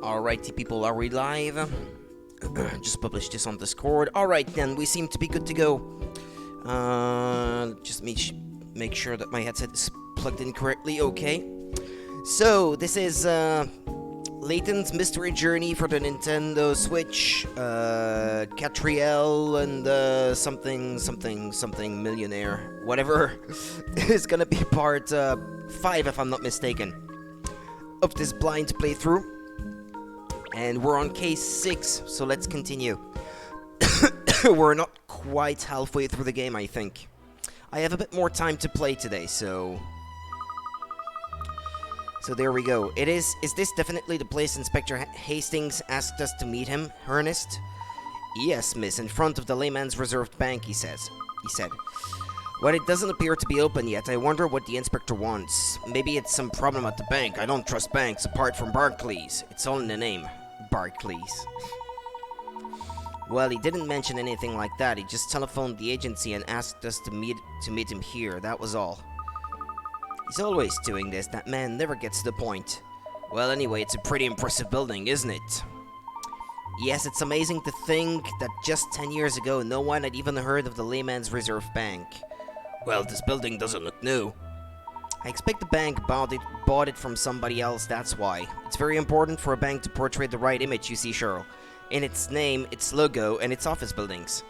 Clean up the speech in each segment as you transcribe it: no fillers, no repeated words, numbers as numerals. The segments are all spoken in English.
Alrighty, people, are we live? Just published this on Discord. Alright, then, we seem to be good to go. Just make sure that my headset is plugged in correctly. Okay. So, this is, Layton's Mystery Journey for the Nintendo Switch. Catriel and, something millionaire. Whatever. It's gonna be part, 5, if I'm not mistaken, of this blind playthrough. And we're on case 6, so let's continue. We're not quite halfway through the game, I think. I have a bit more time to play today, so there we go. Is this definitely the place Inspector Hastings asked us to meet him, Ernest? Yes, miss, in front of the Layman's Reserved Bank, he said. Well, it doesn't appear to be open yet. I wonder what the inspector wants. Maybe it's some problem at the bank. I don't trust banks apart from Barclays. It's all in the name. Barclays. Well, he didn't mention anything like that. He just telephoned the agency and asked us to meet him here. That was all. He's always doing this. That man never gets to the point. Well, anyway, it's a pretty impressive building, isn't it? Yes, it's amazing to think that just 10 years ago, no one had even heard of the Layman's Reserve Bank. Well, this building doesn't look new. I expect the bank bought it from somebody else, that's why. It's very important for a bank to portray the right image, you see, Cheryl. In its name, its logo, and its office buildings.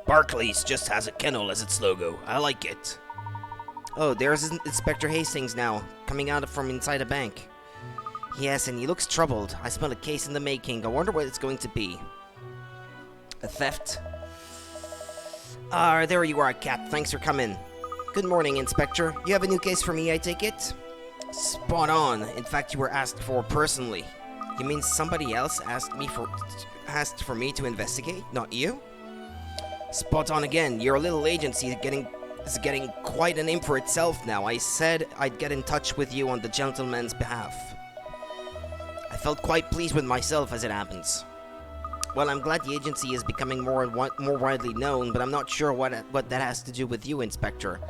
Barclays just has a kennel as its logo. I like it. Oh, there's Inspector Hastings now, coming out from inside a bank. Yes, and he looks troubled. I smell a case in the making. I wonder what it's going to be. A theft? There you are, Cat. Thanks for coming. Good morning, Inspector. You have a new case for me, I take it? Spot on. In fact, you were asked for personally. You mean somebody else asked for me to investigate, not you? Spot on again. Your little agency is getting quite a name for itself now. I said I'd get in touch with you on the gentleman's behalf. I felt quite pleased with myself as it happens. Well, I'm glad the agency is becoming more widely known, but I'm not sure what that has to do with you, Inspector.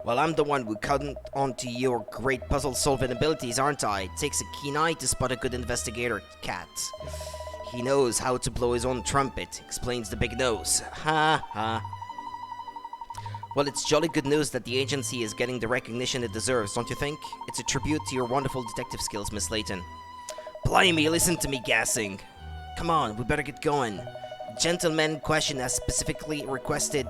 Well, I'm the one who caught onto your great puzzle-solving abilities, aren't I? It takes a keen eye to spot a good investigator, Cat. He knows how to blow his own trumpet, explains the big nose. Ha ha. Well, it's jolly good news that the agency is getting the recognition it deserves, don't you think? It's a tribute to your wonderful detective skills, Miss Layton. Blimey, listen to me gassing. Come on, we better get going. The gentleman in question has specifically requested...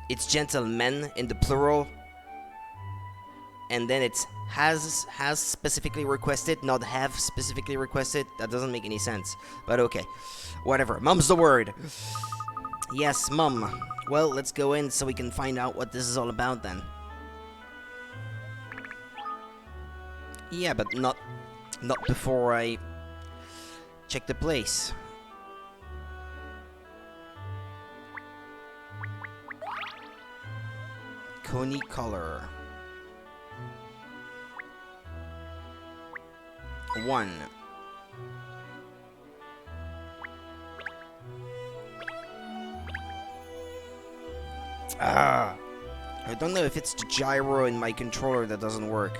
It's gentlemen in the plural. And then it's has specifically requested, not have specifically requested. That doesn't make any sense. But okay. Whatever. Mum's the word. Yes, Mum. Well, let's go in so we can find out what this is all about then. Yeah, but not before I check the place. Coney color. 1. I don't know if it's the gyro in my controller that doesn't work.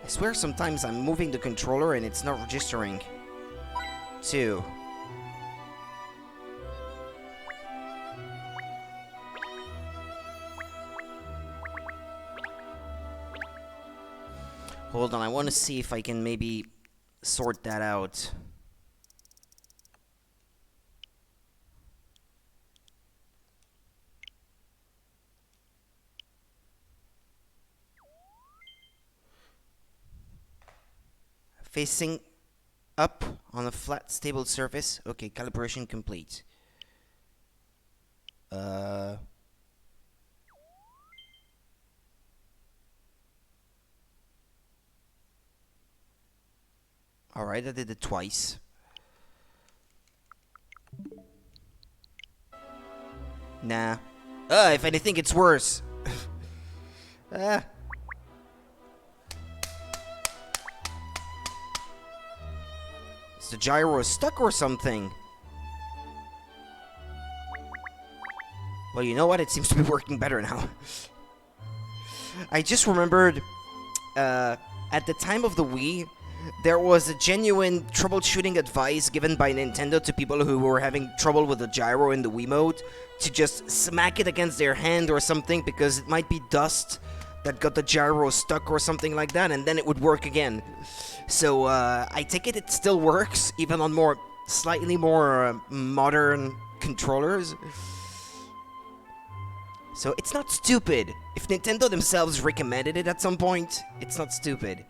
I swear sometimes I'm moving the controller and it's not registering. 2. Hold on, I want to see if I can maybe sort that out. Facing up on a flat, stable surface. Okay, calibration complete. Alright, I did it twice. Nah. If anything, it's worse. Is the gyro stuck or something? Well, you know what? It seems to be working better now. I just remembered, at the time of the Wii, there was a genuine troubleshooting advice given by Nintendo to people who were having trouble with the gyro in the Wii mode, to just smack it against their hand or something, because it might be dust that got the gyro stuck or something like that, and then it would work again. So, I take it still works, even on slightly more modern controllers. So it's not stupid. If Nintendo themselves recommended it at some point, it's not stupid.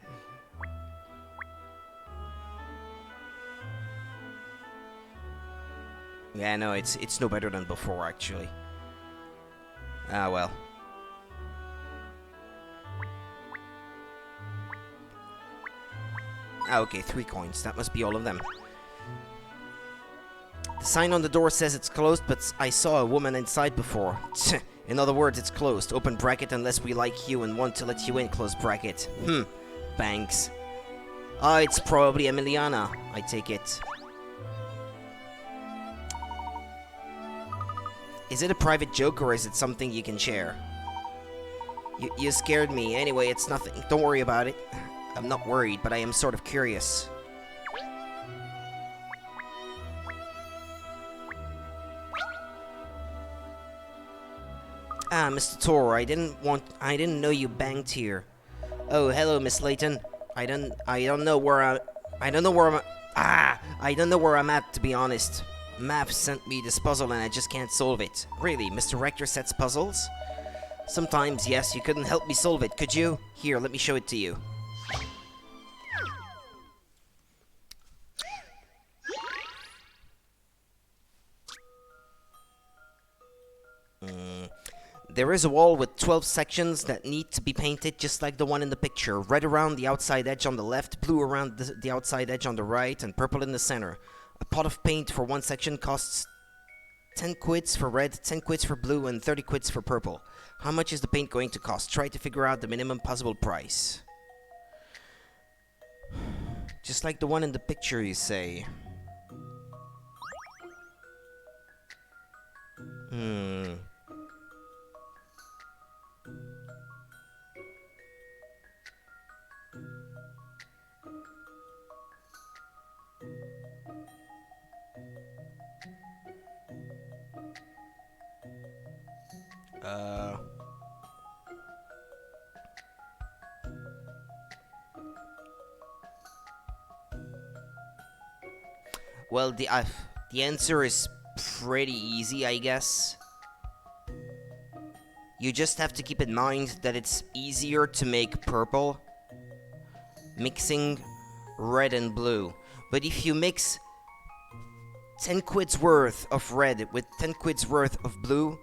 Yeah, no, it's no better than before, actually. Ah, well. Ah, okay, 3 coins. That must be all of them. The sign on the door says it's closed, but I saw a woman inside before. In other words, it's closed. Open bracket unless we like you and want to let you in, close bracket. Banks. Ah, it's probably Emiliana, I take it. Is it a private joke or is it something you can share? You scared me. Anyway, it's nothing. Don't worry about it. I'm not worried, but I am sort of curious. Ah, Mr. Tor, I didn't know you banged here. Oh, hello, Miss Layton. I don't know where I'm at, to be honest. Mav sent me this puzzle and I just can't solve it. Really, Mr. Rector sets puzzles? Sometimes, yes. You couldn't help me solve it, could you? Here, let me show it to you. There is a wall with 12 sections that need to be painted just like the one in the picture. Red around the outside edge on the left, blue around the outside edge on the right, and purple in the center. A pot of paint for one section costs 10 quids for red, 10 quids for blue, and 30 quids for purple. How much is the paint going to cost? Try to figure out the minimum possible price. Just like the one in the picture, you say. Well, the answer is pretty easy, I guess. You just have to keep in mind that it's easier to make purple mixing red and blue. But if you mix 10 quids worth of red with 10 quids worth of blue,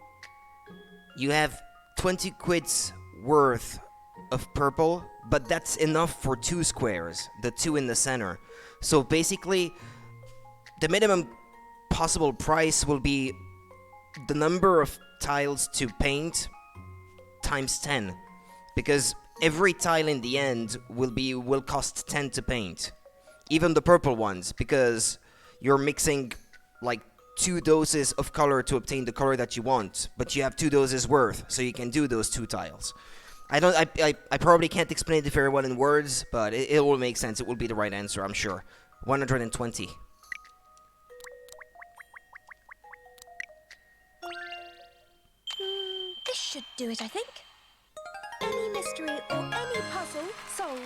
you have 20 quids worth of purple, but that's enough for 2 squares, the 2 in the center. So basically, the minimum possible price will be the number of tiles to paint times 10, because every tile in the end will cost 10 to paint, even the purple ones, because you're mixing like 2 doses of color to obtain the color that you want, but you have 2 doses worth, so you can do those 2 tiles. I probably can't explain it very well in words, but it will make sense. It will be the right answer, I'm sure. 120. This should do it, I think. Any mystery or any puzzle solved.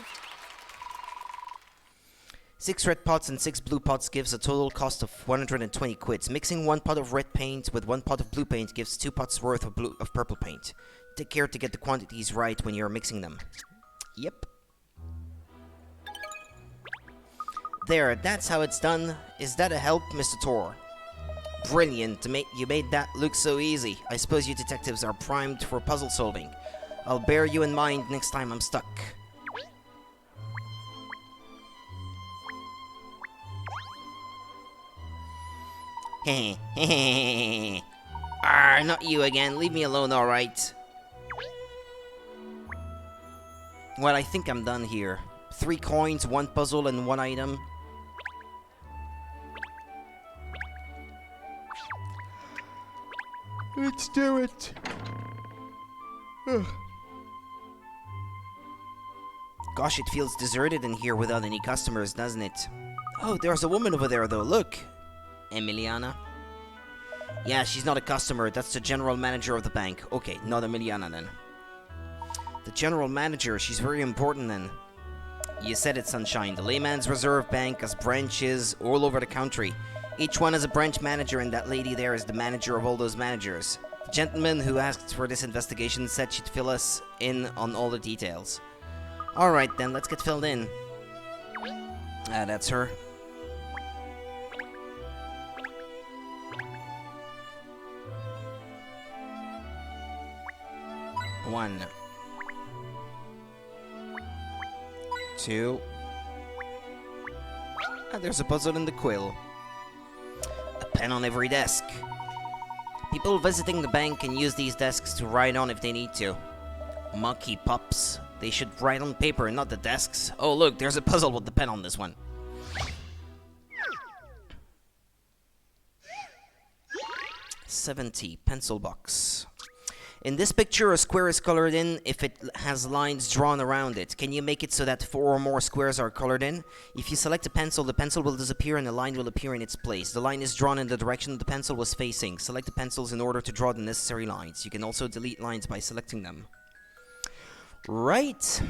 6 red pots and 6 blue pots gives a total cost of 120 quids. Mixing 1 pot of red paint with 1 pot of blue paint gives 2 pots worth of purple paint. Take care to get the quantities right when you're mixing them. Yep. There, that's how it's done. Is that a help, Mr. Tor? Brilliant. You made that look so easy. I suppose you detectives are primed for puzzle solving. I'll bear you in mind next time I'm stuck. Hehe. Not you again. Leave me alone, alright? Well, I think I'm done here. 3 coins, 1 puzzle, and 1 item. Let's do it. Ugh. Gosh, it feels deserted in here without any customers, doesn't it? Oh, there's a woman over there, though. Look. Emiliana. Yeah, she's not a customer. That's the general manager of the bank. Okay, not Emiliana, then. The general manager, she's very important, then. You said it, Sunshine. The Layman's Reserve Bank has branches all over the country. Each one has a branch manager, and that lady there is the manager of all those managers. The gentleman who asked for this investigation said she'd fill us in on all the details. Alright then, let's get filled in. That's her. One. 2. There's a puzzle in the quill. A pen on every desk. People visiting the bank can use these desks to write on if they need to. Monkey pups. They should write on paper, not the desks. Oh, look, there's a puzzle with the pen on this one. $70 pencil box. In this picture, a square is colored in if it has lines drawn around it. Can you make it so that 4 or more squares are colored in? If you select a pencil, the pencil will disappear and a line will appear in its place. The line is drawn in the direction the pencil was facing. Select the pencils in order to draw the necessary lines. You can also delete lines by selecting them. Right.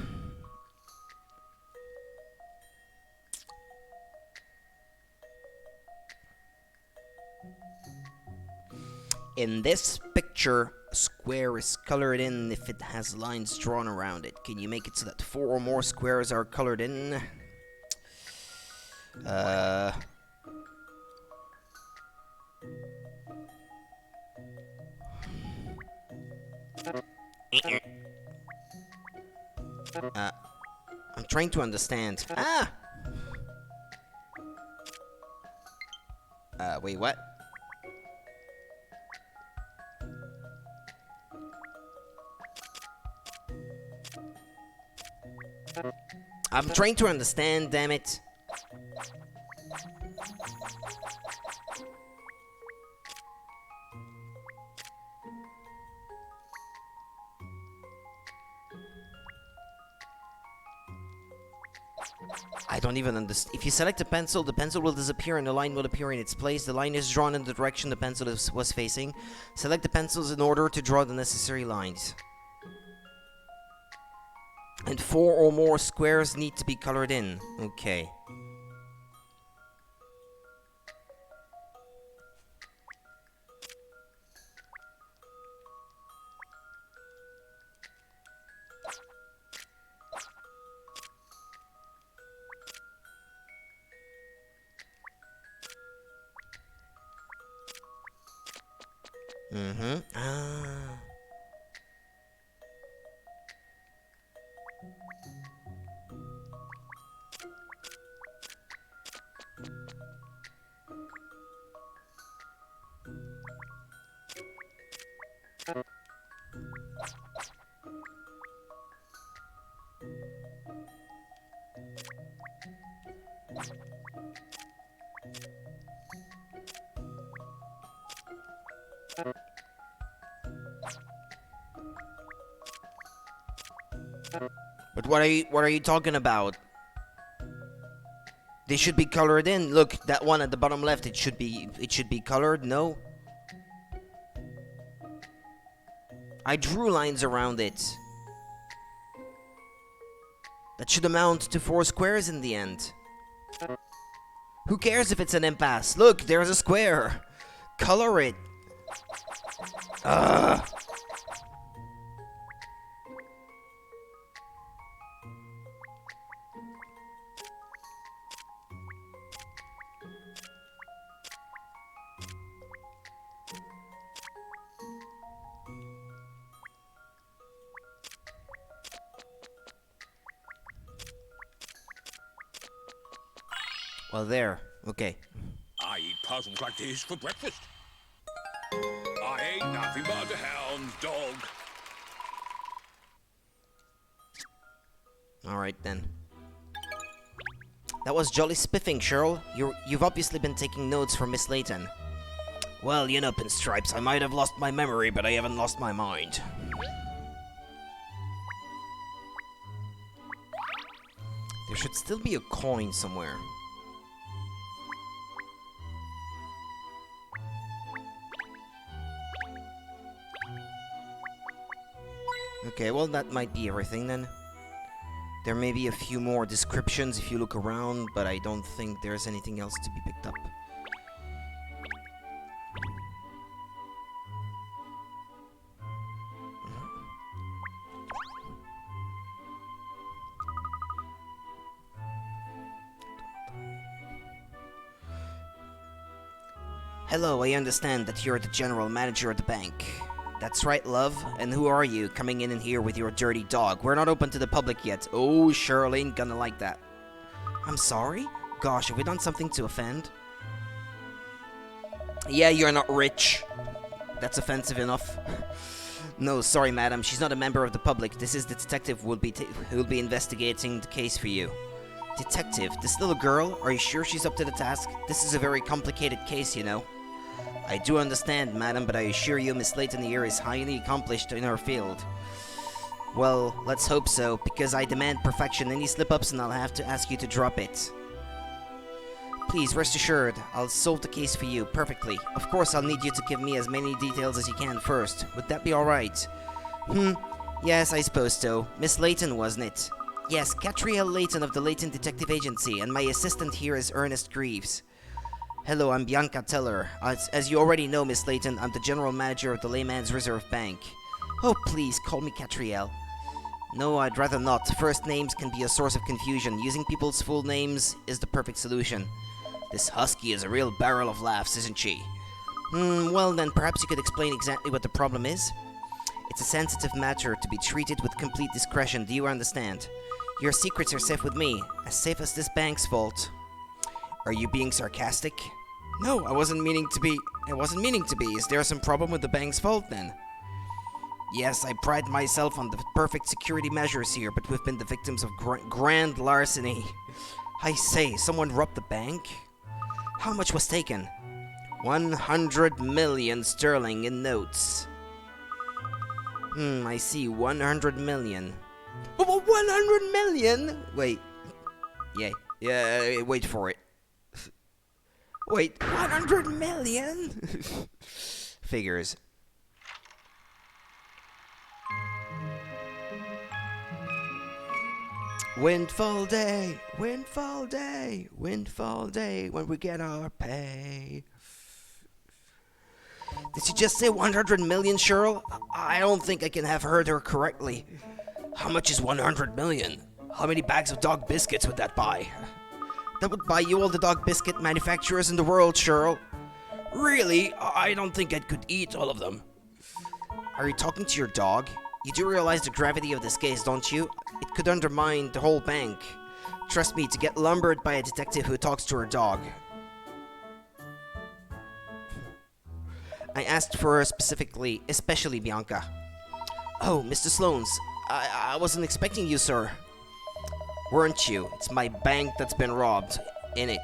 In this picture, a square is colored in if it has lines drawn around it. Can you make it so that 4 or more squares are colored in? I'm trying to understand. Wait, what? I'm trying to understand, damn it. I don't even understand. If you select a pencil, the pencil will disappear and the line will appear in its place. The line is drawn in the direction the pencil was facing. Select the pencils in order to draw the necessary lines. And 4 or more squares need to be colored in. Okay. But what are you talking about? They should be colored in. Look, that one at the bottom left, it should be colored, no? I drew lines around it. That should amount to 4 squares in the end. Who cares if it's an impasse? Look, there's a square. Color it. Ugh. Well, there. Okay. I eat puzzles like this for breakfast. I ain't nothing but a hound's dog. Alright then. That was jolly spiffing, Cheryl. You've obviously been taking notes for Miss Layton. Well, you know, Pinstripes, I might have lost my memory, but I haven't lost my mind. There should still be a coin somewhere. Okay, well, that might be everything then. There may be a few more descriptions if you look around, but I don't think there's anything else to be picked up. Hello, I understand that you're the general manager of the bank. That's right, love. And who are you, coming in here with your dirty dog? We're not open to the public yet. Oh, Shirley ain't gonna like that. I'm sorry? Gosh, have we done something to offend? Yeah, you're not rich. That's offensive enough. No, sorry, madam. She's not a member of the public. This is the detective who'll be investigating the case for you. Detective? This little girl? Are you sure she's up to the task? This is a very complicated case, you know. I do understand, madam, but I assure you Miss Layton here is highly accomplished in her field. Well, let's hope so, because I demand perfection. Any slip-ups and I'll have to ask you to drop it. Please, rest assured, I'll solve the case for you perfectly. Of course, I'll need you to give me as many details as you can first. Would that be alright? Yes, I suppose so. Miss Layton, wasn't it? Yes, Catriel Layton of the Layton Detective Agency, and my assistant here is Ernest Greaves. Hello, I'm Bianca Teller. As you already know, Miss Layton, I'm the general manager of the Layman's Reserve Bank. Oh, please, call me Catriel. No, I'd rather not. First names can be a source of confusion. Using people's full names is the perfect solution. This husky is a real barrel of laughs, isn't she? Well then, perhaps you could explain exactly what the problem is? It's a sensitive matter to be treated with complete discretion, do you understand? Your secrets are safe with me, as safe as this bank's vault. Are you being sarcastic? No, I wasn't meaning to be. Is there some problem with the bank's vault then? Yes, I pride myself on the perfect security measures here, but we've been the victims of grand larceny. I say, someone robbed the bank? How much was taken? 100 million sterling in notes. I see, 100 million. Oh, 100 million? Wait. Yeah, wait for it. Wait, 100 million? Figures. Windfall day, windfall day, windfall day, when we get our pay. Did she just say 100 million, Cheryl? I don't think I can have heard her correctly. How much is 100 million? How many bags of dog biscuits would that buy? That would buy you all the dog biscuit manufacturers in the world, Cheryl. Really? I don't think I could eat all of them. Are you talking to your dog? You do realize the gravity of this case, don't you? It could undermine the whole bank. Trust me, to get lumbered by a detective who talks to her dog. I asked for her specifically, especially Bianca. Oh, Mr. Sloanes, I wasn't expecting you, sir. Weren't you? It's my bank that's been robbed. Ain't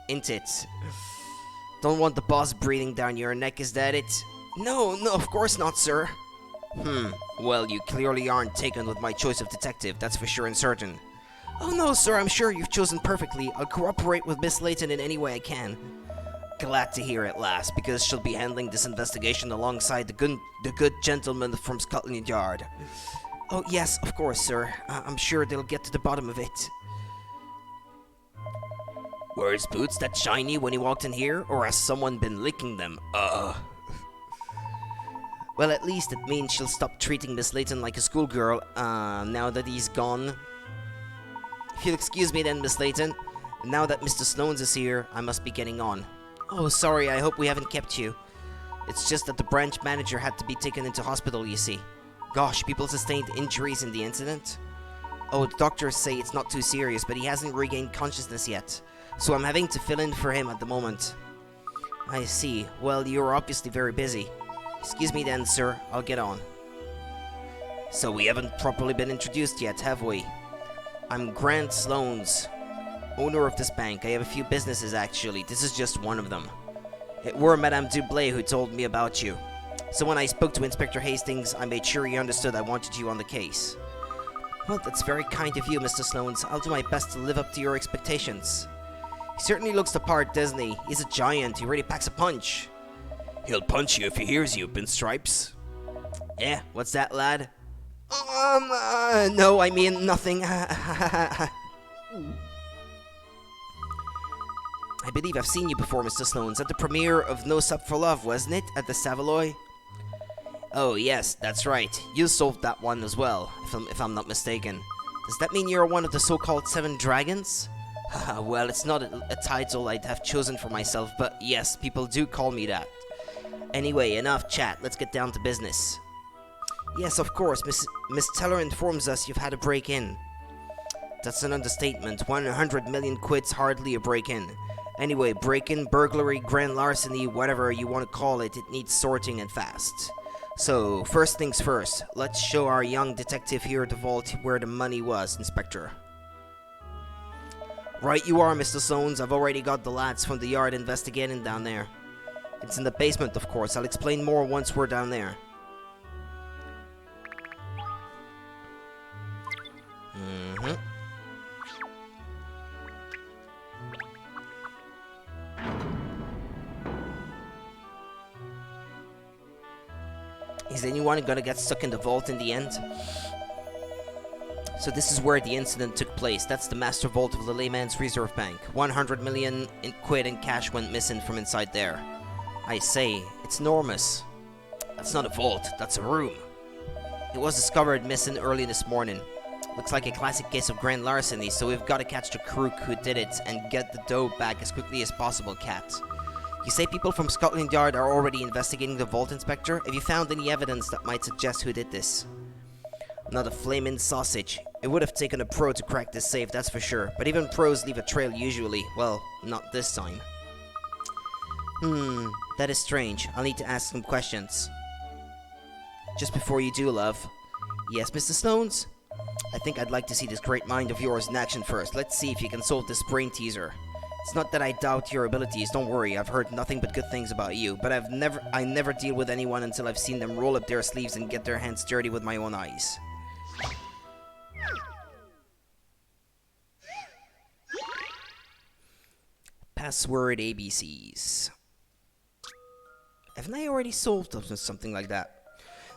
it? Don't want the boss breathing down your neck, is that it? No, of course not, sir. Well, you clearly aren't taken with my choice of detective, that's for sure and certain. Oh no, sir, I'm sure you've chosen perfectly. I'll cooperate with Miss Layton in any way I can. Glad to hear at last, because she'll be handling this investigation alongside the good gentleman from Scotland Yard. Oh, yes, of course, sir. I'm sure they'll get to the bottom of it. Were his boots that shiny when he walked in here, or has someone been licking them? Well, at least it means she'll stop treating Miss Layton like a schoolgirl, now that he's gone. If you'll excuse me then, Miss Layton, now that Mr. Sloanes is here, I must be getting on. Oh, sorry, I hope we haven't kept you. It's just that the branch manager had to be taken into hospital, you see. Gosh, people sustained injuries in the incident? Oh, the doctors say it's not too serious, but he hasn't regained consciousness yet. So I'm having to fill in for him at the moment. I see. Well, you're obviously very busy. Excuse me then, sir. I'll get on. So we haven't properly been introduced yet, have we? I'm Grant Sloanes, owner of this bank. I have a few businesses, actually. This is just one of them. It were Madame Dublé who told me about you. So when I spoke to Inspector Hastings, I made sure he understood I wanted you on the case. Well, that's very kind of you, Mr. Sloanes. I'll do my best to live up to your expectations. He certainly looks the part, doesn't he? He's a giant. He really packs a punch. He'll punch you if he hears you, Pinstripes. Yeah, what's that, lad? No, I mean nothing. I believe I've seen you before, Mr. Sloanes, at the premiere of No Sup for Love, wasn't it? At the Savoy? Oh, yes, that's right. You solved that one as well, if I'm not mistaken. Does that mean you're one of the so-called 7 dragons? Well, it's not a title I'd have chosen for myself, but yes, people do call me that. Anyway, enough chat. Let's get down to business. Yes, of course. Miss Teller informs us you've had a break-in. That's an understatement. 100 million quid's hardly a break-in. Anyway, break-in, burglary, grand larceny, whatever you want to call it, it needs sorting and fast. So, first things first. Let's show our young detective here the vault where the money was, Inspector. Right you are, Mr. Sloanes. I've already got the lads from the yard investigating down there. It's in the basement, of course. I'll explain more once we're down there. Is anyone gonna get stuck in the vault in the end? So this is where the incident took place. That's the master vault of the Layman's Reserve Bank. 100 million in quid in cash went missing from inside there. I say, it's enormous. That's not a vault, that's a room. It was discovered missing early this morning. Looks like a classic case of grand larceny, so we've got to catch the crook who did it and get the dough back as quickly as possible, Cat. You say people from Scotland Yard are already investigating the vault, Inspector? Have you found any evidence that might suggest who did this? Not a flaming sausage. It would have taken a pro to crack this safe, that's for sure. But even pros leave a trail usually. Well, not this time. That is strange. I'll need to ask some questions. Just before you do, love. Yes, Mr. Sloanes? I think I'd like to see this great mind of yours in action first. Let's see if you can solve this brain teaser. It's not that I doubt your abilities, don't worry, I've heard nothing but good things about you, but I never deal with anyone until I've seen them roll up their sleeves and get their hands dirty with my own eyes. Password ABCs. Haven't I already solved something like that?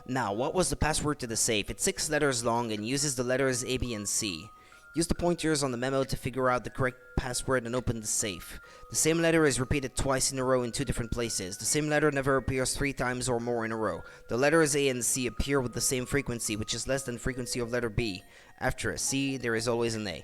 Now, what was the password to the safe? It's 6 letters long and uses the letters A, B, and C. Use the pointers on the memo to figure out the correct password and open the safe. The same letter is repeated twice in a row in 2 different places. The same letter never appears 3 times or more in a row. The letters A and C appear with the same frequency, which is less than frequency of letter B. After a C, there is always an A.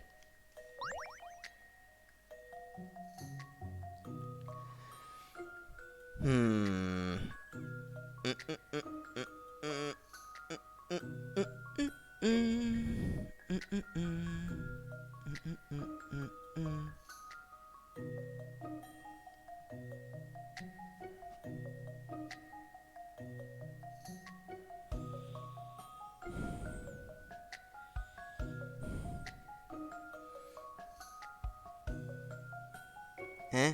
Huh?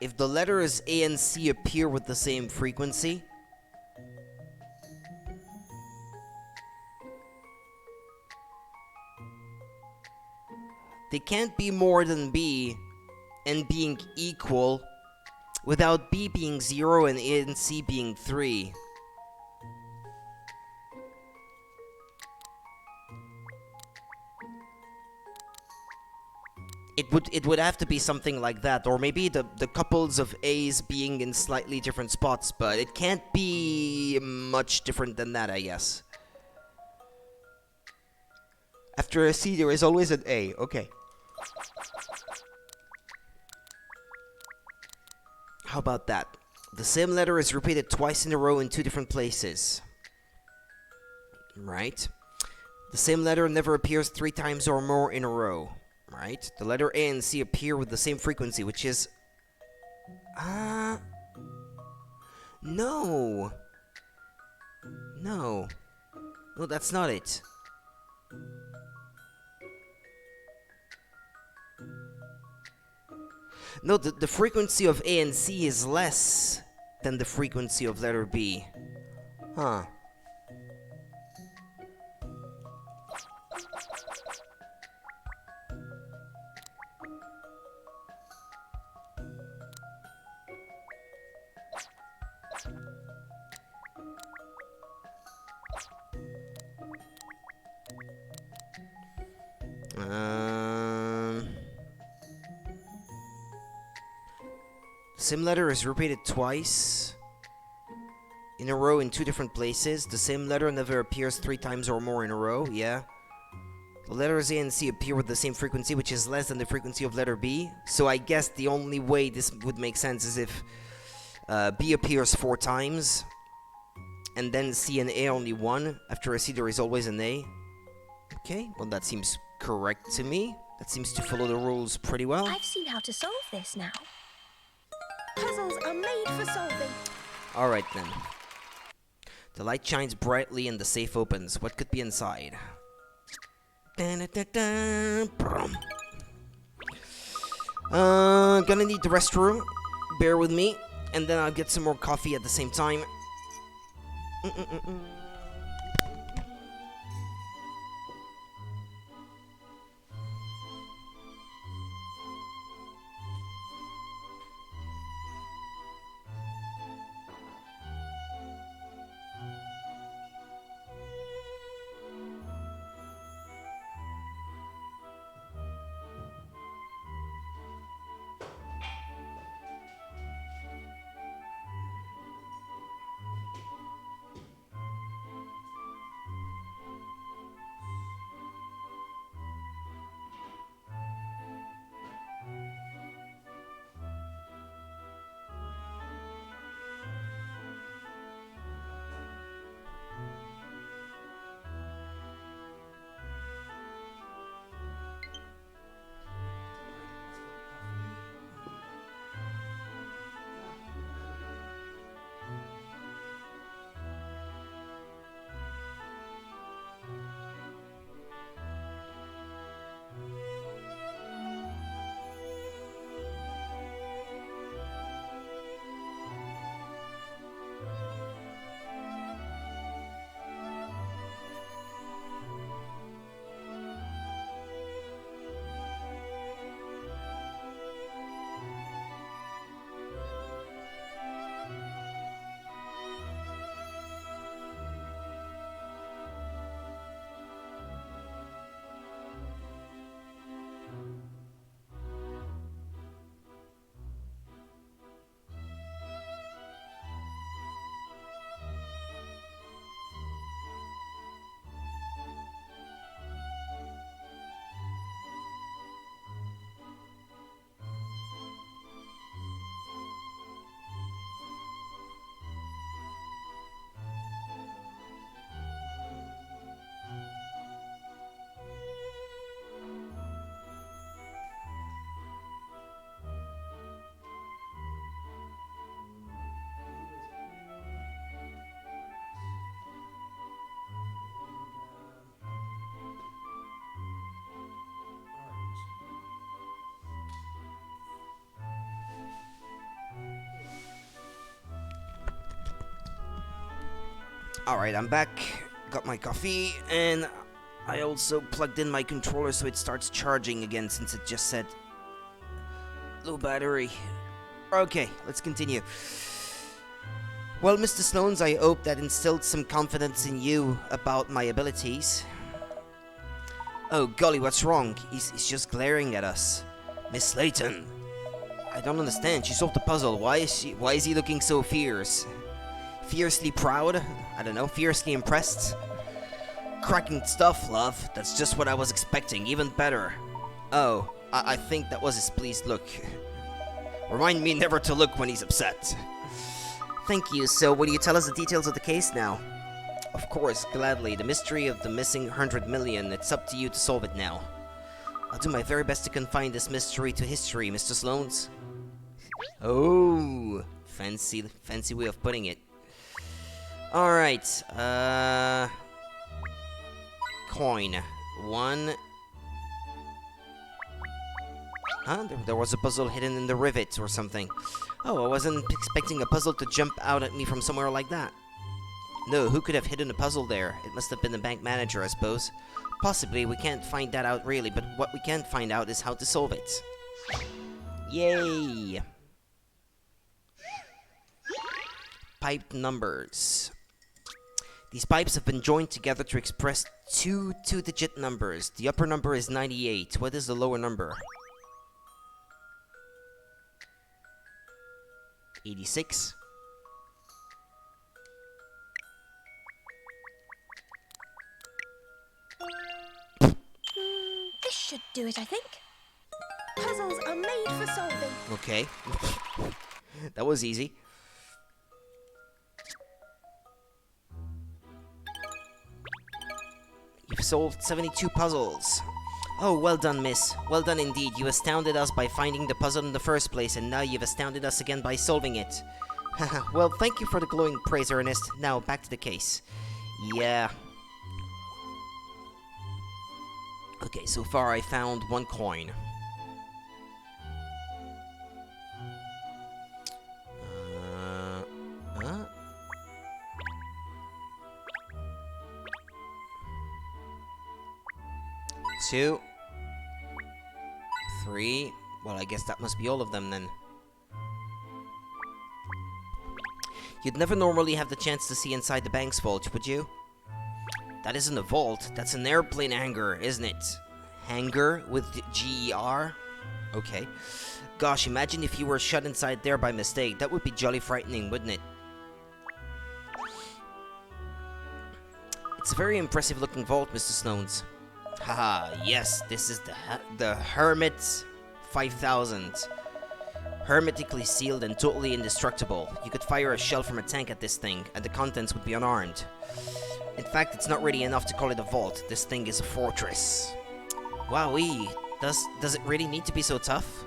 If the letters A and C appear with the same frequency, they can't be more than B and being equal without B being 0 and A and C being 3. It would have to be something like that, or maybe the couples of A's being in slightly different spots, but it can't be much different than that, I guess. After a C, there is always an A. Okay. How about that? The same letter is repeated twice in a row in 2 different places. Right? The same letter never appears 3 times or more in a row. Right? The letter A and C appear with the same frequency, which is... No. No, that's not it. No, the frequency of A and C is less than the frequency of letter B. Huh. Same letter is repeated twice in a row in two different places. The same letter never appears 3 times or more in a row, yeah. The letters A and C appear with the same frequency, which is less than the frequency of letter B. So I guess the only way this would make sense is if B appears 4 times, and then C and A only 1. After a C there is always an A. Okay, well that seems correct to me. That seems to follow the rules pretty well. I've seen how to solve this now. Puzzles are made for solving. Alright then. The light shines brightly and the safe opens. What could be inside? Gonna need the restroom. Bear with me. And then I'll get some more coffee at the same time. Alright, I'm back. Got my coffee, and I also plugged in my controller so it starts charging again since it just said low battery. Okay, let's continue. Well, Mr. Sloanes, I hope that instilled some confidence in you about my abilities. Oh, golly, what's wrong? He's just glaring at us. Miss Layton. I don't understand. She solved the puzzle. Why is he looking so fierce? Fiercely proud? I don't know, fiercely impressed? Cracking stuff, love. That's just what I was expecting, even better. Oh, I think that was his pleased look. Remind me never to look when he's upset. Thank you, so will you tell us the details of the case now? Of course, gladly. The mystery of the missing 100 million, it's up to you to solve it now. I'll do my very best to confine this mystery to history, Mr. Sloanes. Oh, fancy way of putting it. Alright, coin. 1. Huh? There was a puzzle hidden in the rivet or something. Oh, I wasn't expecting a puzzle to jump out at me from somewhere like that. No, who could have hidden a puzzle there? It must have been the bank manager, I suppose. Possibly, we can't find that out really, but what we can find out is how to solve it. Yay! Pipe numbers. These pipes have been joined together to express two two-digit numbers. The upper number is 98. What is the lower number? 86. This should do it, I think. Puzzles are made for solving. Okay. That was easy. You've solved 72 puzzles. Oh, well done, miss. Well done indeed. You astounded us by finding the puzzle in the first place, and now you've astounded us again by solving it. Haha, well, thank you for the glowing praise, Ernest. Now, back to the case. Yeah. Okay, so far I found one coin. Huh? 2, 3. Well, I guess that must be all of them then. You'd never normally have the chance to see inside the bank's vault, would you? That isn't a vault, that's an airplane hangar, isn't it? Hangar with G-E-R? Okay. Gosh, imagine if you were shut inside there by mistake. That would be jolly frightening, wouldn't it? It's a very impressive looking vault, Mr. Snones. Haha, yes, this is the Hermit 5000. Hermetically sealed and totally indestructible. You could fire a shell from a tank at this thing, and the contents would be unarmed. In fact, it's not really enough to call it a vault. This thing is a fortress. Wowee, does it really need to be so tough?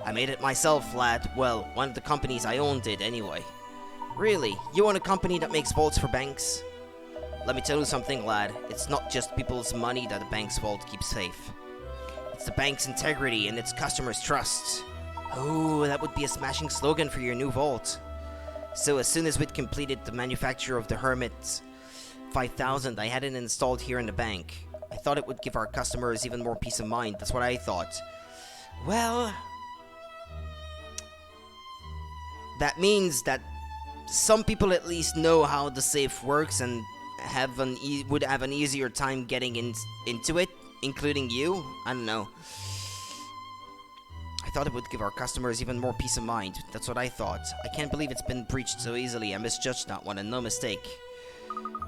I made it myself, lad. Well, one of the companies I own did, anyway. Really? You own a company that makes vaults for banks? Let me tell you something, lad. It's not just people's money that the bank's vault keeps safe. It's the bank's integrity and its customers' trust. Oh, that would be a smashing slogan for your new vault. So as soon as we'd completed the manufacture of the Hermit 5000, I had it installed here in the bank. I thought it would give our customers even more peace of mind. That's what I thought. Well, that means that some people at least know how the safe works and would have an easier time getting into it, including you. I don't know. I thought it would give our customers even more peace of mind. That's what I thought. I can't believe it's been breached so easily. I misjudged that one, and no mistake.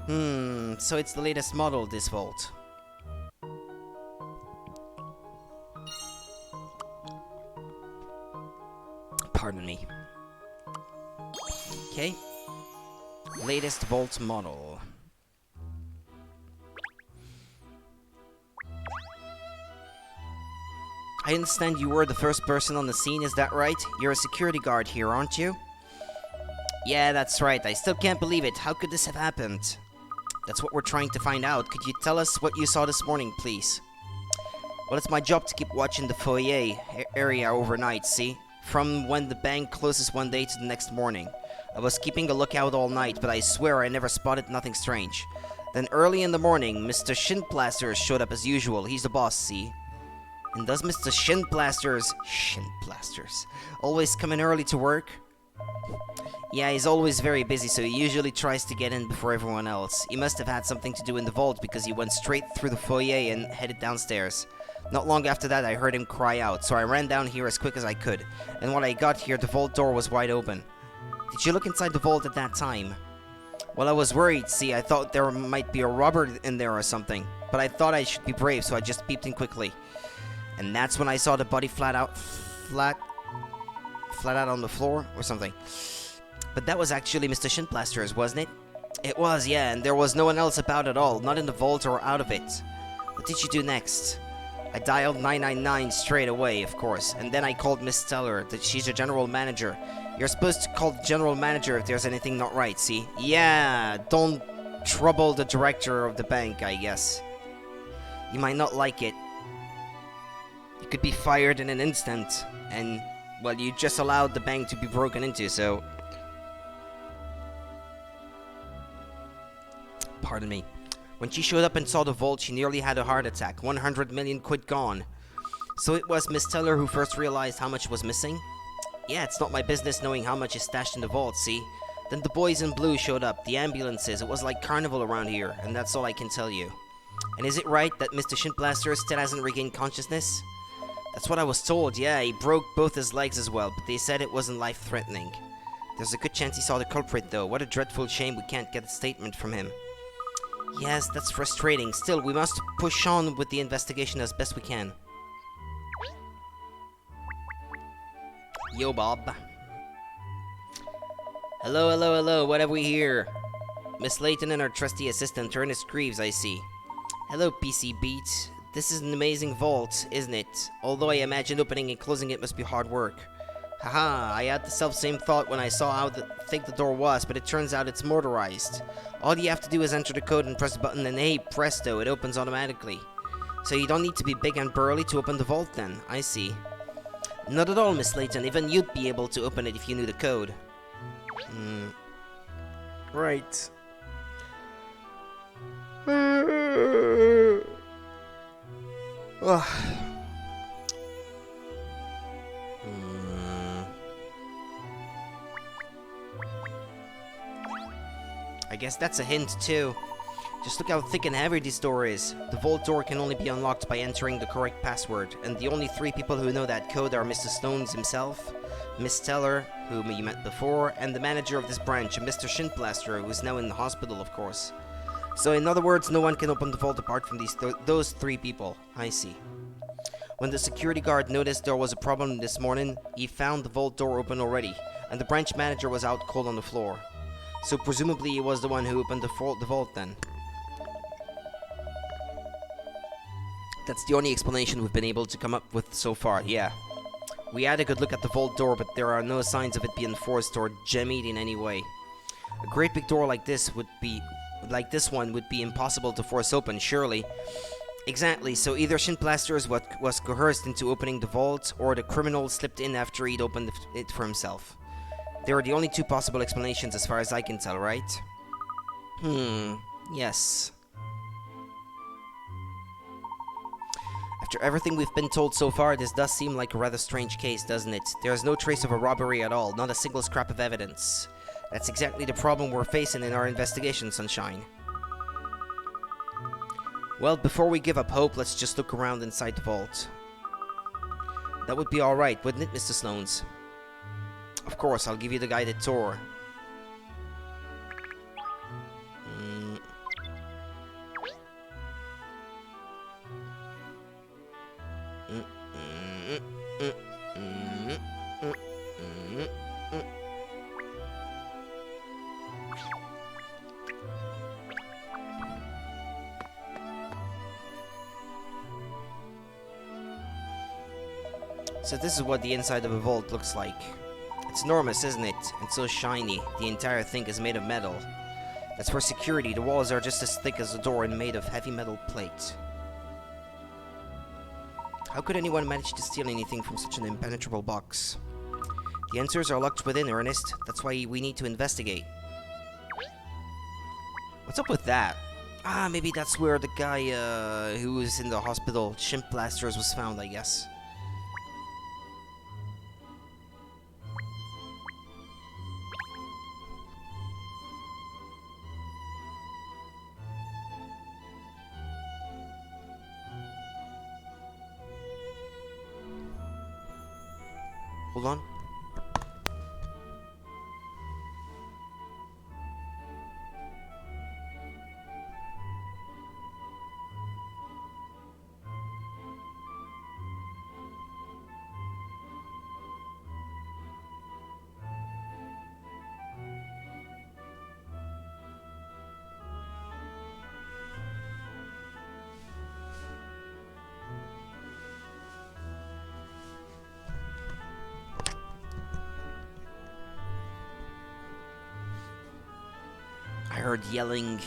So it's the latest model, this vault. Pardon me. Okay. Latest vault model. I understand you were the first person on the scene, is that right? You're a security guard here, aren't you? Yeah, that's right. I still can't believe it. How could this have happened? That's what we're trying to find out. Could you tell us what you saw this morning, please? Well, it's my job to keep watching the foyer area overnight, see? From when the bank closes one day to the next morning. I was keeping a lookout all night, but I swear I never spotted nothing strange. Then early in the morning, Mr. Shinplasters showed up as usual. He's the boss, see? And does Mr. Shinplasters always come in early to work? Yeah, he's always very busy, so he usually tries to get in before everyone else. He must have had something to do in the vault because he went straight through the foyer and headed downstairs. Not long after that, I heard him cry out, so I ran down here as quick as I could. And when I got here, the vault door was wide open. Did you look inside the vault at that time? Well, I was worried, see, I thought there might be a robber in there or something. But I thought I should be brave, so I just peeped in quickly. And that's when I saw the body flat out on the floor or something. But that was actually Mr. Shinplasters, wasn't it? It was, yeah, and there was no one else about at all, not in the vault or out of it. What did you do next? I dialed 999 straight away, of course, and then I called Miss Steller, she's the general manager. You're supposed to call the general manager if there's anything not right, see? Yeah, don't trouble the director of the bank, I guess. You might not like it. You could be fired in an instant, and, well, you just allowed the bank to be broken into, so... Pardon me. When she showed up and saw the vault, she nearly had a heart attack. 100 million quid gone. So it was Miss Teller who first realized how much was missing? Yeah, it's not my business knowing how much is stashed in the vault, see? Then the boys in blue showed up, the ambulances, it was like carnival around here, and that's all I can tell you. And is it right that Mr. Shintblaster still hasn't regained consciousness? That's what I was told, yeah, he broke both his legs as well, but they said it wasn't life-threatening. There's a good chance he saw the culprit though, what a dreadful shame we can't get a statement from him. Yes, that's frustrating, still, we must push on with the investigation as best we can. Yo, Bob. Hello, hello, hello, what have we here? Miss Layton and her trusty assistant, Ernest Greaves, I see. Hello, PC Beat. This is an amazing vault, isn't it? Although I imagine opening and closing it must be hard work. Haha, I had the self-same thought when I saw how thick the door was, but it turns out it's motorized. All you have to do is enter the code and press the button, and hey, presto, it opens automatically. So you don't need to be big and burly to open the vault then, I see. Not at all, Miss Layton, even you'd be able to open it if you knew the code. Right. I guess that's a hint too. Just look how thick and heavy this door is. The vault door can only be unlocked by entering the correct password, and the only 3 people who know that code are Mr. Stones himself, Miss Teller, whom you met before, and the manager of this branch, Mr. Shintblaster, who is now in the hospital, of course. So in other words, no one can open the vault apart from those 3 people. I see. When the security guard noticed there was a problem this morning, he found the vault door open already, and the branch manager was out cold on the floor. So presumably he was the one who opened the vault then. That's the only explanation we've been able to come up with so far, yeah. We had a good look at the vault door, but there are no signs of it being forced or jemmied in any way. A great big door like this one would be impossible to force open, surely. Exactly, so either Shintblaster was coerced into opening the vault, or the criminal slipped in after he'd opened it for himself. There are the only 2 possible explanations as far as I can tell, right? Yes. After everything we've been told so far, this does seem like a rather strange case, doesn't it? There is no trace of a robbery at all, not a single scrap of evidence. That's exactly the problem we're facing in our investigation, Sunshine. Well, before we give up hope, let's just look around inside the vault. That would be alright, wouldn't it, Mr. Sloanes? Of course, I'll give you the guided tour. So this is what the inside of a vault looks like. It's enormous, isn't it? And so shiny. The entire thing is made of metal. That's for security. The walls are just as thick as the door and made of heavy metal plate. How could anyone manage to steal anything from such an impenetrable box? The answers are locked within, Ernest. That's why we need to investigate. What's up with that? Ah, maybe that's where the guy who was in the hospital, Shintblasters, was found, I guess. Hold on. I heard yelling.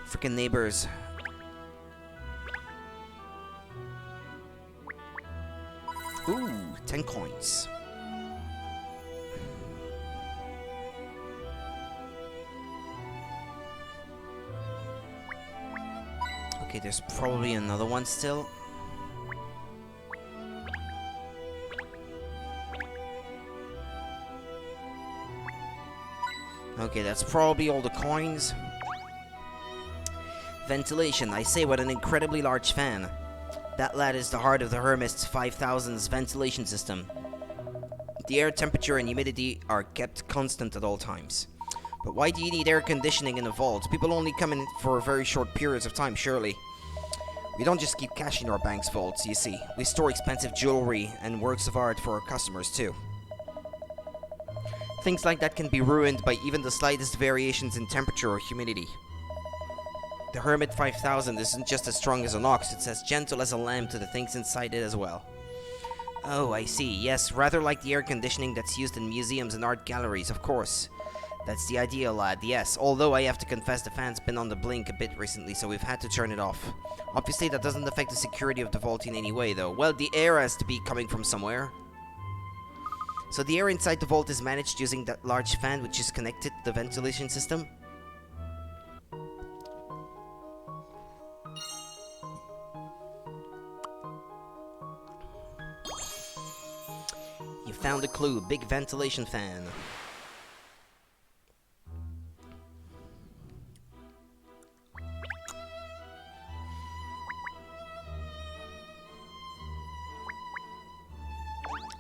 Freaking neighbors. Ooh, 10 coins. Okay, there's probably another one still. Okay, that's probably all the coins. Ventilation, I say with an incredibly large fan. That lad is the heart of the Hermist 5000's ventilation system. The air temperature and humidity are kept constant at all times. But why do you need air conditioning in a vault? People only come in for very short periods of time, surely. We don't just keep cash in our bank's vaults, you see. We store expensive jewelry and works of art for our customers, too. Things like that can be ruined by even the slightest variations in temperature or humidity. The Hermit 5000 isn't just as strong as an ox, it's as gentle as a lamb to the things inside it as well. Oh, I see. Yes, rather like the air conditioning that's used in museums and art galleries, of course. That's the idea, lad, yes. Although I have to confess the fan's been on the blink a bit recently, so we've had to turn it off. Obviously, that doesn't affect the security of the vault in any way, though. Well, the air has to be coming from somewhere. So the air inside the vault is managed using that large fan which is connected to the ventilation system? You found a clue. Big ventilation fan.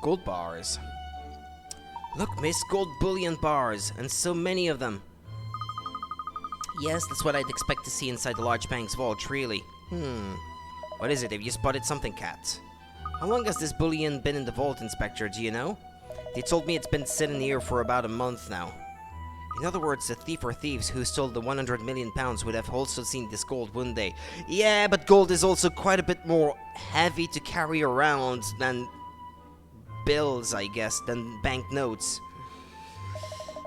Gold bars. Look, miss, gold bullion bars, and so many of them. Yes, that's what I'd expect to see inside the large bank's vault, really. What is it? Have you spotted something, cat? How long has this bullion been in the vault, Inspector, do you know? They told me it's been sitting here for about a month now. In other words, the thief or thieves who stole the 100 million pounds would have also seen this gold, wouldn't they? Yeah, but gold is also quite a bit more heavy to carry around than bills, I guess, than banknotes.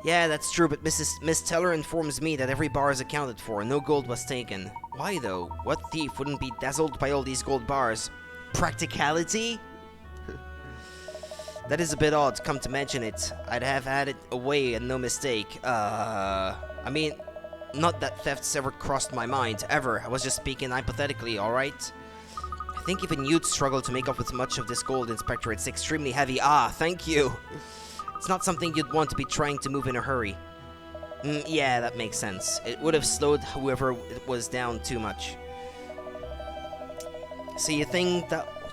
Yeah, that's true, but Miss Teller informs me that every bar is accounted for, no gold was taken. Why though? What thief wouldn't be dazzled by all these gold bars? Practicality? That is a bit odd, come to mention it. I'd have had it away and no mistake. I mean, not that thefts ever crossed my mind, ever. I was just speaking hypothetically, alright? I think even you'd struggle to make up with much of this gold, Inspector. It's extremely heavy. Ah, thank you. It's not something you'd want to be trying to move in a hurry. Yeah, that makes sense. It would have slowed whoever it was down too much. So you think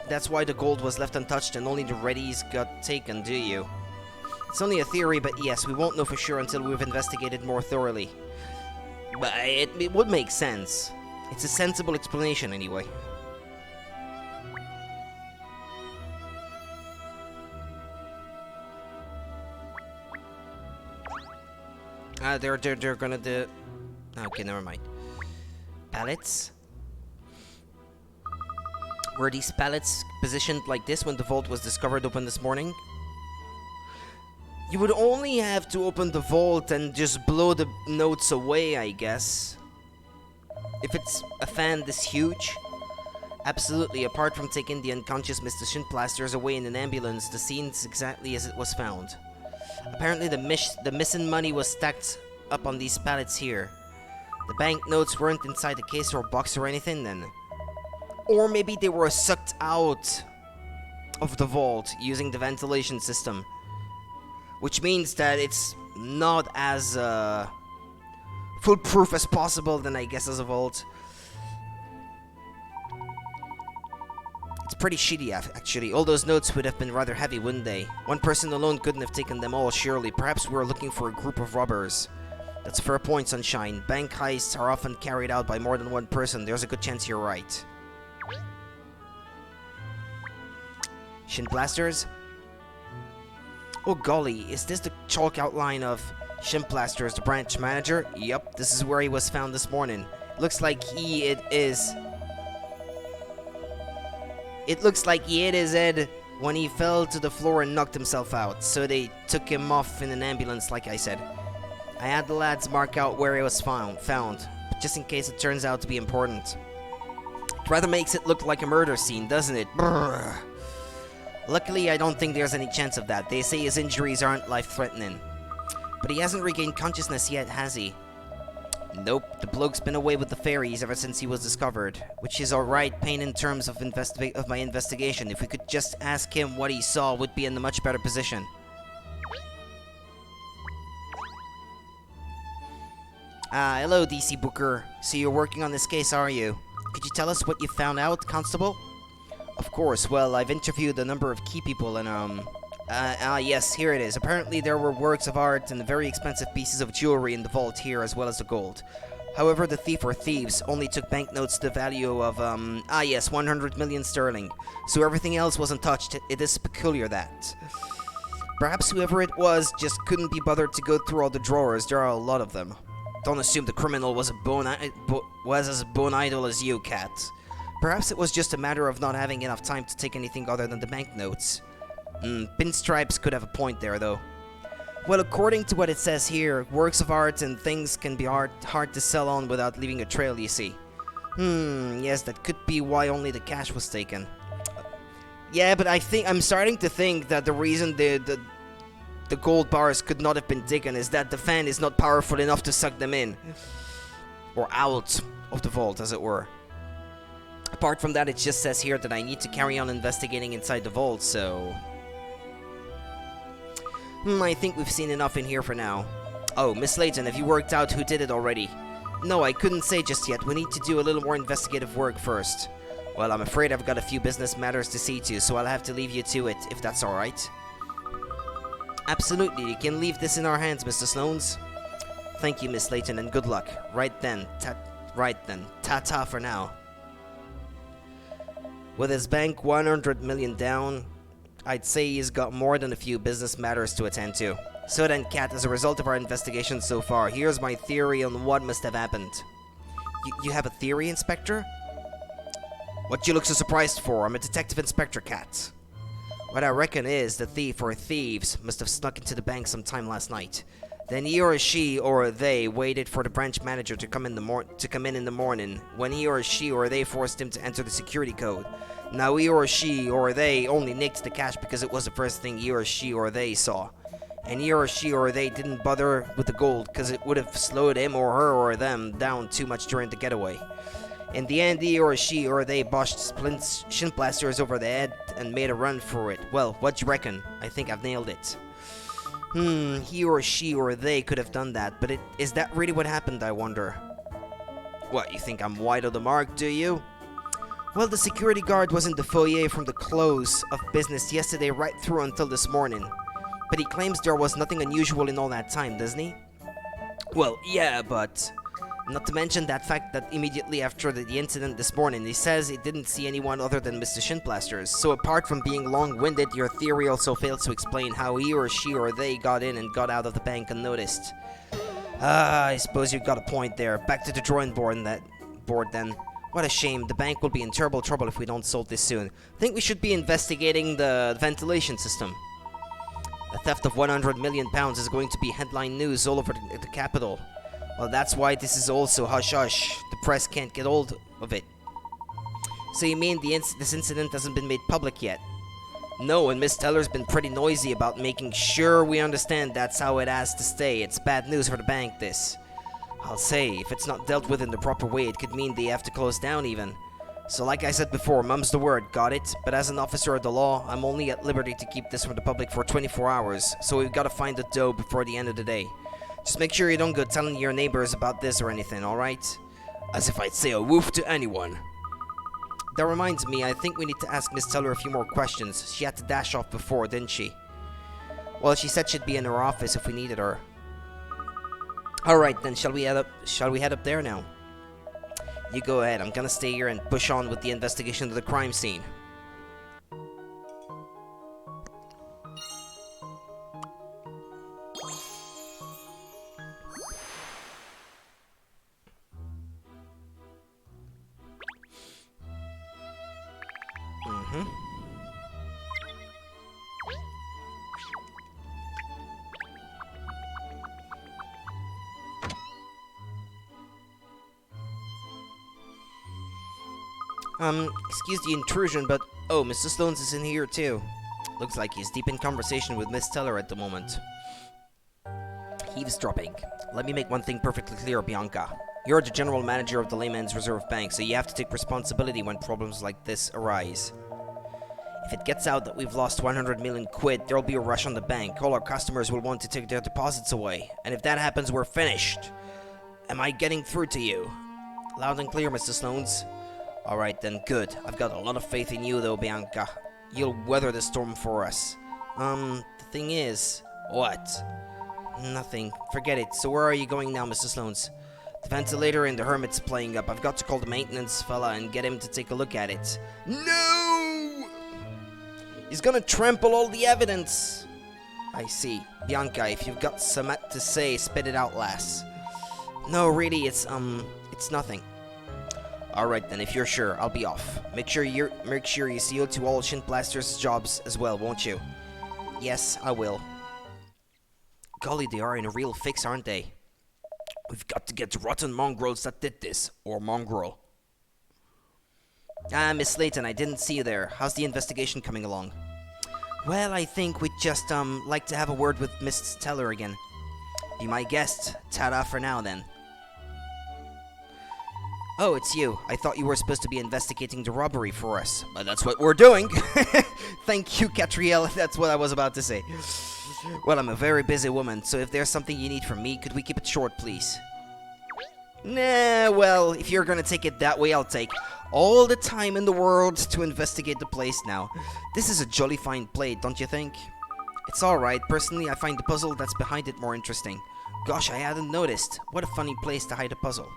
that's why the gold was left untouched and only the readies got taken, do you? It's only a theory, but yes, we won't know for sure until we've investigated more thoroughly. But it would make sense. It's a sensible explanation, anyway. They're gonna do... Okay, never mind. Pallets? Were these pallets positioned like this when the vault was discovered open this morning? You would only have to open the vault and just blow the notes away, I guess. If it's a fan this huge? Absolutely, apart from taking the unconscious Mr. Shinplasters away in an ambulance, the scene's exactly as it was found. Apparently the missing money was stacked up on these pallets here. The banknotes weren't inside the case or box or anything then. Or maybe they were sucked out of the vault using the ventilation system. Which means that it's not as foolproof as possible then, I guess, as a vault. It's pretty shitty, actually. All those notes would have been rather heavy, wouldn't they? One person alone couldn't have taken them all, surely. Perhaps we were looking for a group of robbers. That's a fair point, Sunshine. Bank heists are often carried out by more than one person. There's a good chance you're right. Shinplasters? Oh golly, is this the chalk outline of Shinplasters, the branch manager? Yup, this is where he was found this morning. Looks like it looks like he hit his head when he fell to the floor and knocked himself out, so they took him off in an ambulance, like I said. I had the lads mark out where he was found, but just in case it turns out to be important. It rather makes it look like a murder scene, doesn't it? Brrr. Luckily, I don't think there's any chance of that. They say his injuries aren't life-threatening. But he hasn't regained consciousness yet, has he? Nope, the bloke's been away with the fairies ever since he was discovered. Which is alright pain in terms of my investigation. If we could just ask him what he saw, we'd be in a much better position. Hello, DC Booker. So you're working on this case, are you? Could you tell us what you found out, Constable? Of course, well, I've interviewed a number of key people and, yes, here it is. Apparently there were works of art and very expensive pieces of jewelry in the vault here, as well as the gold. However, the thief or thieves only took banknotes to the value of, yes, 100 million sterling. So everything else wasn't touched. It is peculiar that. Perhaps whoever it was just couldn't be bothered to go through all the drawers. There are a lot of them. Don't assume the criminal was as bone idle as you, Cat. Perhaps it was just a matter of not having enough time to take anything other than the banknotes. Pinstripes could have a point there, though. Well, according to what it says here, works of art and things can be hard to sell on without leaving a trail, you see. Yes, that could be why only the cash was taken. Yeah, but I'm starting to think that the reason the gold bars could not have been taken is that the fan is not powerful enough to suck them in. Or out of the vault, as it were. Apart from that, it just says here that I need to carry on investigating inside the vault, so... I think we've seen enough in here for now. Oh, Miss Layton, have you worked out who did it already? No, I couldn't say just yet. We need to do a little more investigative work first. Well, I'm afraid I've got a few business matters to see to, so I'll have to leave you to it, if that's alright. Absolutely, you can leave this in our hands, Mr. Sloanes. Thank you, Miss Layton, and good luck. Right then, ta-ta for now. With his bank 100 million down, I'd say he's got more than a few business matters to attend to. So then, Cat, as a result of our investigation so far, here's my theory on what must have happened. You have a theory, Inspector? What you look so surprised for? I'm a detective inspector, Cat. What I reckon is the thief or thieves must have snuck into the bank sometime last night. Then he or she or they waited for the branch manager to come in in the morning, when he or she or they forced him to enter the security code. Now he or she or they only nicked the cash because it was the first thing he or she or they saw. And he or she or they didn't bother with the gold because it would have slowed him or her or them down too much during the getaway. In the end, he or she or they boshed shin blasters over the head and made a run for it. Well, what you reckon? I think I've nailed it. He or she or they could have done that, but is that really what happened, I wonder? What, you think I'm wide of the mark, do you? Well, the security guard was in the foyer from the close of business yesterday right through until this morning. But he claims there was nothing unusual in all that time, doesn't he? Well, yeah, but... Not to mention that fact that immediately after the incident this morning, he says he didn't see anyone other than Mr. Shinplasters. So apart from being long-winded, your theory also fails to explain how he or she or they got in and got out of the bank unnoticed. I suppose you've got a point there. Back to the drawing board then. What a shame. The bank will be in terrible trouble if we don't solve this soon. I think we should be investigating the ventilation system. A theft of 100 million pounds is going to be headline news all over the capital. Well, that's why this is also hush-hush. The press can't get hold of it. So you mean this incident hasn't been made public yet? No, and Miss Teller's been pretty noisy about making sure we understand that's how it has to stay. It's bad news for the bank, this. I'll say, if it's not dealt with in the proper way, it could mean they have to close down even. So like I said before, mum's the word, got it? But as an officer of the law, I'm only at liberty to keep this from the public for 24 hours. So we've got to find the dough before the end of the day. Just make sure you don't go telling your neighbors about this or anything, alright? As if I'd say a woof to anyone. That reminds me, I think we need to ask Miss Teller a few more questions. She had to dash off before, didn't she? Well, she said she'd be in her office if we needed her. Alright then, shall we head up there now? You go ahead, I'm gonna stay here and push on with the investigation of the crime scene. Excuse the intrusion, but... Oh, Mr. Stones is in here, too. Looks like he's deep in conversation with Miss Teller at the moment. Eavesdropping. Let me make one thing perfectly clear, Bianca. You're the general manager of the Layman's Reserve Bank, so you have to take responsibility when problems like this arise. If it gets out that we've lost 100 million quid, there'll be a rush on the bank. All our customers will want to take their deposits away. And if that happens, we're finished. Am I getting through to you? Loud and clear, Mr. Sloanes. Alright then, good. I've got a lot of faith in you though, Bianca. You'll weather the storm for us. The thing is... What? Nothing. Forget it. So where are you going now, Mr. Sloanes? The ventilator in the Hermit's playing up. I've got to call the maintenance fella and get him to take a look at it. No! He's gonna trample all the evidence. I see. Bianca, if you've got some to say, spit it out, lass. No, really, it's nothing. Alright then, if you're sure, I'll be off. Make sure you see to all Shin Blaster's jobs as well, won't you? Yes, I will. Golly, they are in a real fix, aren't they? We've got to get the rotten mongrels that did this. Or mongrel. Ah, Miss Layton, I didn't see you there. How's the investigation coming along? Well, I think we'd just, like to have a word with Miss Teller again. Be my guest. Ta-da for now, then. Oh, it's you. I thought you were supposed to be investigating the robbery for us. But that's what we're doing. Thank you, Catriel. That's what I was about to say. Well, I'm a very busy woman, so if there's something you need from me, could we keep it short, please? Nah, well, if you're gonna take it that way, I'll take all the time in the world to investigate the place now. This is a jolly fine play, don't you think? It's alright. Personally, I find the puzzle that's behind it more interesting. Gosh, I hadn't noticed. What a funny place to hide a puzzle.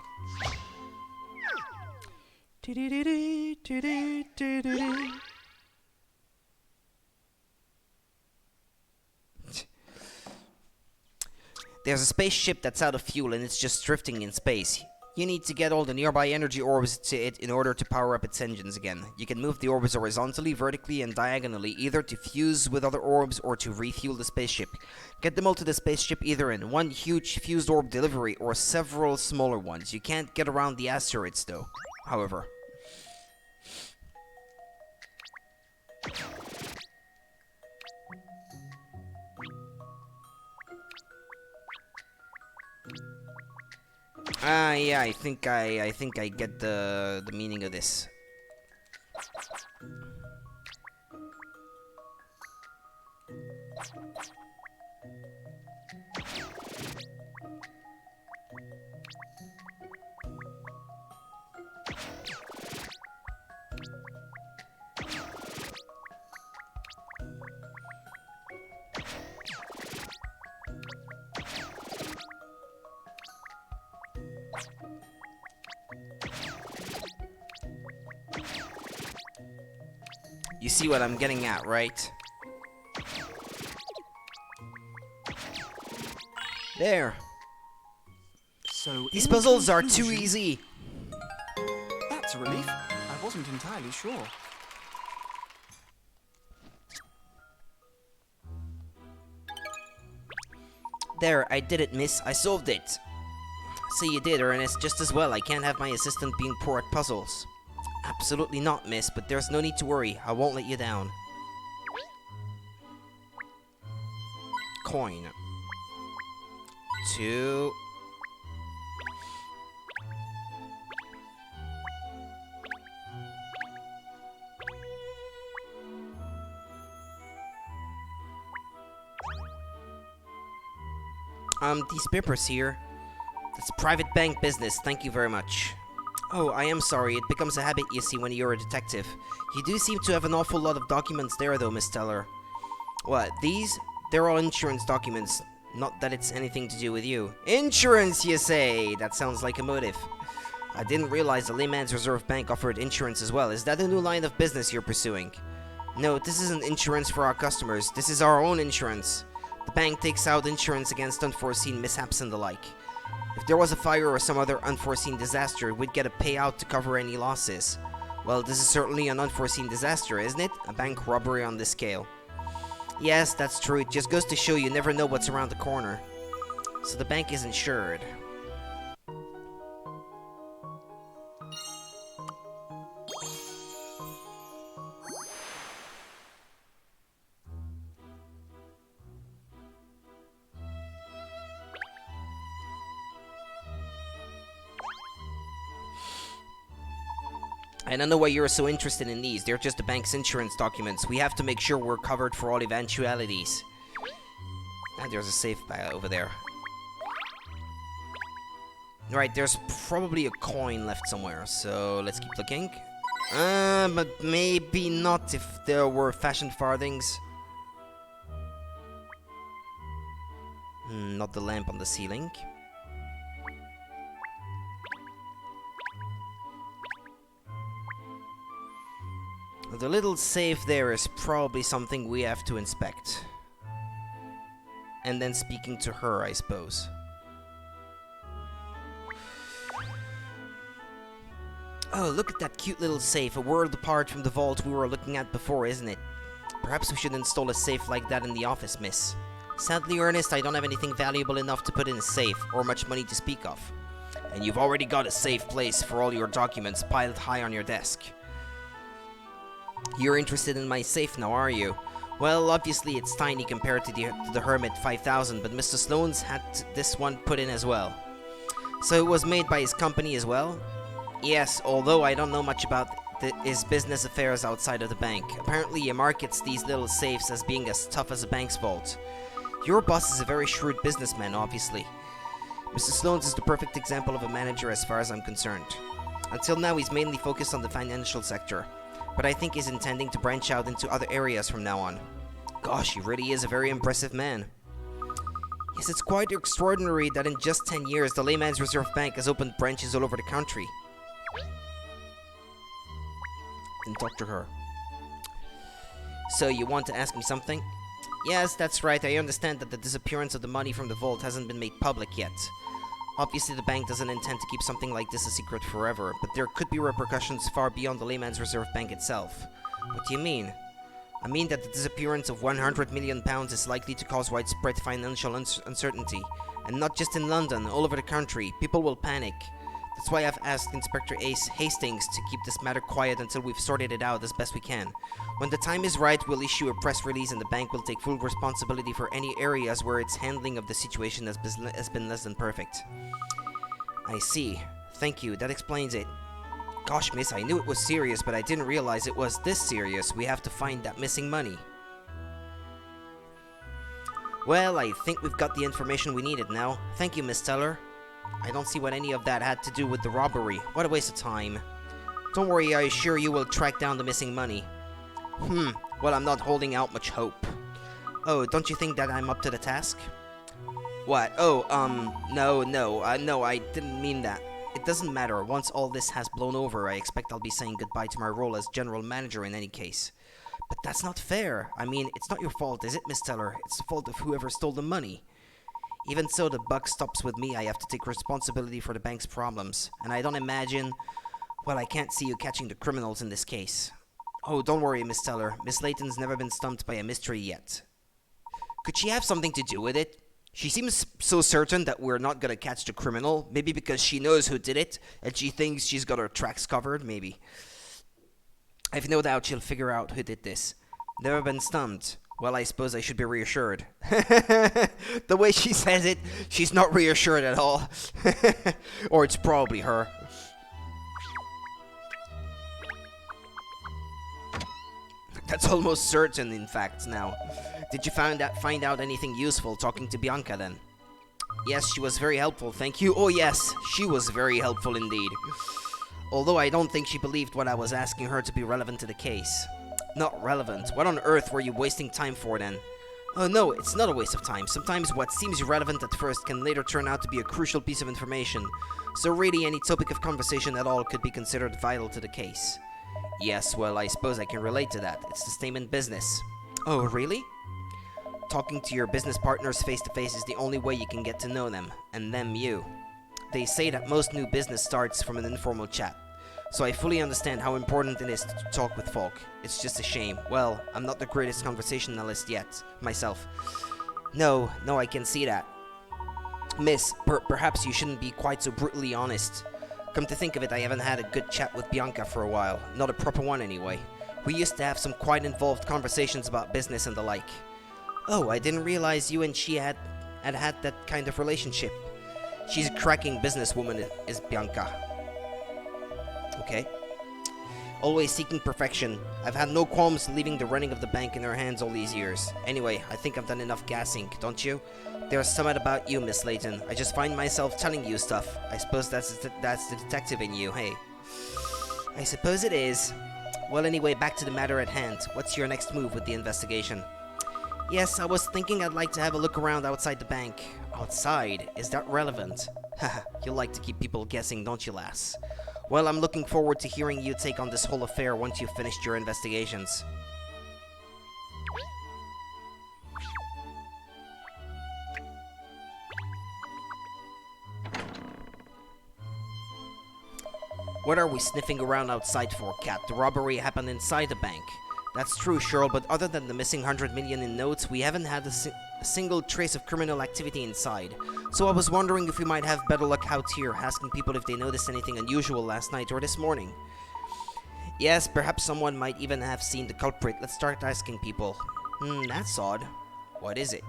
There's a spaceship that's out of fuel and it's just drifting in space. You need to get all the nearby energy orbs to it in order to power up its engines again. You can move the orbs horizontally, vertically, and diagonally, either to fuse with other orbs or to refuel the spaceship. Get them all to the spaceship either in one huge fused orb delivery or several smaller ones. You can't get around the asteroids though, however. Yeah, I think I get the meaning of this. You see what I'm getting at, right? There. So these puzzles are too easy. That's a relief. I wasn't entirely sure. There, I did it, miss. I solved it. So you did, Ernest, just as well. I can't have my assistant being poor at puzzles. Absolutely not, miss, but there's no need to worry. I won't let you down. Coin. 2. These papers here. That's private bank business. Thank you very much. Oh, I am sorry. It becomes a habit, you see, when you're a detective. You do seem to have an awful lot of documents there, though, Miss Teller. What, these? They're all insurance documents. Not that it's anything to do with you. Insurance, you say? That sounds like a motive. I didn't realize the Layman's Reserve Bank offered insurance as well. Is that a new line of business you're pursuing? No, this isn't insurance for our customers. This is our own insurance. The bank takes out insurance against unforeseen mishaps and the like. If there was a fire or some other unforeseen disaster, we'd get a payout to cover any losses. Well, this is certainly an unforeseen disaster, isn't it? A bank robbery on this scale. Yes, that's true. It just goes to show you never know what's around the corner. So the bank is insured. I don't know why you're so interested in these. They're just the bank's insurance documents. We have to make sure we're covered for all eventualities. And there's a safe over there. Right, there's probably a coin left somewhere, so let's keep looking. But maybe not if there were fashioned farthings. Not the lamp on the ceiling. The little safe there is probably something we have to inspect. And then speaking to her, I suppose. Oh, look at that cute little safe, a world apart from the vault we were looking at before, isn't it? Perhaps we should install a safe like that in the office, miss. Sadly, Ernest, I don't have anything valuable enough to put in a safe, or much money to speak of. And you've already got a safe place for all your documents piled high on your desk. You're interested in my safe now, are you? Well, obviously it's tiny compared to the Hermit 5000, but Mr. Sloane's had this one put in as well. So it was made by his company as well? Yes, although I don't know much about his business affairs outside of the bank. Apparently he markets these little safes as being as tough as a bank's vault. Your boss is a very shrewd businessman, obviously. Mr. Sloane's is the perfect example of a manager as far as I'm concerned. Until now he's mainly focused on the financial sector, but I think he's intending to branch out into other areas from now on. Gosh, he really is a very impressive man. Yes, it's quite extraordinary that in just 10 years the Layman's Reserve Bank has opened branches all over the country. And talk to her. So, you want to ask me something? Yes, that's right. I understand that the disappearance of the money from the vault hasn't been made public yet. Obviously, the bank doesn't intend to keep something like this a secret forever, but there could be repercussions far beyond the Layman's Reserve Bank itself. What do you mean? I mean that the disappearance of £100 million is likely to cause widespread financial uncertainty, and not just in London, all over the country. People will panic. That's why I've asked Inspector Ace Hastings to keep this matter quiet until we've sorted it out as best we can. When the time is right, we'll issue a press release and the bank will take full responsibility for any areas where its handling of the situation has been less than perfect. I see. Thank you, that explains it. Gosh, miss, I knew it was serious, but I didn't realize it was this serious. We have to find that missing money. Well, I think we've got the information we needed now. Thank you, Miss Teller. I don't see what any of that had to do with the robbery. What a waste of time. Don't worry, I assure you we'll track down the missing money. Well, I'm not holding out much hope. Oh, don't you think that I'm up to the task? What? Oh, no, I didn't mean that. It doesn't matter. Once all this has blown over, I expect I'll be saying goodbye to my role as general manager in any case. But that's not fair. I mean, it's not your fault, is it, Miss Teller? It's the fault of whoever stole the money. Even so, the buck stops with me. I have to take responsibility for the bank's problems. And I don't imagine... Well, I can't see you catching the criminals in this case. Oh, don't worry, Miss Teller. Miss Layton's never been stumped by a mystery yet. Could she have something to do with it? She seems so certain that we're not gonna catch the criminal. Maybe because she knows who did it, and she thinks she's got her tracks covered, maybe. I've no doubt she'll figure out who did this. Never been stumped. Well, I suppose I should be reassured. The way she says it, she's not reassured at all. Or it's probably her. That's almost certain, in fact, now. Did you find out anything useful talking to Bianca, then? Yes, she was very helpful, thank you. Oh, yes, she was very helpful indeed. Although I don't think she believed what I was asking her to be relevant to the case. Not relevant? What on earth were you wasting time for, then? Oh, no, it's not a waste of time. Sometimes what seems irrelevant at first can later turn out to be a crucial piece of information. So really, any topic of conversation at all could be considered vital to the case. Yes, well, I suppose I can relate to that. It's the same in business. Oh, really? Talking to your business partners face-to-face is the only way you can get to know them, and them you. They say that most new business starts from an informal chat. So I fully understand how important it is to talk with folk. It's just a shame. Well, I'm not the greatest conversationalist yet, myself. No, I can see that. Miss, perhaps you shouldn't be quite so brutally honest. Come to think of it, I haven't had a good chat with Bianca for a while. Not a proper one, anyway. We used to have some quite involved conversations about business and the like. Oh, I didn't realize you and she had that kind of relationship. She's a cracking businesswoman, is Bianca. Okay. always seeking perfection. I've had no qualms leaving the running of the bank in her hands all these years. Anyway, I think I've done enough gassing, don't you? There's something about you, Miss Layton. I just find myself telling you stuff. I suppose that's the detective in you, hey? I suppose it is. Well, anyway, back to the matter at hand. What's your next move with the investigation? Yes, I was thinking I'd like to have a look around outside the bank. Outside? Is that relevant? Haha, you like to keep people guessing, don't you, lass? Well, I'm looking forward to hearing you take on this whole affair once you've finished your investigations. What are we sniffing around outside for, Cat? The robbery happened inside the bank. That's true, Cheryl, but other than the missing 100 million in notes, we haven't had a single trace of criminal activity inside. So I was wondering if we might have better luck out here, asking people if they noticed anything unusual last night or this morning. Yes, perhaps someone might even have seen the culprit. Let's start asking people. That's odd. What is it?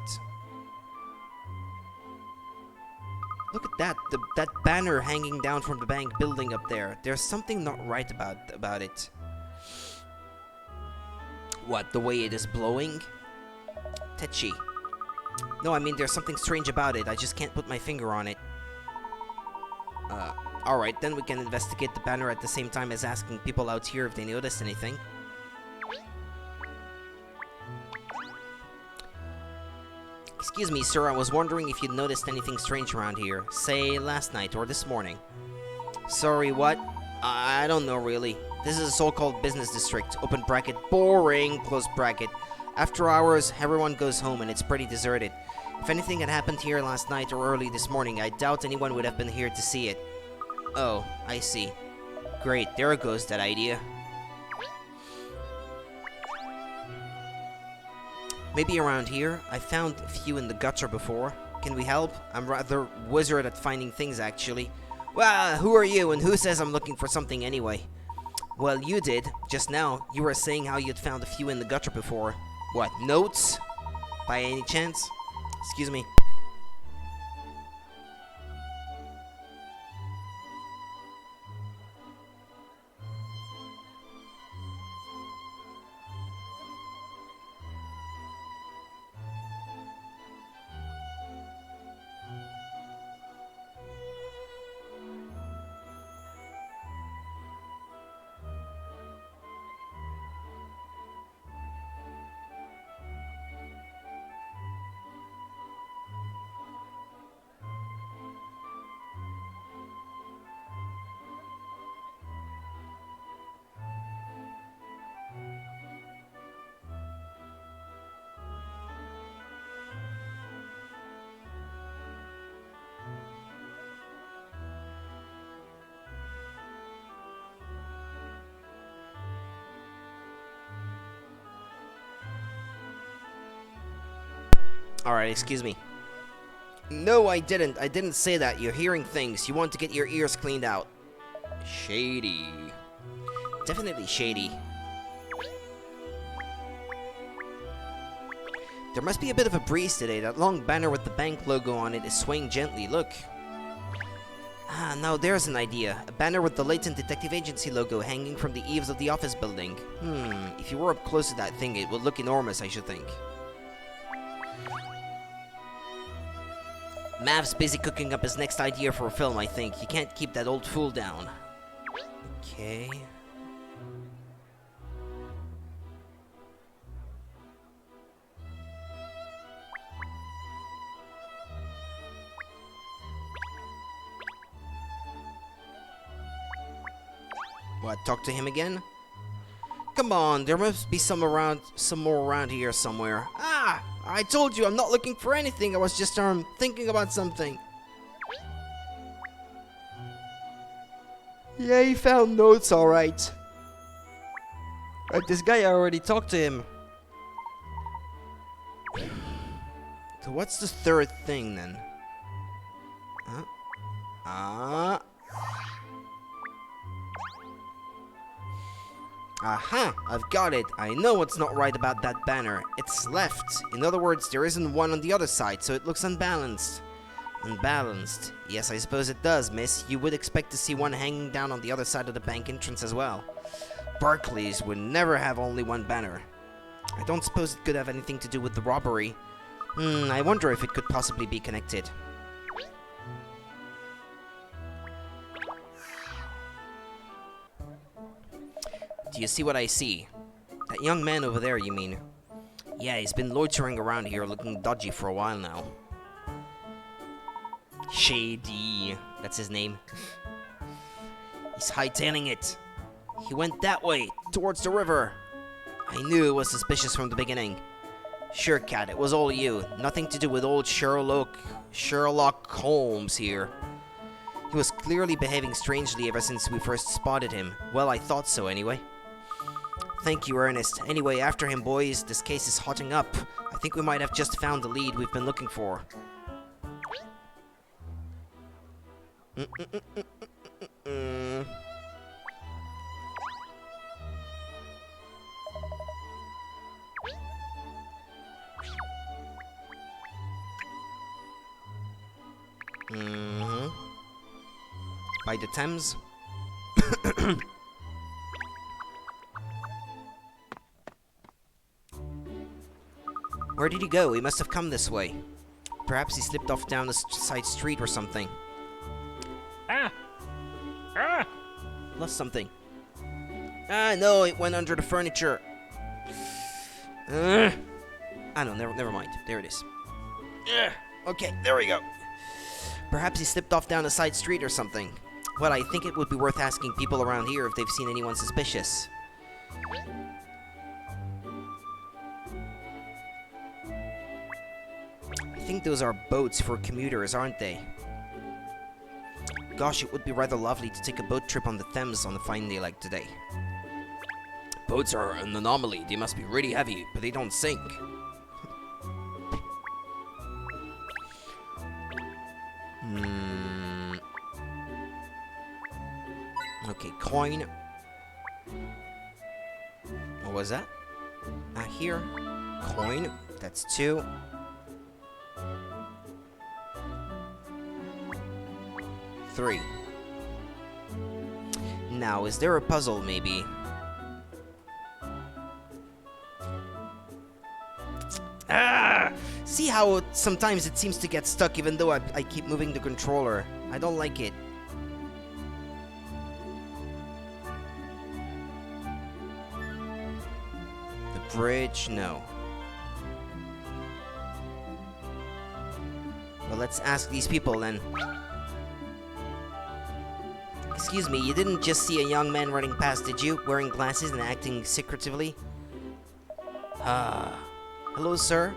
Look at that, that banner hanging down from the bank building up there. There's something not right about it. What, the way it is blowing? Tetchy. No, I mean there's something strange about it. I just can't put my finger on it. Alright, then we can investigate the banner at the same time as asking people out here if they noticed anything. Excuse me, sir, I was wondering if you'd noticed anything strange around here. Say, last night or this morning. Sorry, what? I don't know, really. This is a so-called business district. Open bracket, boring, close bracket. After hours, everyone goes home and it's pretty deserted. If anything had happened here last night or early this morning, I doubt anyone would have been here to see it. Oh, I see. Great, there goes that idea. Maybe around here. I found a few in the gutter before. Can we help? I'm rather wizard at finding things, actually. Well, who are you, and who says I'm looking for something anyway? Well, you did. Just now, you were saying how you'd found a few in the gutter before. What, notes? By any chance? Excuse me. Alright, excuse me. No, I didn't. I didn't say that. You're hearing things. You want to get your ears cleaned out. Shady. Definitely shady. There must be a bit of a breeze today. That long banner with the bank logo on it is swaying gently. Look. Ah, now there's an idea. A banner with the Layton Detective Agency logo hanging from the eaves of the office building. If you were up close to that thing, it would look enormous, I should think. Mav's busy cooking up his next idea for a film, I think. You can't keep that old fool down. Okay. What, talk to him again? Come on, there must be some more around here somewhere. Ah! I told you I'm not looking for anything. I was just thinking about something. Yeah, he found notes, alright. This guy, I already talked to him. So what's the third thing then? Huh? Aha! I've got it. I know what's not right about that banner. It's left. In other words, there isn't one on the other side, so it looks unbalanced. Unbalanced? Yes, I suppose it does, miss. You would expect to see one hanging down on the other side of the bank entrance as well. Barclays would never have only one banner. I don't suppose it could have anything to do with the robbery. I wonder if it could possibly be connected. Do you see what I see? That young man over there, you mean? Yeah, he's been loitering around here looking dodgy for a while now. Shady. That's his name. He's hightailing it. He went that way, towards the river. I knew it was suspicious from the beginning. Sure, Cat, it was all you. Nothing to do with old Sherlock Holmes here. He was clearly behaving strangely ever since we first spotted him. Well, I thought so anyway. Thank you, Ernest. Anyway, after him, boys. This case is hotting up. I think we might have just found the lead we've been looking for. By the Thames. Where did he go? He must have come this way. Perhaps he slipped off down the side street or something. Lost something. No, it went under the furniture. No, never mind. There it is. Okay, there we go. Perhaps he slipped off down a side street or something. Well, I think it would be worth asking people around here if they've seen anyone suspicious. I think those are boats for commuters, aren't they? Gosh, it would be rather lovely to take a boat trip on the Thames on a fine day like today. Boats are an anomaly. They must be really heavy, but they don't sink. Okay, coin. What was that? Here. Coin. That's 2. Three. Now, is there a puzzle, maybe? See how sometimes it seems to get stuck even though I keep moving the controller? I don't like it. The bridge? No. Well, let's ask these people then. Excuse me, you didn't just see a young man running past, did you? Wearing glasses and acting secretively? Hello, sir?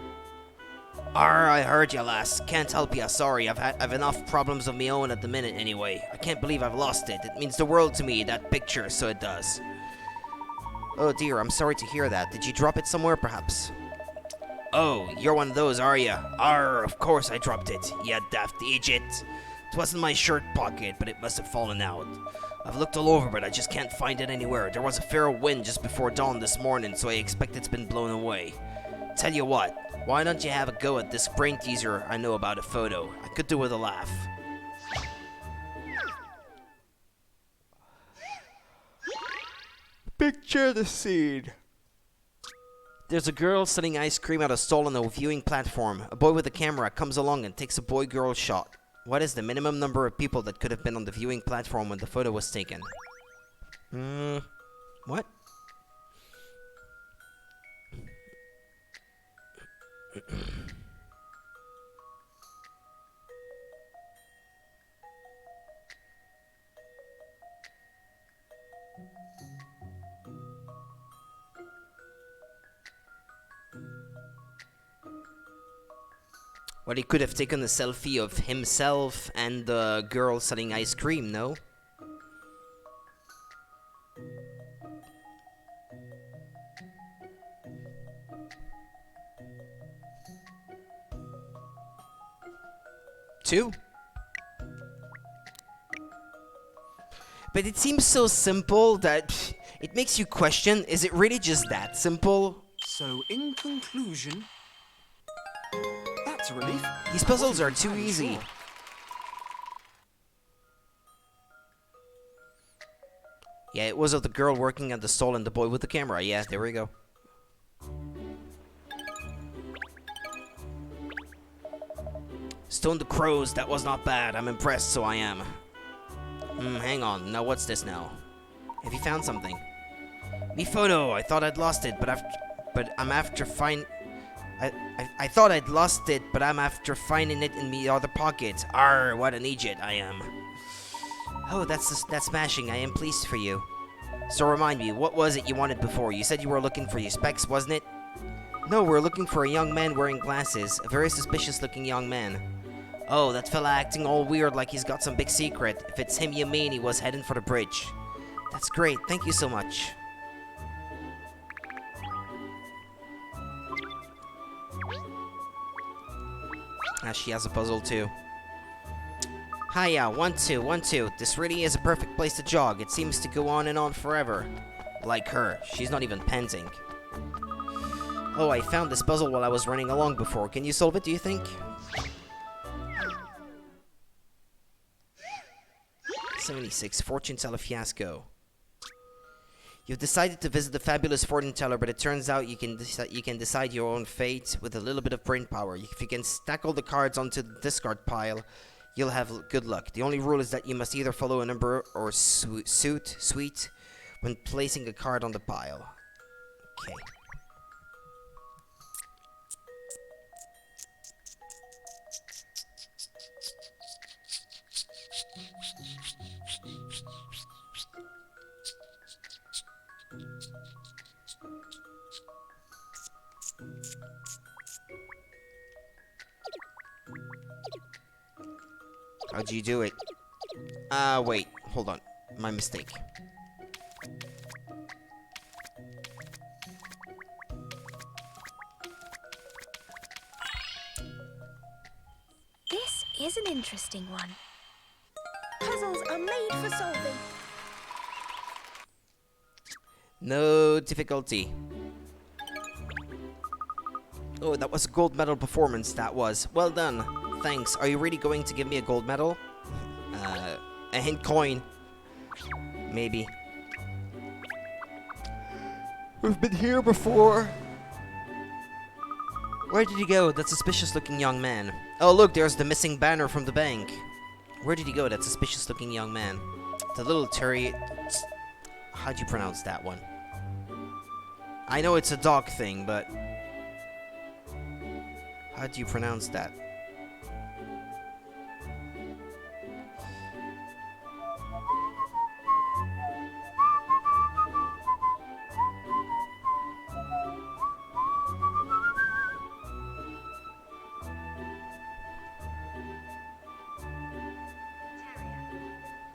I heard you, lass. Can't help ya, sorry. I've enough problems of my own at the minute, anyway. I can't believe I've lost it. It means the world to me, that picture, so it does. Oh dear, I'm sorry to hear that. Did you drop it somewhere, perhaps? Oh, you're one of those, are ya? Of course I dropped it. You daft idiot. It wasn't my shirt pocket, but it must have fallen out. I've looked all over, but I just can't find it anywhere. There was a fair wind just before dawn this morning, so I expect it's been blown away. Tell you what, why don't you have a go at this brain teaser I know about a photo? I could do with a laugh. Picture the scene. There's a girl selling ice cream at a stall on a viewing platform. A boy with a camera comes along and takes a boy-girl shot. What is the minimum number of people that could have been on the viewing platform when the photo was taken? What? Well, he could have taken a selfie of himself and the girl selling ice cream, no? Two? But it seems so simple that it makes you question, is it really just that simple? So, in conclusion, that's a relief. These puzzles are too easy. Yeah, it was of the girl working at the stall and the boy with the camera. Yeah, there we go. Stone the crows, that was not bad. I'm impressed, so I am. Hang on. Now what's this now? Have you found something? Me photo. I thought I'd lost it, but I'm after I thought I'd lost it, but I'm after finding it in me other pocket. Arr, what an idiot I am. Oh, that's smashing. I am pleased for you. So remind me, what was it you wanted before? You said you were looking for your specs, wasn't it? No, we're looking for a young man wearing glasses. A very suspicious-looking young man. Oh, that fella acting all weird like he's got some big secret. If it's him you mean, he was heading for the bridge. That's great. Thank you so much. Ah, she has a puzzle too. Hiya, 1, 2, 1, 2. This really is a perfect place to jog. It seems to go on and on forever. Like her. She's not even panting. Oh, I found this puzzle while I was running along before. Can you solve it, do you think? 76. Fortune teller fiasco. You've decided to visit the fabulous fortune teller, but it turns out you can decide your own fate with a little bit of brain power. If you can stack all the cards onto the discard pile, you'll have good luck. The only rule is that you must either follow a number or suite when placing a card on the pile. Okay. How'd you do it? Wait. Hold on. My mistake. This is an interesting one. Puzzles are made for solving. No difficulty. Oh, that was a gold medal performance, that was. Well done. Thanks. Are you really going to give me a gold medal? A hint coin. Maybe. We've been here before. Where did he go? That suspicious-looking young man. Oh, look, there's the missing banner from the bank. Where did he go, that suspicious-looking young man? The little Terry... How'd you pronounce that one? I know it's a dog thing, but... How do you pronounce that?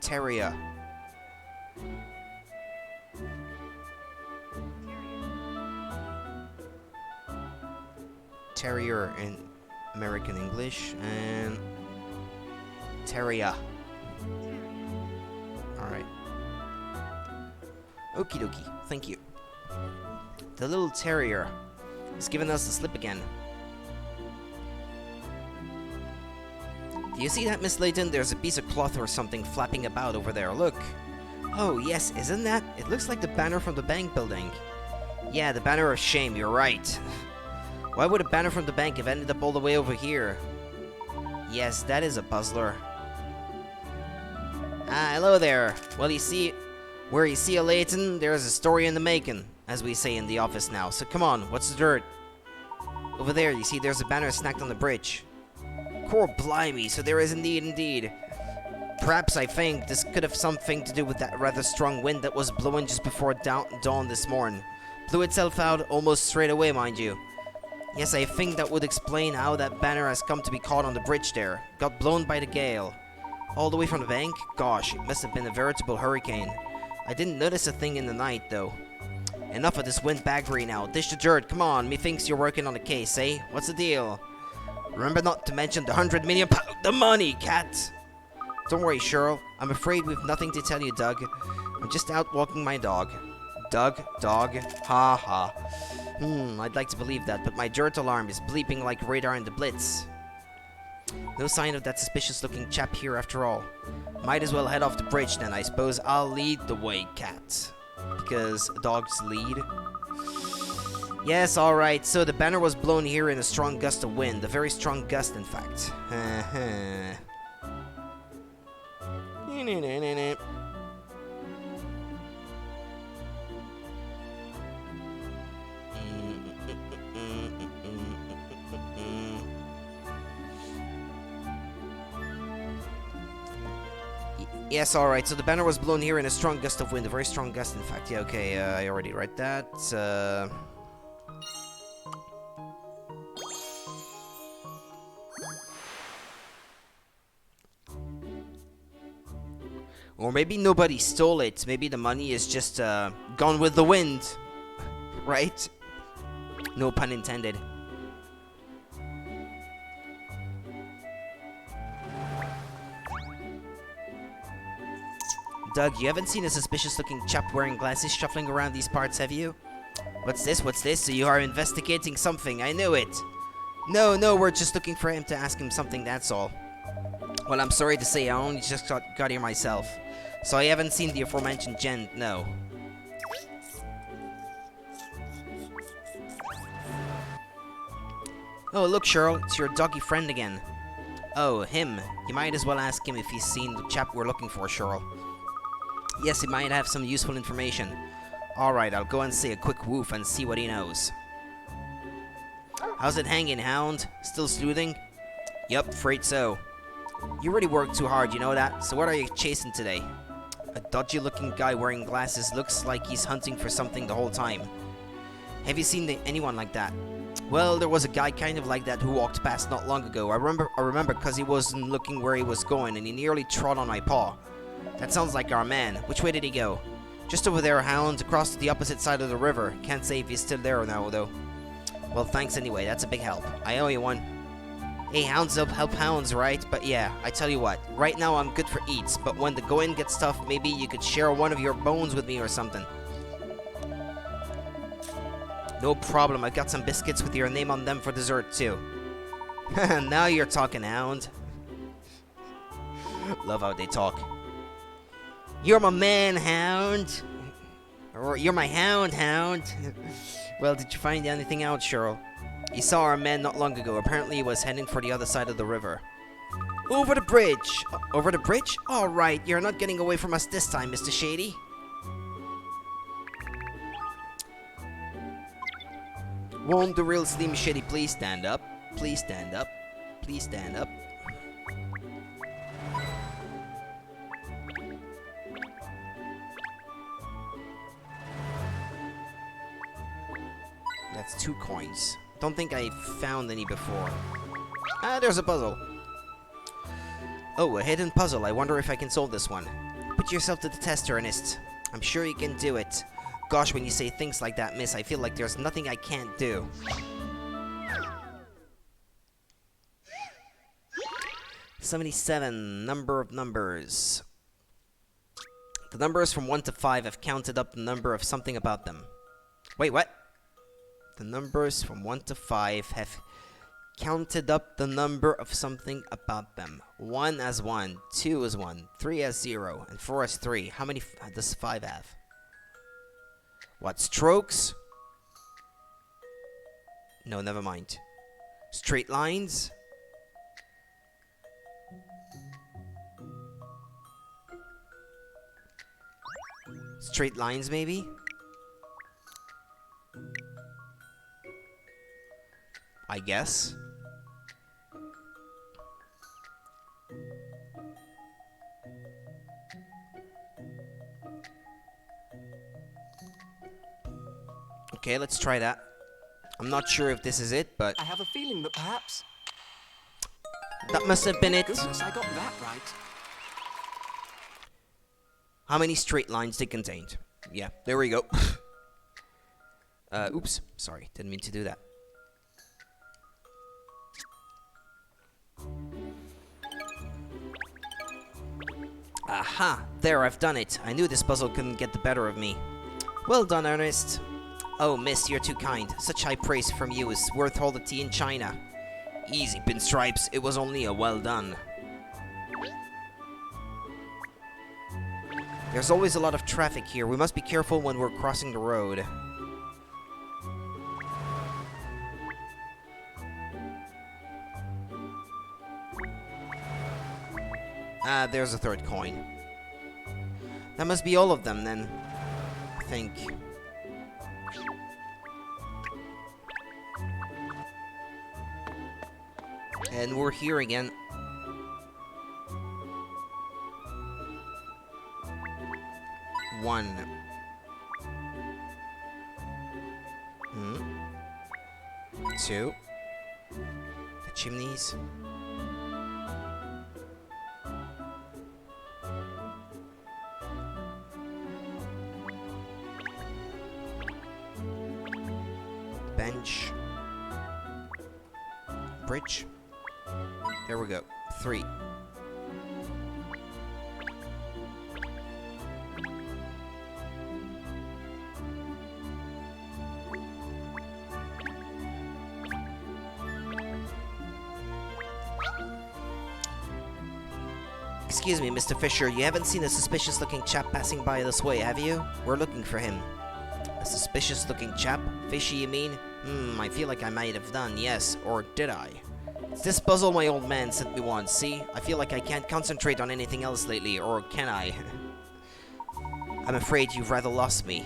Terrier. Terrier in American English, and Terrier. Alright. Okie dokie, thank you. The little terrier has given us the slip again. Do you see that, Miss Layton? There's a piece of cloth or something flapping about over there. Look. Oh, yes, isn't that? It looks like the banner from the bank building. Yeah, the banner of shame, you're right. Why would a banner from the bank have ended up all the way over here? Yes, that is a puzzler. Ah, hello there. Well, you see, where you see a Layton, there's a story in the making, as we say in the office now. So come on, what's the dirt? Over there, you see there's a banner snacked on the bridge. Core blimey, so there is indeed. Perhaps I think this could have something to do with that rather strong wind that was blowing just before dawn this morning. Blew itself out almost straight away, mind you. Yes, I think that would explain how that banner has come to be caught on the bridge there. Got blown by the gale. All the way from the bank? Gosh, it must have been a veritable hurricane. I didn't notice a thing in the night, though. Enough of this windbaggery now. Dish the dirt, come on. Methinks you're working on a case, eh? What's the deal? Remember not to mention the 100 million pound, the money, cat! Don't worry, Cheryl. I'm afraid we've nothing to tell you, Doug. I'm just out walking my dog. Doug, dog, ha ha. I'd like to believe that, but my dirt alarm is bleeping like radar in the Blitz. No sign of that suspicious-looking chap here after all. Might as well head off the bridge then. I suppose I'll lead the way, cat. Because dogs lead. Yes, alright. So the banner was blown here in a strong gust of wind. A very strong gust, in fact. Yes, alright, so the banner was blown here in a strong gust of wind, a very strong gust, in fact. Yeah, okay, I already read that. Or maybe nobody stole it. Maybe the money is just, gone with the wind. Right? No pun intended. Doug, you haven't seen a suspicious-looking chap wearing glasses shuffling around these parts, have you? What's this? What's this? So you are investigating something. I knew it. No, we're just looking for him to ask him something, that's all. Well, I'm sorry to say, I only just got here myself. So I haven't seen the aforementioned gent, no. Oh, look, Cheryl, it's your doggy friend again. Oh, him. You might as well ask him if he's seen the chap we're looking for, Cheryl. Yes, he might have some useful information. Alright, I'll go and say a quick woof and see what he knows. How's it hanging, Hound? Still sleuthing? Yup, afraid so. You really work too hard, you know that? So what are you chasing today? A dodgy-looking guy wearing glasses looks like he's hunting for something the whole time. Have you seen anyone like that? Well, there was a guy kind of like that who walked past not long ago. I remember because he wasn't looking where he was going and he nearly trod on my paw. That sounds like our man. Which way did he go? Just over there, Hound, across to the opposite side of the river. Can't say if he's still there now, though. Well, thanks anyway. That's a big help. I owe you one. Hey, hounds help hounds, right? But yeah, I tell you what. Right now, I'm good for eats. But when the going gets tough, maybe you could share one of your bones with me or something. No problem. I've got some biscuits with your name on them for dessert, too. Now you're talking, Hound. Love how they talk. You're my man, Hound. Or you're my hound. Well, did you find anything out, Cheryl? You saw our man not long ago. Apparently he was heading for the other side of the river. Over the bridge. Over the bridge? All right, you're not getting away from us this time, Mr. Shady. Won't the real Slim Shady please stand up? Please stand up. Please stand up. That's 2 coins. Don't think I found any before. Ah, there's a puzzle. Oh, a hidden puzzle. I wonder if I can solve this one. Put yourself to the test, Ernest. I'm sure you can do it. Gosh, when you say things like that, miss, I feel like there's nothing I can't do. $77. Number of numbers. The numbers from 1 to 5 have counted up the number of something about them. Wait, what? The numbers from 1 to 5 have counted up the number of something about them. 1 as 1, 2 as 1, 3 as 0, and 4 as 3. How many does 5 have? What, strokes? No, never mind. Straight lines? Straight lines, maybe? I guess. Okay, let's try that. I'm not sure if this is it, but I have a feeling that perhaps... that must have been it. Goodness, I got that right. How many straight lines they contained? Yeah, there we go. Oops. Sorry, didn't mean to do that. Aha! There, I've done it. I knew this puzzle couldn't get the better of me. Well done, Ernest. Oh, miss, you're too kind. Such high praise from you is worth all the tea in China. Easy, Pinstripes. It was only a well done. There's always a lot of traffic here. We must be careful when we're crossing the road. Ah, there's a third coin. That must be all of them then, I think. And we're here again. One. Two. The chimneys. Bench. Bridge. There we go. 3. Excuse me, Mr. Fisher, you haven't seen a suspicious-looking chap passing by this way, have you? We're looking for him. A suspicious-looking chap? Fishy, you mean? I feel like I might have done, yes. Or did I? It's this puzzle my old man sent me once, see? I feel like I can't concentrate on anything else lately, or can I? I'm afraid you've rather lost me.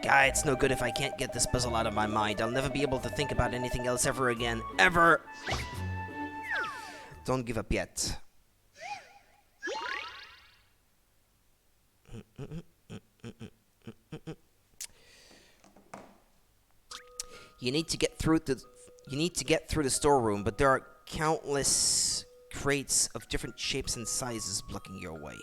Guy, it's no good if I can't get this puzzle out of my mind. I'll never be able to think about anything else ever again. Ever! Don't give up yet. You need to get through the storeroom, but there are countless crates of different shapes and sizes blocking your way.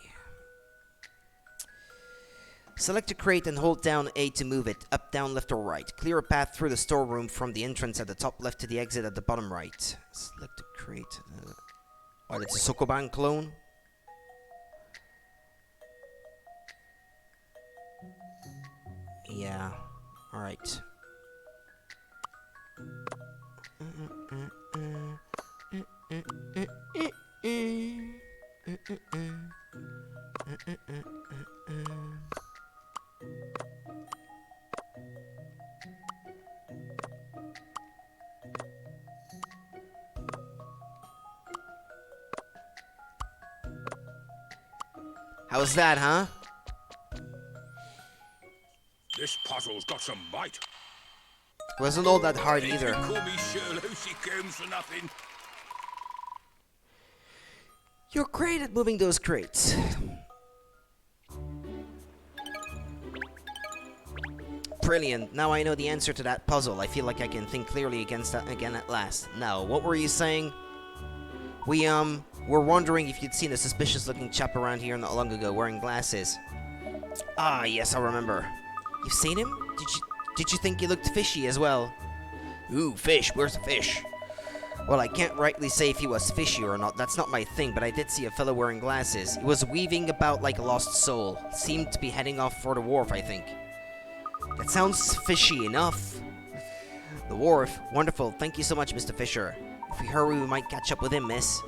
Select a crate and hold down A to move it, up, down, left, or right. Clear a path through the storeroom from the entrance at the top left to the exit at the bottom right. Select a crate. Oh, that's a Sokoban clone? Yeah, alright. How's that, huh? This puzzle's got some bite. Wasn't all that hard They either. call me Sherlock Holmes for nothing. You're great at moving those crates. Brilliant. Now I know the answer to that puzzle. I feel like I can think clearly against that again at last. Now, what were you saying? We're wondering if you'd seen a suspicious-looking chap around here not long ago wearing glasses. Ah, yes, I remember. You've seen him? Did you think he looked fishy as well? Ooh, fish. Where's the fish? Well, I can't rightly say if he was fishy or not. That's not my thing, but I did see a fellow wearing glasses. He was weaving about like a lost soul. Seemed to be heading off for the wharf, I think. That sounds fishy enough. The wharf. Wonderful. Thank you so much, Mr. Fisher. If we hurry, we might catch up with him, miss.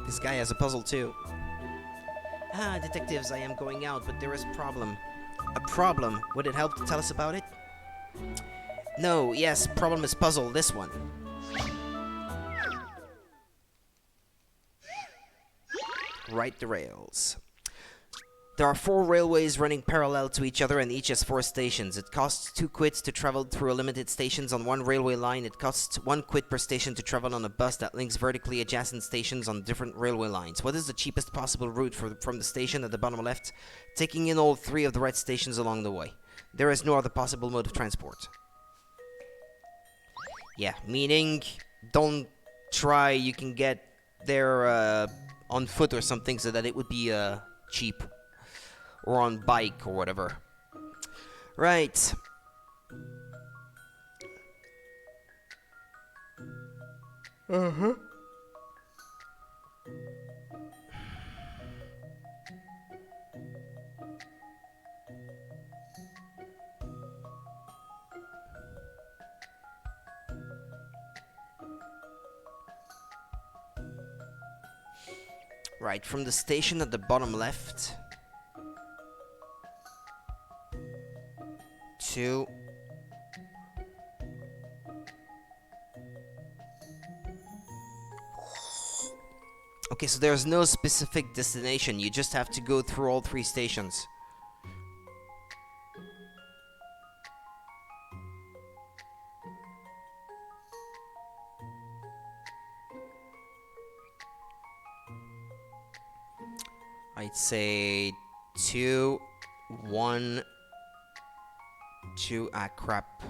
This guy has a puzzle too. Ah, detectives, I am going out, but there is a problem. A problem? Would it help to tell us about it? No, yes, problem is puzzle, this one. Right the rails. There are 4 railways running parallel to each other and each has 4 stations. It costs 2 quid to travel through limited stations on one railway line. It costs 1 quid per station to travel on a bus that links vertically adjacent stations on different railway lines. What is the cheapest possible route from the station at the bottom left, taking in all 3 of the right stations along the way? There is no other possible mode of transport. Yeah, meaning don't try, you can get there on foot or something so that it would be cheap. Or on bike or whatever. Right. Uh-huh. Right, from the station at the bottom left to okay, so there's no specific destination. You just have to go through all 3 stations. I'd say 2, 1, 2. Ah, crap.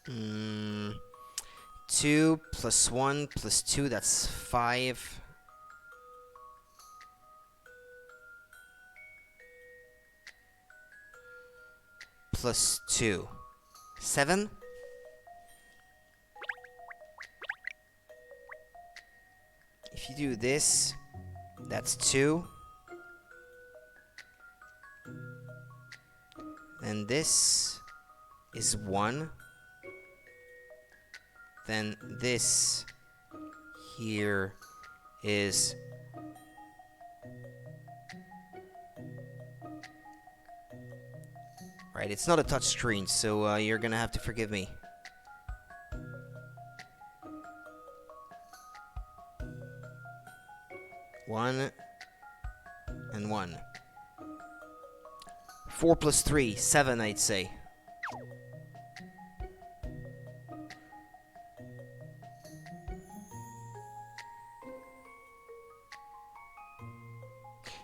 Mm, 2 plus 1 plus 2, that's 5. Plus 2. 7? If you do this, that's 2. Then this is 1. Then this here is right, it's not a touch screen, so you're gonna have to forgive me. One and 1. 4 plus 3, 7, I'd say.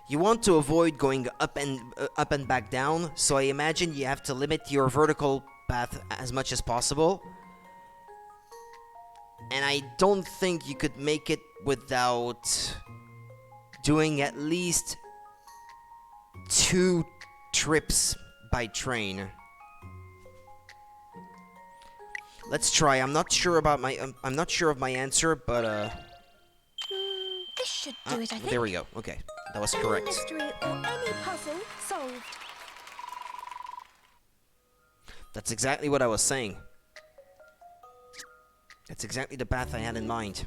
You want to avoid going up and back down, so I imagine you have to limit your vertical path as much as possible. And I don't think you could make it without doing at least 2 trips by train. Let's try. I'm not sure about my I'm not sure of my answer, but This should do it, I think. there we go. Okay. That was Any correct. mystery or any puzzle solved. That's exactly what I was saying. That's exactly the path I had in mind.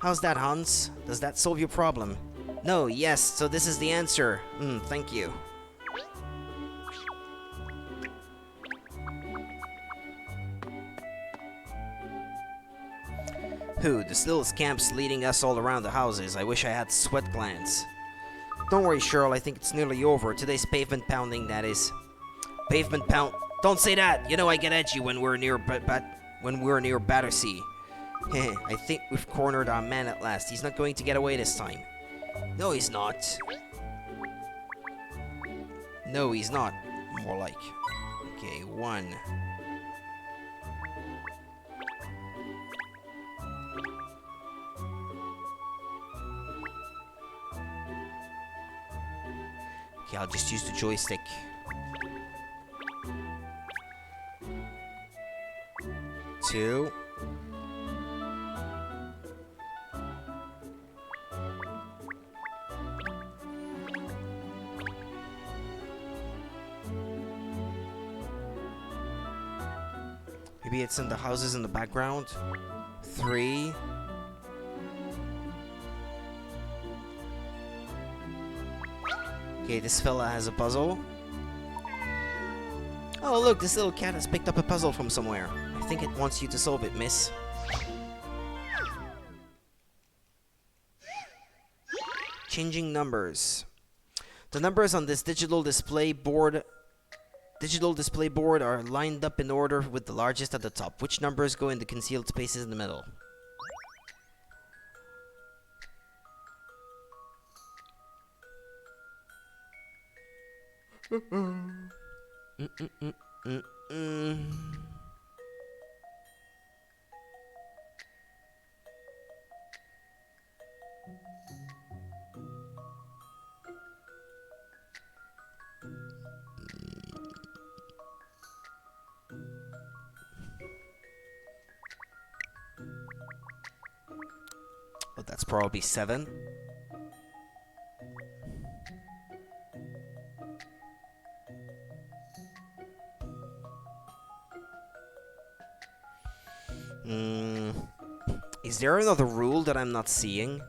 How's that, Hans? Does that solve your problem? No, yes, so this is the answer. Thank you. Who? This little scamp's leading us all around the houses. I wish I had sweat glands. Don't worry, Cheryl, I think it's nearly over. Today's pavement pounding, that is. Pavement pound... Don't say that! You know I get edgy when we're near Battersea. I think we've cornered our man at last. He's not going to get away this time. No, he's not. No, he's not. More like... Okay, 1. Okay, I'll just use the joystick. 2. Maybe it's in the houses in the background. 3. Okay, this fella has a puzzle. Oh, look, this little cat has picked up a puzzle from somewhere. I think it wants you to solve it, miss. Changing numbers. The numbers on this digital display board are lined up in order with the largest at the top. Which numbers go in the concealed spaces in the middle? Oh, that's probably 7. Is there another rule that I'm not seeing?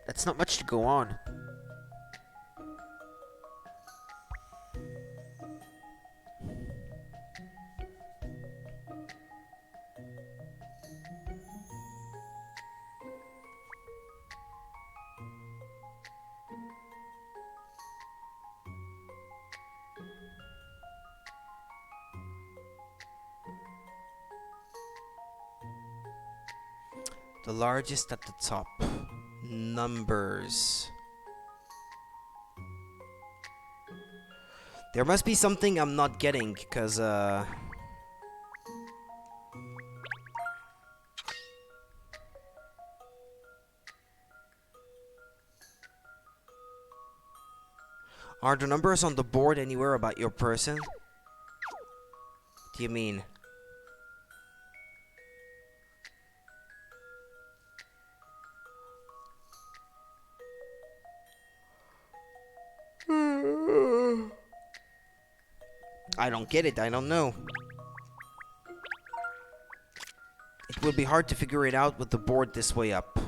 That's not much to go on. The largest at the top. Numbers. There must be something I'm not getting, because, Are the numbers on the board anywhere about your person? What do you mean? I don't get it, I don't know. It will be hard to figure it out with the board this way up.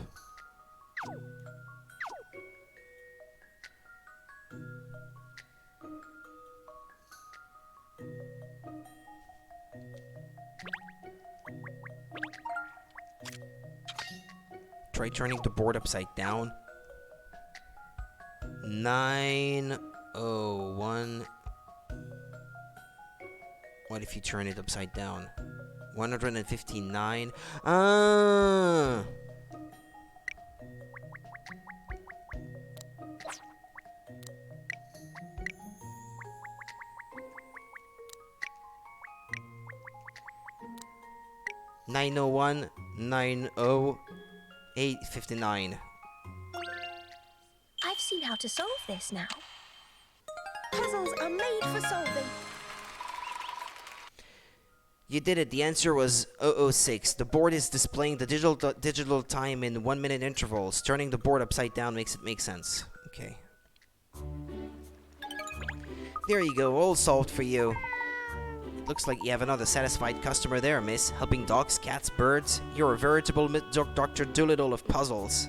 Try turning the board upside down. 901. What if you turn it upside down? 159. Ah. $901, 859. I've seen how to solve this now. Puzzles are made for solving. You did it. The answer was 006. The board is displaying the digital time in 1 minute intervals. Turning the board upside down makes it make sense. Okay. There you go. All solved for you. It looks like you have another satisfied customer there, miss. Helping dogs, cats, birds. You're a veritable Dr. Doolittle of puzzles.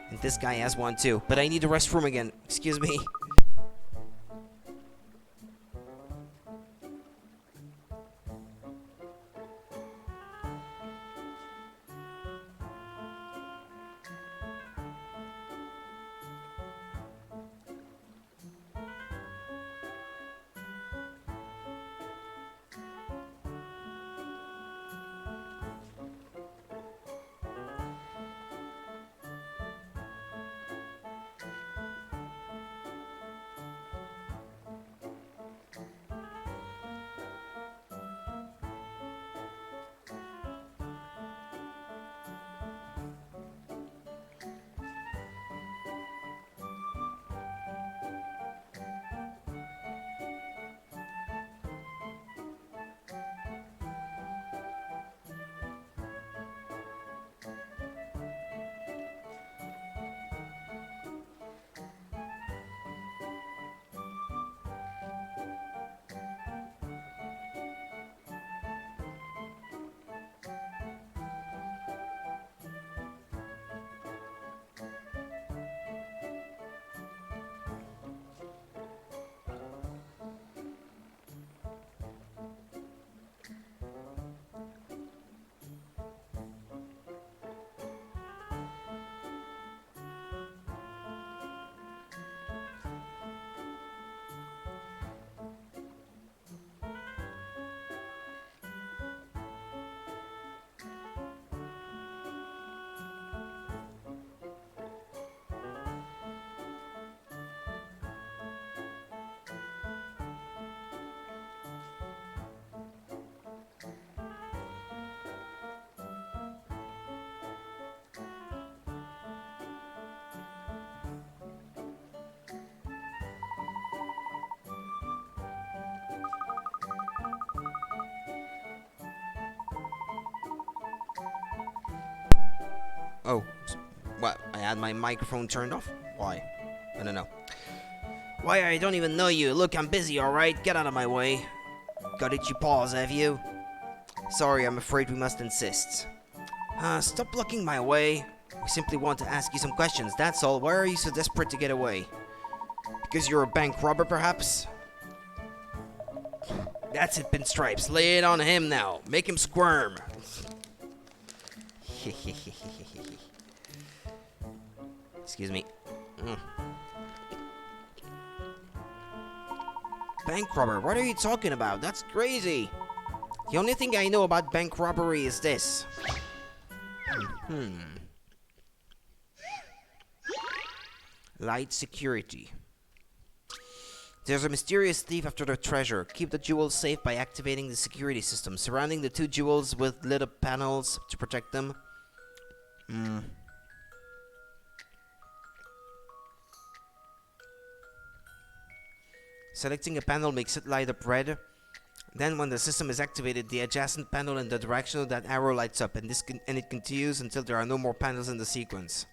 And this guy has one too. But I need the restroom again. Excuse me. Oh, what? I had my microphone turned off? Why? I don't know. Why, I don't even know you. Look, I'm busy, alright? Get out of my way. Got itchy paws, have you? Sorry, I'm afraid we must insist. Stop blocking my way. We simply want to ask you some questions, that's all. Why are you so desperate to get away? Because you're a bank robber, perhaps? That's it, Pinstripes. Lay it on him now. Make him squirm. Excuse me. Bank robber? What are you talking about? That's crazy. The only thing I know about bank robbery is this. Light security. There's a mysterious thief after the treasure. Keep the jewels safe by activating the security system, surrounding the 2 jewels with lit up panels to protect them. Selecting a panel makes it light up red. Then when the system is activated, the adjacent panel in the direction of that arrow lights up, and it continues until there are no more panels in the sequence.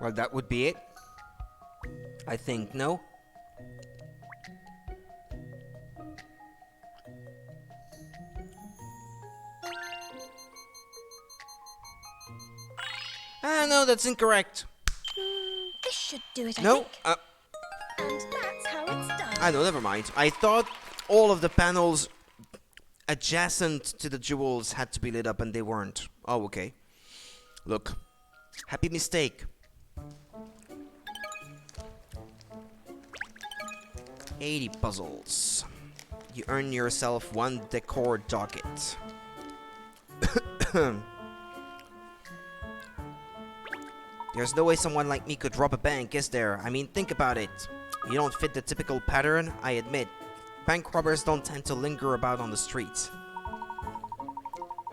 Well, that would be it. I think, no? No, that's incorrect. This should do it, I No, think. And that's how it's done. I know, never mind. I thought all of the panels adjacent to the jewels had to be lit up and they weren't. Oh, okay. Look. Happy mistake. 80 puzzles. You earn yourself 1 decor docket. There's no way someone like me could rob a bank, is there? I mean, think about it. You don't fit the typical pattern, I admit. Bank robbers don't tend to linger about on the streets.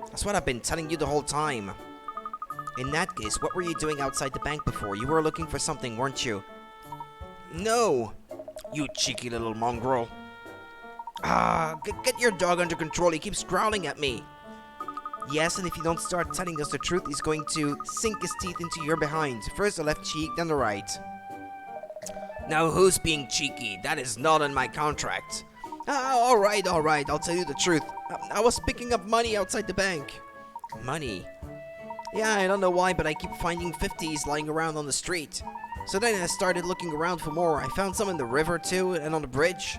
That's what I've been telling you the whole time. In that case, what were you doing outside the bank before? You were looking for something, weren't you? No! You cheeky little mongrel. Get your dog under control, he keeps growling at me. Yes, and if you don't start telling us the truth, he's going to sink his teeth into your behind. First the left cheek, then the right. Now who's being cheeky? That is not in my contract. Alright, I'll tell you the truth. I was picking up money outside the bank. Money? Yeah, I don't know why, but I keep finding 50s lying around on the street. So then I started looking around for more. I found some in the river too, and on the bridge.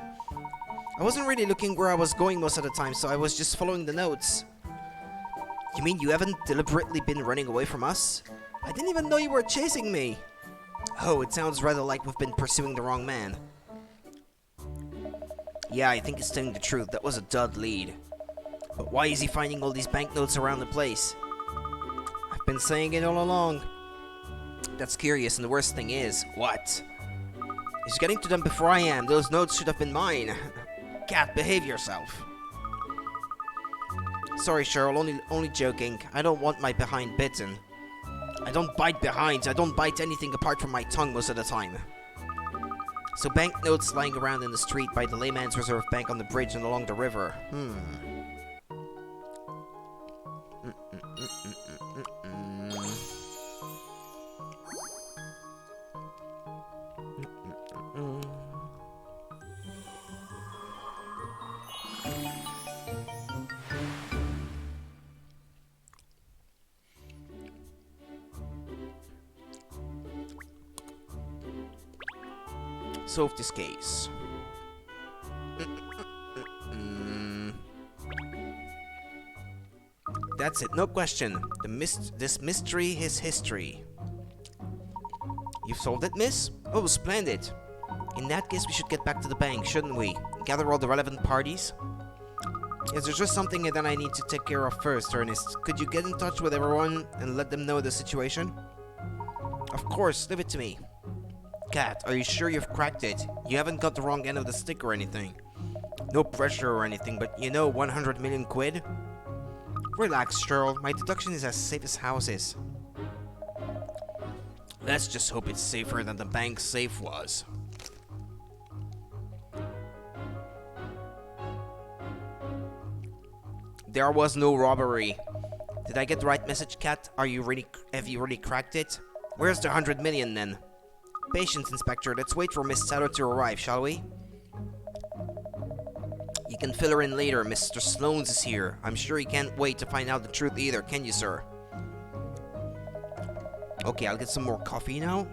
I wasn't really looking where I was going most of the time, so I was just following the notes. You mean you haven't deliberately been running away from us? I didn't even know you were chasing me. Oh, it sounds rather like we've been pursuing the wrong man. Yeah, I think he's telling the truth. That was a dud lead. But why is he finding all these banknotes around the place? I've been saying it all along. That's curious, and the worst thing is... What? He's getting to them before I am. Those notes should have been mine. Cat, behave yourself. Sorry, Cheryl, only joking. I don't want my behind bitten. I don't bite behinds. I don't bite anything apart from my tongue most of the time. So banknotes lying around in the street by the Layman's Reserve Bank on the bridge and along the river. Solve this case. That's it, no question. This mystery is history. You've solved it, miss? Oh, splendid. In that case, we should get back to the bank, shouldn't we? Gather all the relevant parties? Yes, there's just something that I need to take care of first, Ernest. Could you get in touch with everyone and let them know the situation? Of course, leave it to me. Cat, are you sure you've cracked it? You haven't got the wrong end of the stick or anything. No pressure or anything, but 100 million quid? Relax, Cheryl. My deduction is as safe as houses. Let's just hope it's safer than the bank's safe was. There was no robbery. Did I get the right message, Cat? Have you really cracked it? Where's the 100 million then? Patience, Inspector. Let's wait for Miss Sato to arrive, shall we? You can fill her in later. Mr. Sloanes is here. I'm sure he can't wait to find out the truth either, can you, sir? Okay, I'll get some more coffee now.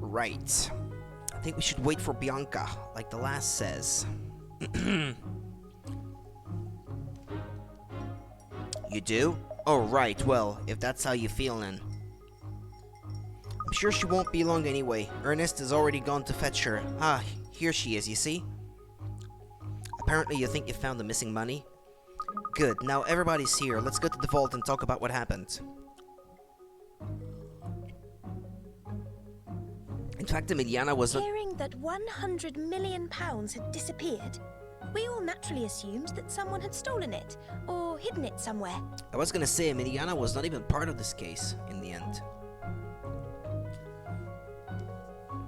Right. I think we should wait for Bianca, like the last says. You do? Oh, right. Well, if that's how you feel, then. I'm sure she won't be long anyway. Ernest has already gone to fetch her. Ah, here she is, you see? Apparently you think you found the missing money? Good. Now everybody's here. Let's go to the vault and talk about what happened. In fact, Emiliana was Hearing that 100 million pounds had disappeared, we all naturally assumed that someone had stolen it, or hidden it somewhere. I was gonna say, Emiliana was not even part of this case, in the end.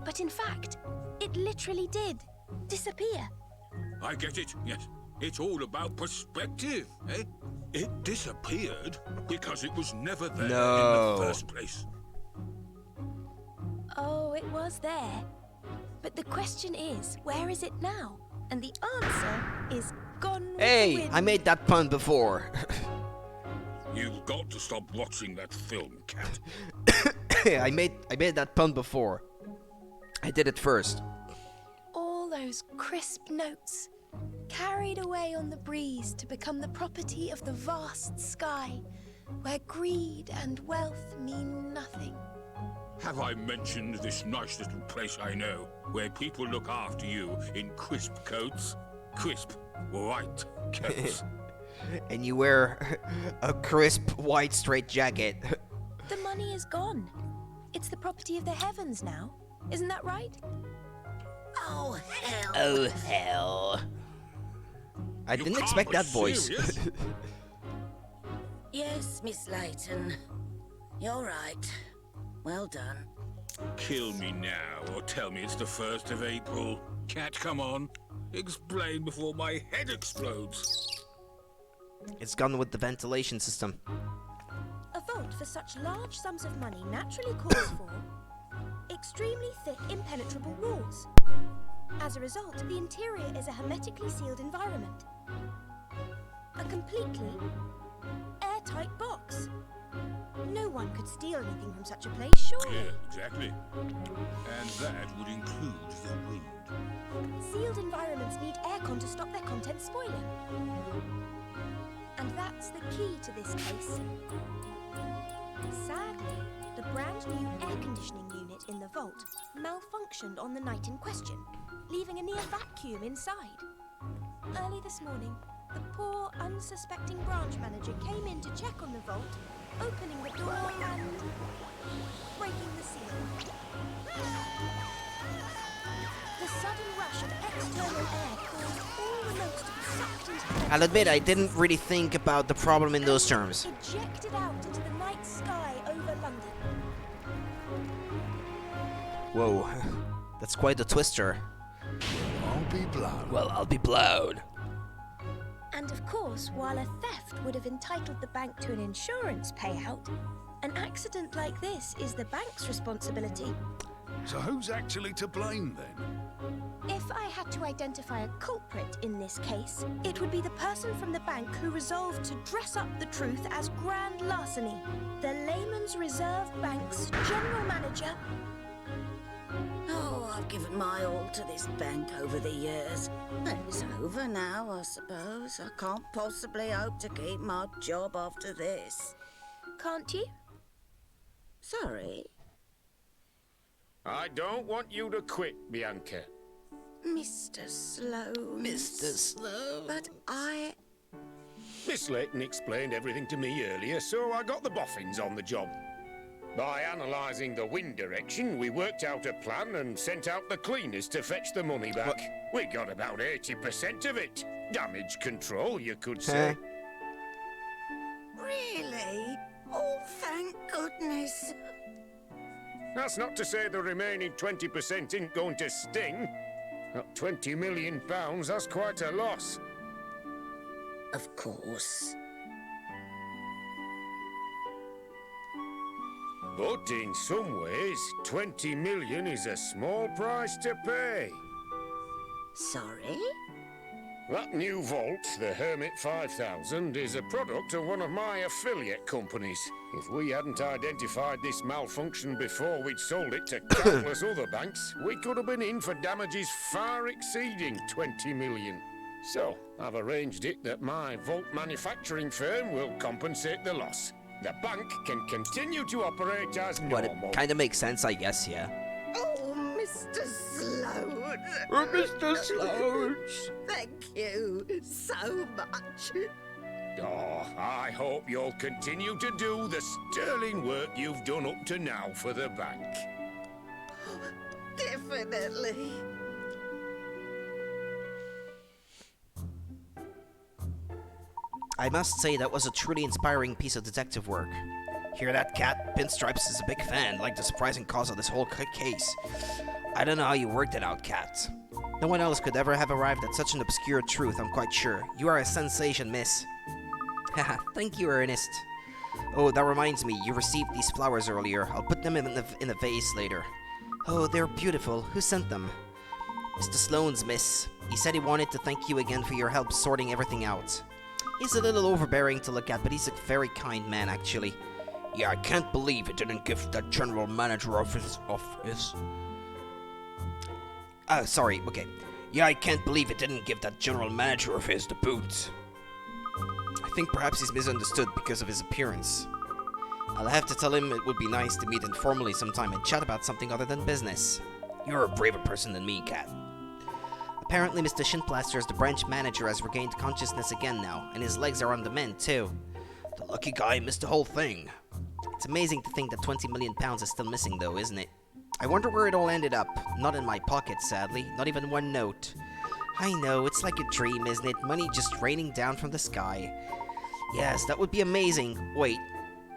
But in fact, it literally did disappear. I get it, yes. It's all about perspective, eh? It disappeared because it was never there in the first place. Oh, it was there. But the question is, where is it now? And the answer is gone with the Hey, wind. I made that pun before. You've got to stop watching that film, Cat. I made that pun before. I did it first. All those crisp notes, carried away on the breeze to become the property of the vast sky, where greed and wealth mean nothing. Have I mentioned this nice little place I know, where people look after you in crisp coats? Crisp, white coats. And you wear a crisp white straight jacket. The money is gone. It's the property of the heavens now. Isn't that right? Oh, hell. Oh, hell. I didn't expect that voice. Yes, Miss Layton. You're right. Well done. Kill me now, or tell me it's the 1st of April. Cat, come on. Explain before my head explodes. It's gone with the ventilation system. A vault for such large sums of money naturally calls for extremely thick, impenetrable walls. As a result, the interior is a hermetically sealed environment. A completely airtight box. No one could steal anything from such a place, surely. Yeah, exactly. And that would include the wind. Sealed environments need aircon to stop their contents spoiling. And that's the key to this case. Sadly, the brand new air conditioning unit in the vault malfunctioned on the night in question, leaving a near vacuum inside. Early this morning, the poor, unsuspecting branch manager came in to check on the vault, opening the door and breaking the seal. The sudden rush of external air caused all the notes to be sucked into the I'll admit, I didn't really think about the problem in those terms. ejected out into the night Whoa, that's quite a twister. I'll be blowed. Well, I'll be blowed. And of course, while a theft would have entitled the bank to an insurance payout, an accident like this is the bank's responsibility. So who's actually to blame then? If I had to identify a culprit in this case, it would be the person from the bank who resolved to dress up the truth as grand larceny. The Layman's Reserve Bank's general manager. Oh, I've given my all to this bank over the years. And it's over now, I suppose. I can't possibly hope to keep my job after this. Can't you? Sorry, I don't want you to quit, Bianca. Mr. Sloane. Mr. Sloan. But I... Miss Layton explained everything to me earlier, so I got the boffins on the job. By analysing the wind direction, we worked out a plan and sent out the cleaners to fetch the money back. What? We got about 80% of it. Damage control, you could say. Really? Oh, thank goodness. That's not to say the remaining 20% isn't going to sting. At £20 million, that's quite a loss. Of course. But in some ways, 20 million is a small price to pay. Sorry? That new vault, the Hermit 5000, is a product of one of my affiliate companies. If we hadn't identified this malfunction before we'd sold it to countless other banks, we could have been in for damages far exceeding 20 million. So, I've arranged it that my vault manufacturing firm will compensate the loss. The bank can continue to operate as But normal. it kind of makes sense, I guess, yeah. Oh, Mr. Sloane. Mr. Sloan. Thank you so much. Oh, I hope you'll continue to do the sterling work you've done up to now for the bank. Definitely. I must say that was a truly inspiring piece of detective work. Hear that, Cat? Pinstripes is a big fan, like the surprising cause of this whole case. I don't know how you worked it out, Cat. No one else could ever have arrived at such an obscure truth, I'm quite sure. You are a sensation, miss. Haha, thank you, Ernest. Oh, that reminds me, you received these flowers earlier. I'll put them in a vase later. Oh, they're beautiful. Who sent them? Mr. Sloane's, miss. He said he wanted to thank you again for your help sorting everything out. He's a little overbearing to look at, but he's a very kind man, actually. Yeah, I can't believe it didn't give that general manager of his office. Sorry, okay. Yeah, I can't believe it didn't give that general manager of his the boot. I think perhaps he's misunderstood because of his appearance. I'll have to tell him it would be nice to meet informally sometime and chat about something other than business. You're a braver person than me, Cat. Apparently, Mr. Shinplaster's the branch manager has regained consciousness again now, and his legs are on the mend, too. The lucky guy missed the whole thing. It's amazing to think that 20 million pounds is still missing, though, isn't it? I wonder where it all ended up. Not in my pocket, sadly. Not even one note. I know, it's like a dream, isn't it? Money just raining down from the sky. Yes, that would be amazing. Wait,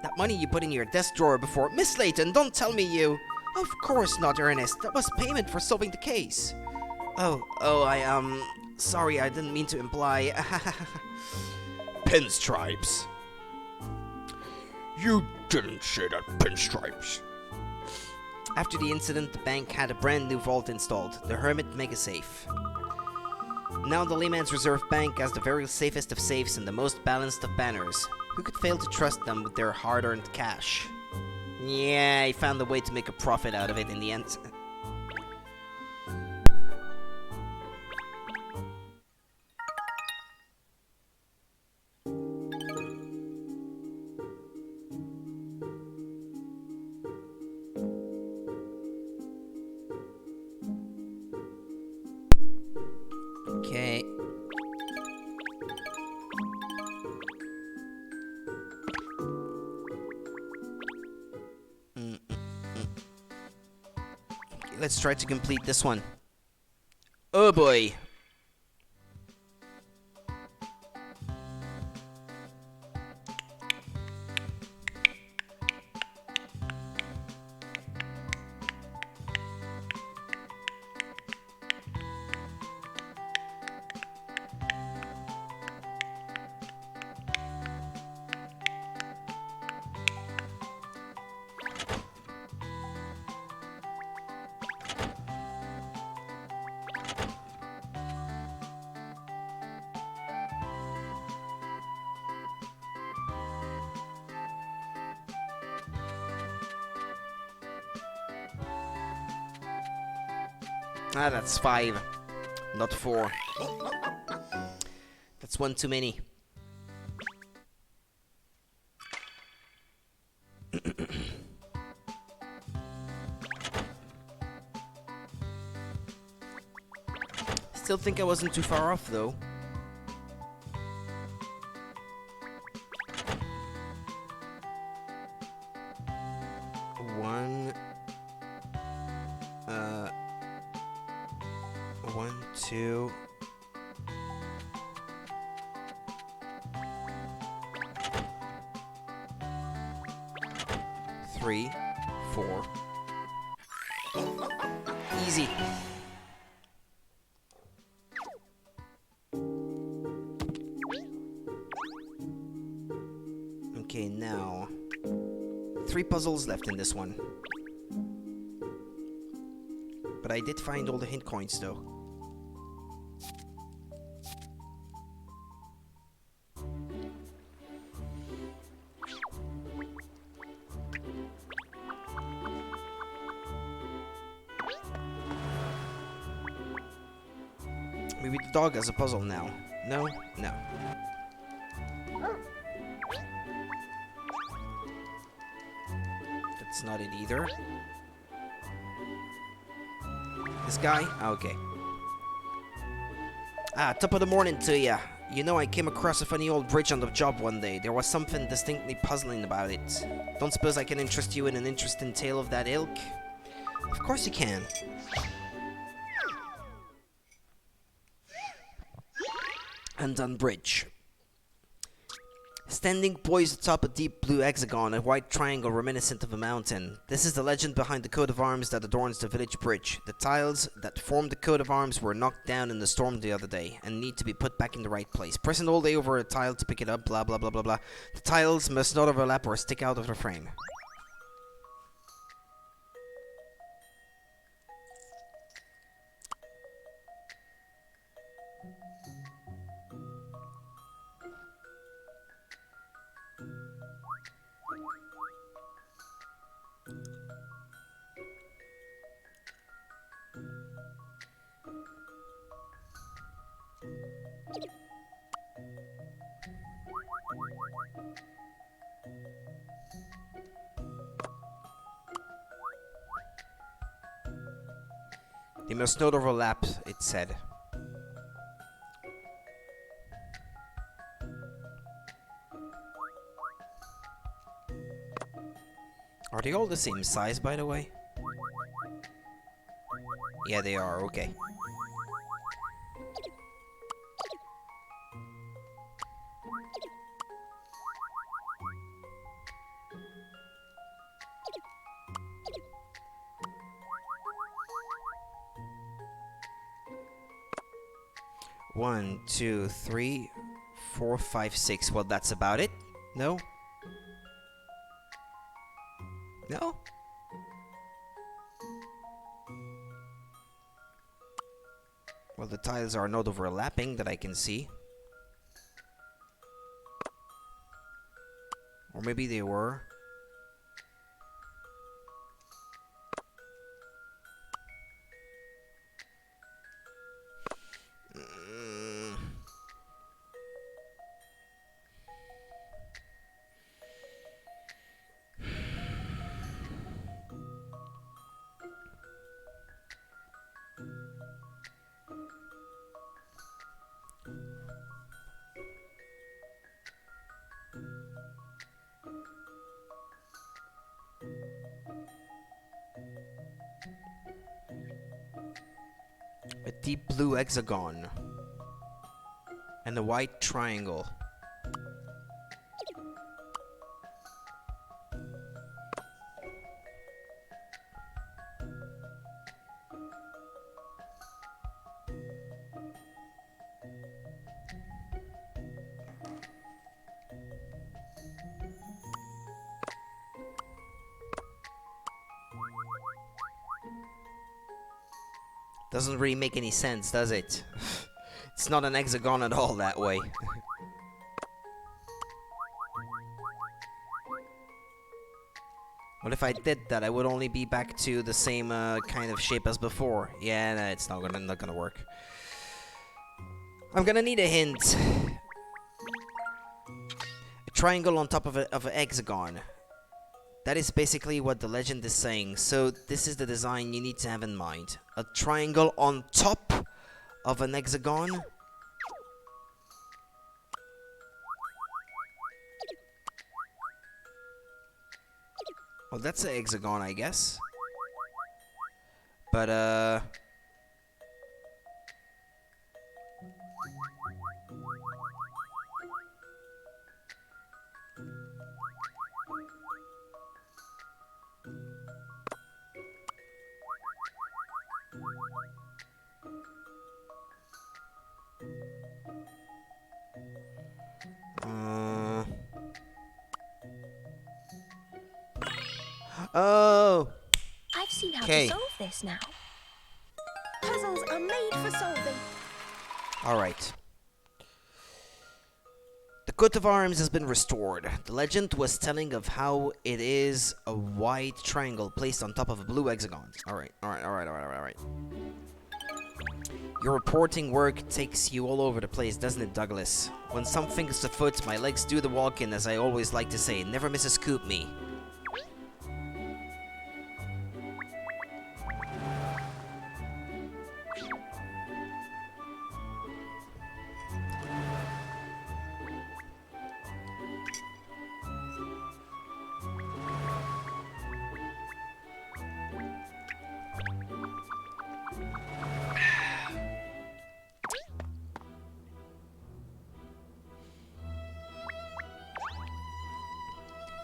that money you put in your desk drawer before... Miss Layton, don't tell me you... Of course not, Ernest. That was payment for solving the case. Sorry, I didn't mean to imply... Pinstripes. You didn't say that, Pinstripes. After the incident, the bank had a brand new vault installed, the Hermit Mega Safe. Now the Layman's Reserve Bank has the very safest of safes and the most balanced of banners. Who could fail to trust them with their hard-earned cash? Yeah, I found a way to make a profit out of it in the end. Okay. Okay, let's try to complete this one. Oh boy. Ah, that's 5. Not 4. That's one too many. Still think I wasn't too far off, though. One, two. 3, 4. Easy. Okay, now 3 puzzles left in this one. But I did find all the hint coins though. Maybe the dog has a puzzle now. No? No. That's not it either. This guy? Okay. Top of the morning to ya. You know, I came across a funny old bridge on the job one day. There was something distinctly puzzling about it. Don't suppose I can interest you in an interesting tale of that ilk? Of course you can. Undone Bridge. Standing poised atop a deep blue hexagon, a white triangle reminiscent of a mountain. This is the legend behind the coat of arms that adorns the village bridge. The tiles that form the coat of arms were knocked down in the storm the other day, and need to be put back in the right place. Press and hold A over a tile to pick it up, blah blah blah blah blah. The tiles must not overlap or stick out of the frame. They must not overlap, it said. Are they all the same size, by the way? Yeah, they are, okay. One, 2, 3, 4, 5, 6. Well, that's about it. No? No? Well, the tiles are not overlapping that I can see. Or maybe they were. A deep blue hexagon. And a white triangle. Doesn't really make any sense, does it? It's not an hexagon at all that way. What if I did that? I would only be back to the same kind of shape as before. Yeah, nah, it's not gonna work. I'm gonna need a hint. A triangle on top of an hexagon. That is basically what the legend is saying. So this is the design you need to have in mind. A triangle on top of an hexagon. Well, that's a hexagon, I guess. But, Oh! I've seen how Okay. to solve this now. Puzzles are made for solving. Alright. The coat of arms has been restored. The legend was telling of how it is a white triangle placed on top of a blue hexagon. Alright. Your reporting work takes you all over the place, doesn't it, Douglas? When something's afoot, my legs do the walking, as I always like to say. Never miss a scoop, me.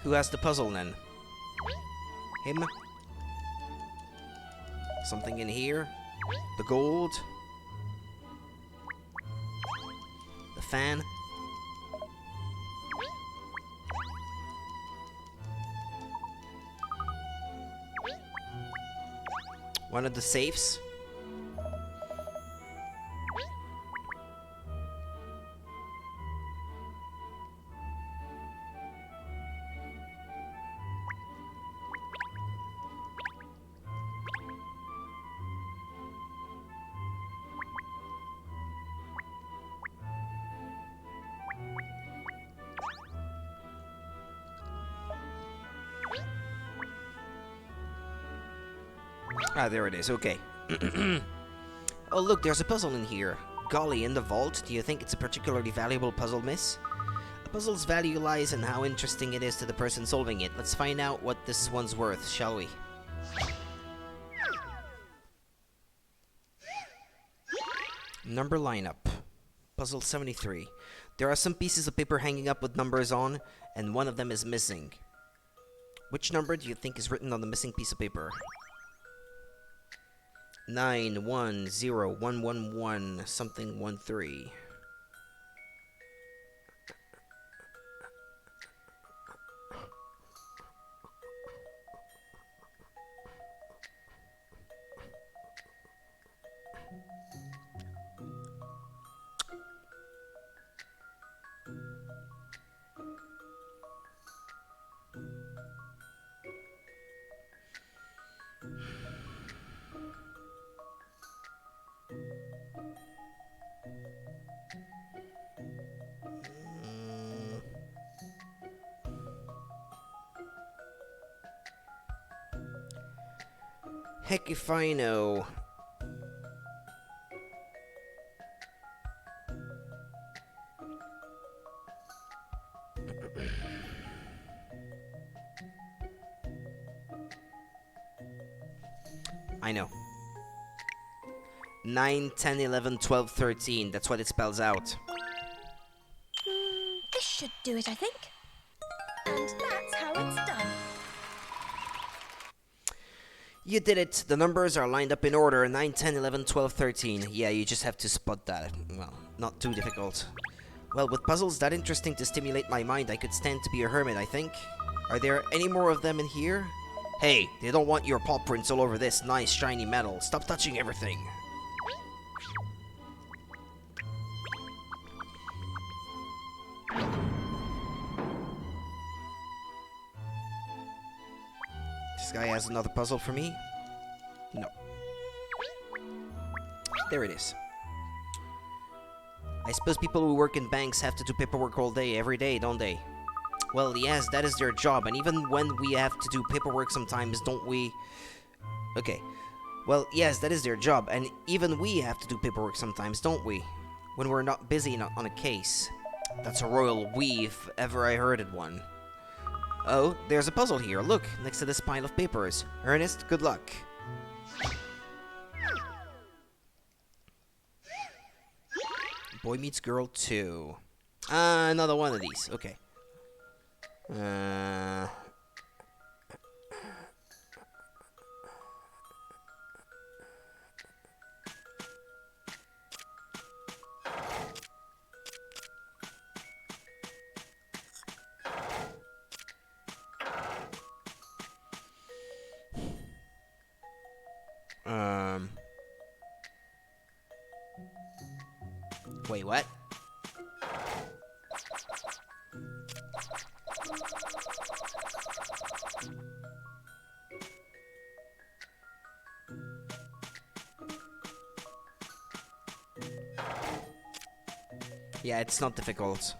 Who has the puzzle then? Him? Something in here? The gold? The fan? One of the safes? Ah, there it is, okay. Oh, look, there's a puzzle in here. Golly, in the vault? Do you think it's a particularly valuable puzzle, miss? A puzzle's value lies in how interesting it is to the person solving it. Let's find out what this one's worth, shall we? Number lineup. Puzzle 73. There are some pieces of paper hanging up with numbers on, and one of them is missing. Which number do you think is written on the missing piece of paper? 910111 something 13. Heck if I know. I know. 9, 10, 11, 12, 13. That's what it spells out. This should do it, I think. And that's how it's done. You did it. The numbers are lined up in order. 9, 10, 11, 12, 13. Yeah, you just have to spot that. Well, not too difficult. Well, with puzzles that interesting to stimulate my mind, I could stand to be a hermit, I think. Are there any more of them in here? Hey, they don't want your paw prints all over this nice shiny metal. Stop touching everything. guy has another puzzle for me. No. There it is. I suppose people who work in banks have to do paperwork all day, every day, don't they? Well, yes, that is their job, and even when we have to do paperwork sometimes, don't we? Okay. Well, yes, that is their job, and even we have to do paperwork sometimes, don't we? When we're not busy on a case. That's a royal we, if ever I heard it one. Oh, there's a puzzle here. Look, next to this pile of papers. Ernest, good luck. Boy Meets Girl 2. Another one of these. Okay. Wait, what? Yeah, it's not difficult.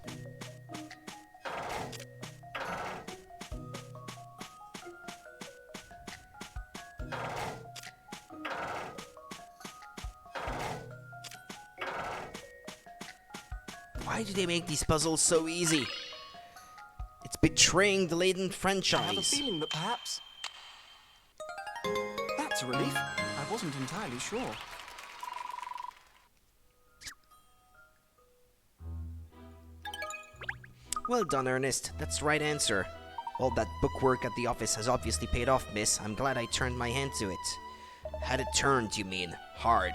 Why do they make these puzzles so easy? It's betraying the Layton franchise. I have a feeling that perhaps... That's a relief. I wasn't entirely sure. Well done, Ernest. That's the right answer. All that bookwork at the office has obviously paid off, miss. I'm glad I turned my hand to it. Had it turned, you mean? Hard.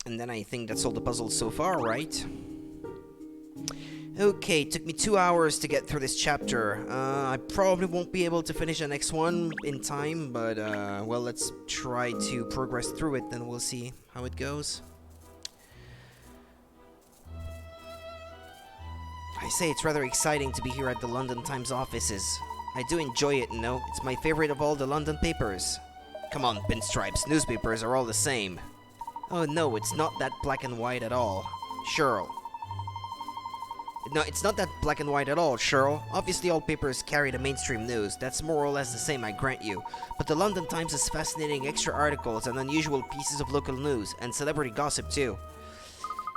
And then I think that's all the puzzles so far, right? Okay, took me 2 hours to get through this chapter. I probably won't be able to finish the next one in time, but, well, let's try to progress through it, then we'll see how it goes. I say it's rather exciting to be here at the London Times offices. I do enjoy it, you know. It's my favorite of all the London papers. Come on, pinstripes, newspapers are all the same. Oh no, it's not that black and white at all. Cheryl. No, it's not that black and white at all, Cheryl. Obviously all papers carry the mainstream news. That's more or less the same, I grant you. But the London Times has fascinating extra articles and unusual pieces of local news, and celebrity gossip too.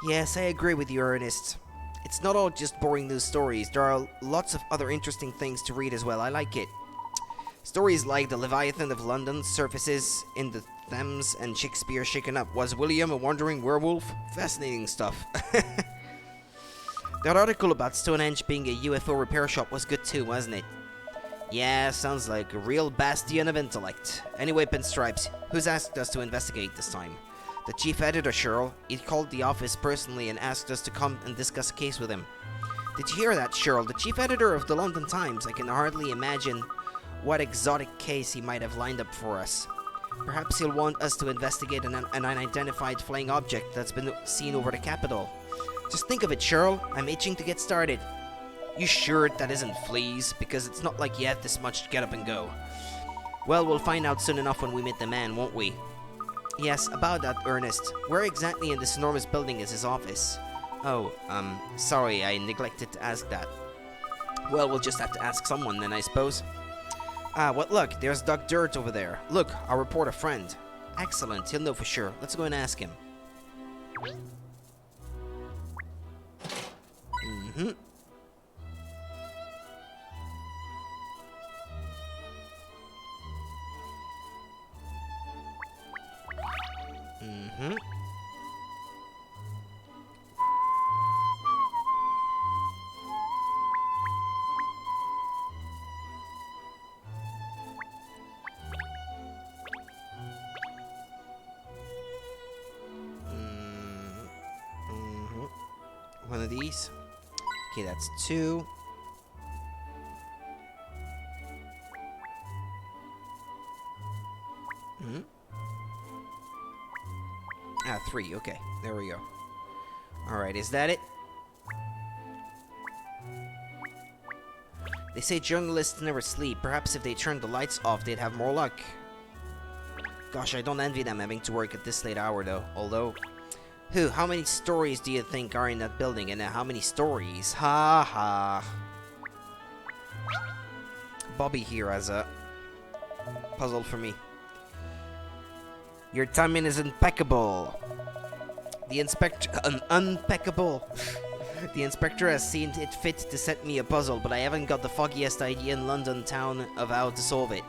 Yes, I agree with you, Ernest. It's not all just boring news stories. There are lots of other interesting things to read as well. I like it. Stories like the Leviathan of London surfaces in the Thames and Shakespeare shaken up. Was William a wandering werewolf? Fascinating stuff. That article about Stonehenge being a UFO repair shop was good too, wasn't it? Yeah, sounds like a real bastion of intellect. Anyway, Pinstripes, who's asked us to investigate this time? The chief editor, Cheryl. He called the office personally and asked us to come and discuss a case with him. Did you hear that, Cheryl? The chief editor of the London Times. I can hardly imagine what exotic case he might have lined up for us. Perhaps he'll want us to investigate an unidentified flying object that's been seen over the capital. Just think of it, Cheryl. I'm itching to get started. You sure that isn't fleas? Because it's not like you have this much to get up and go. Well, we'll find out soon enough when we meet the man, won't we? Yes, about that, Ernest. Where exactly in this enormous building is his office? Oh, sorry, I neglected to ask that. Well, we'll just have to ask someone then, I suppose. Ah, what luck, there's Doug Dirt over there. Look, our reporter friend. Excellent, he'll know for sure. Let's go and ask him. Mm-hmm. Mm-hmm. One of these. Okay, that's 2. Ah, 3. Okay, there we go. Alright, is that it? They say journalists never sleep. Perhaps if they turned the lights off, they'd have more luck. Gosh, I don't envy them having to work at this late hour, though. Although, how many stories do you think are in that building? And how many stories? Ha ha. Bobby here has a puzzle for me. Your timing is impeccable. The inspector... Unpeccable. The inspector has seen it fit to set me a puzzle, but I haven't got the foggiest idea in London town of how to solve it.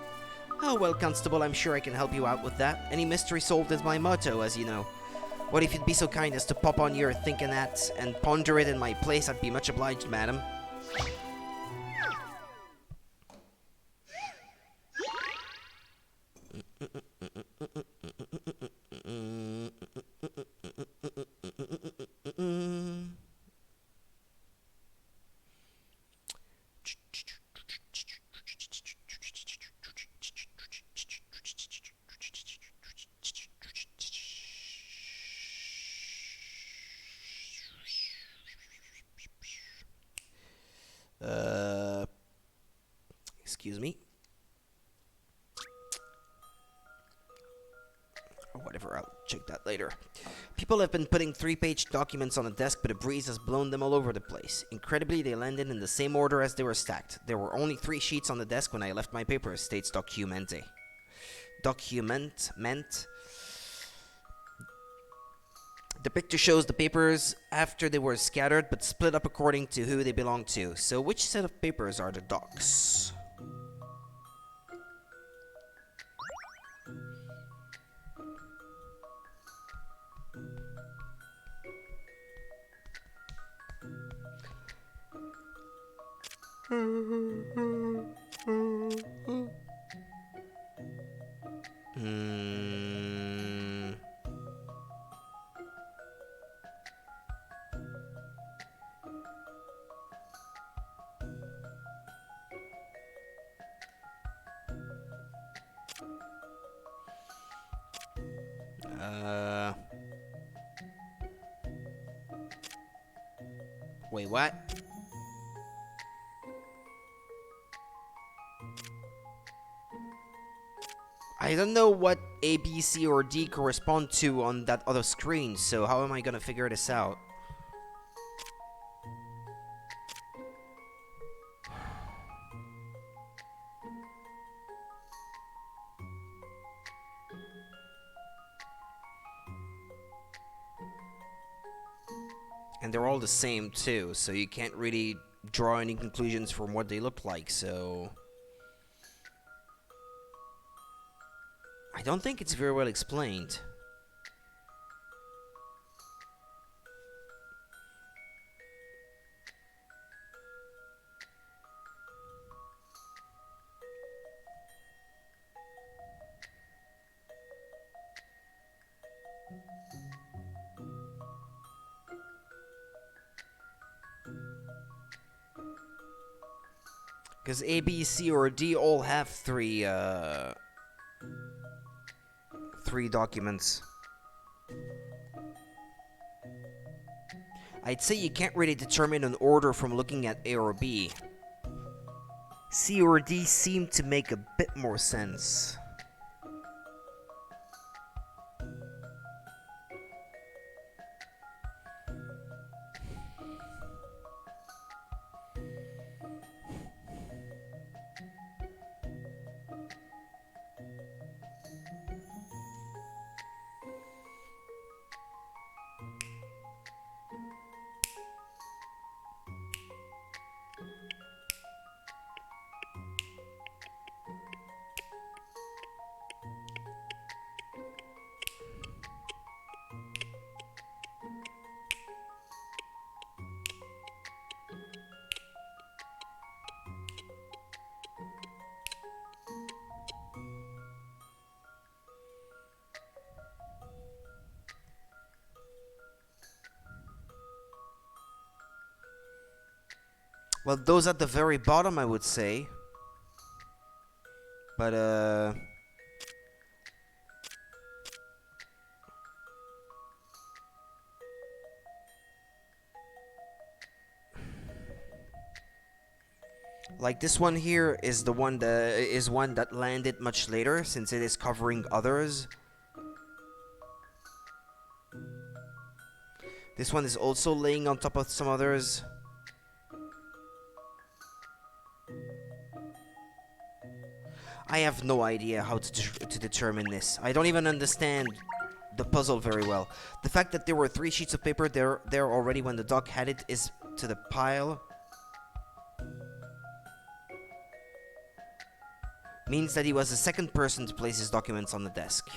Oh well, Constable, I'm sure I can help you out with that. Any mystery solved is my motto, as you know. What if you'd be so kind as to pop on your thinking hat and ponder it in my place? I'd be much obliged, madam. Excuse me. Or whatever, I'll check that later. People have been putting 3-page documents on the desk, but a breeze has blown them all over the place. Incredibly, they landed in the same order as they were stacked. There were only 3 sheets on the desk when I left my papers, states Documente. Document. The picture shows the papers after they were scattered, but split up according to who they belong to. So which set of papers are the docs? Wait, what? I don't know what A, B, C, or D correspond to on that other screen, so how am I gonna figure this out? And they're all the same too, so you can't really draw any conclusions from what they look like, so... I don't think it's very well explained. Because A, B, C, or D all have three documents. I'd say you can't really determine an order from looking at A or B. C or D seem to make a bit more sense. Well, those at the very bottom, I would say. But, Like this one here is the one that is one that landed much later, since it is covering others. This one is also laying on top of some others. I have no idea how to determine this. I don't even understand the puzzle very well. The fact that there were 3 sheets of paper there already when the dog had it is to the pile. Means that he was the second person to place his documents on the desk.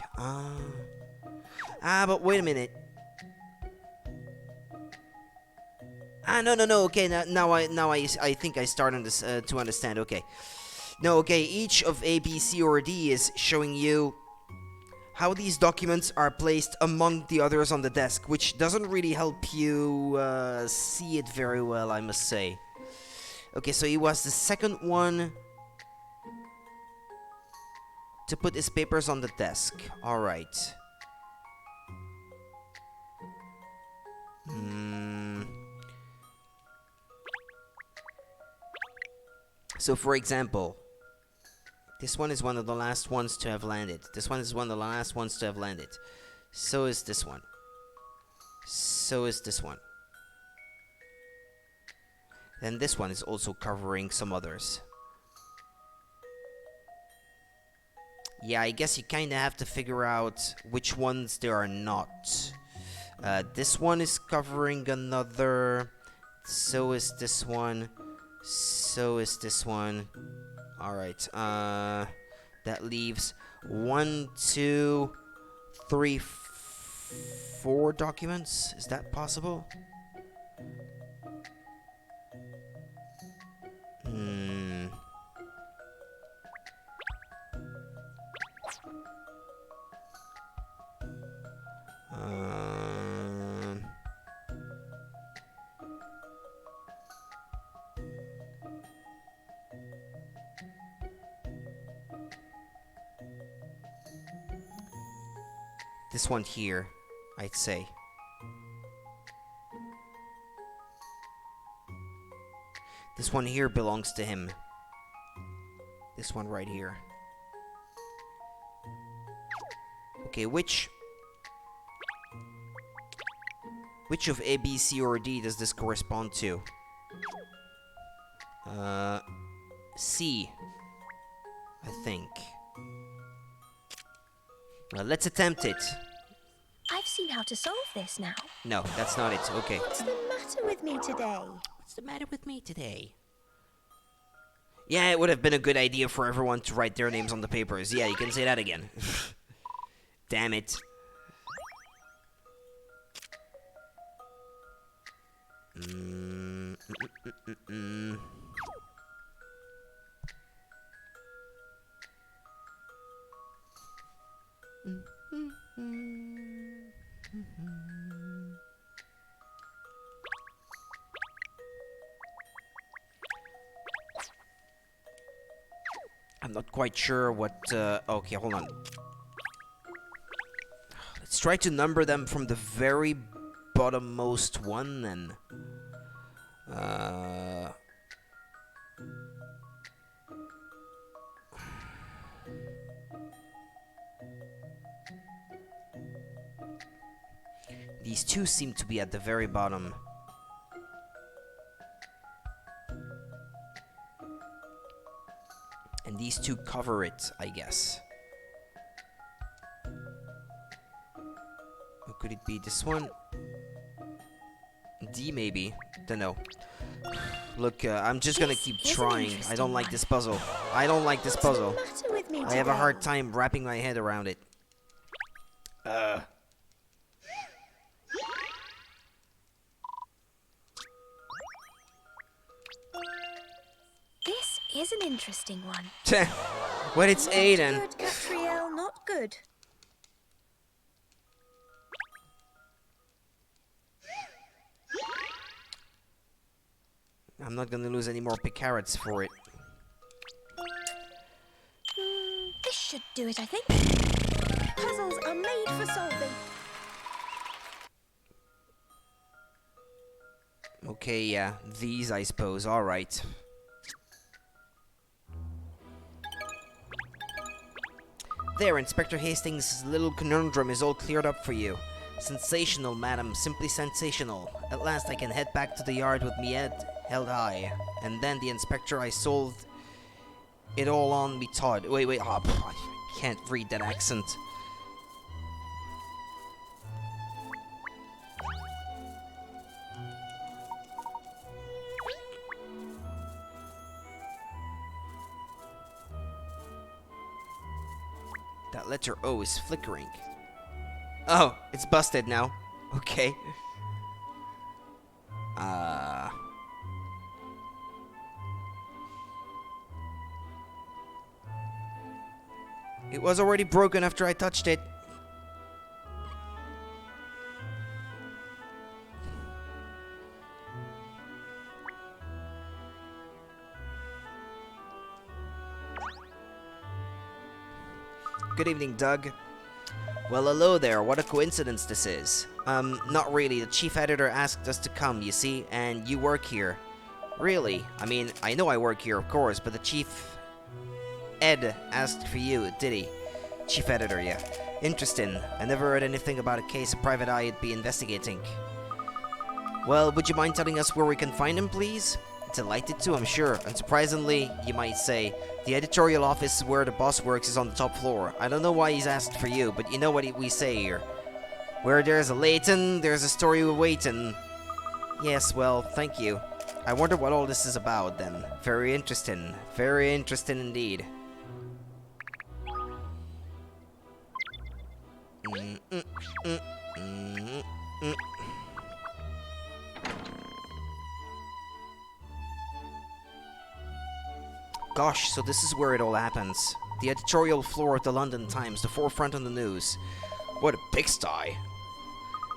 But wait a minute. No. Okay, now I think I start to understand. Okay. No, okay. Each of A, B, C, or D is showing you how these documents are placed among the others on the desk, which doesn't really help you see it very well, I must say. Okay, so he was the second one to put his papers on the desk. All right. So, for example, this one is one of the last ones to have landed. This one is one of the last ones to have landed. So is this one. So is this one. Then this one is also covering some others. Yeah, I guess you kind of have to figure out which ones there are not. This one is covering another. So is this one. So is this one. Alright, that leaves 1, 2, 3, 4 documents. Is that possible? This one here, I'd say. This one here belongs to him. This one right here. Okay, which of A, B, C, or D does this correspond to? C, I think. Well, let's attempt it. I've seen how to solve this now. No, that's not it. Okay. What's the matter with me today? What's the matter with me today? Yeah, it would have been a good idea for everyone to write their names on the papers. Yeah, you can say that again. Damn it. I'm not quite sure what, okay, hold on. Let's try to number them from the very bottommost one, then. These two seem to be at the very bottom. And these two cover it, I guess. Or could it be this one? D, maybe. Dunno. Look, I'm just gonna keep trying. I don't like this puzzle. I don't like this puzzle. What's the matter with me I have a today? hard time wrapping my head around it. This is an interesting one. Well, it's A then. Not good, Catriel, not good. I'm not gonna lose any more picarats for it. This should do it, I think. Puzzles are made for solving. Okay, yeah. These, I suppose. Alright. There, Inspector Hastings' little conundrum is all cleared up for you. Sensational, madam, simply sensational. At last I can head back to the yard with me head held high. And then the inspector I solved it all on me Todd. Wait, oh, I can't read that accent. That letter O is flickering. Oh, it's busted now. Okay. It was already broken after I touched it. Good evening, Doug. Well, hello there. What a coincidence this is. Not really. The chief editor asked us to come, you see, and you work here. Really? I mean, I know I work here, of course, but the chief Ed asked for you, did he? Chief editor, yeah. Interesting. I never heard anything about a case a private eye would be investigating. Well, would you mind telling us where we can find him, please? Delighted to, I'm sure. Unsurprisingly, you might say, the editorial office where the boss works is on the top floor. I don't know why he's asked for you, but you know what we say here. Where there's a Layton, there's a story waiting. Yes, well, thank you. I wonder what all this is about, then. Very interesting. Very interesting indeed. Gosh, so this is where it all happens. The editorial floor of the London Times, the forefront on the news. What a pigsty.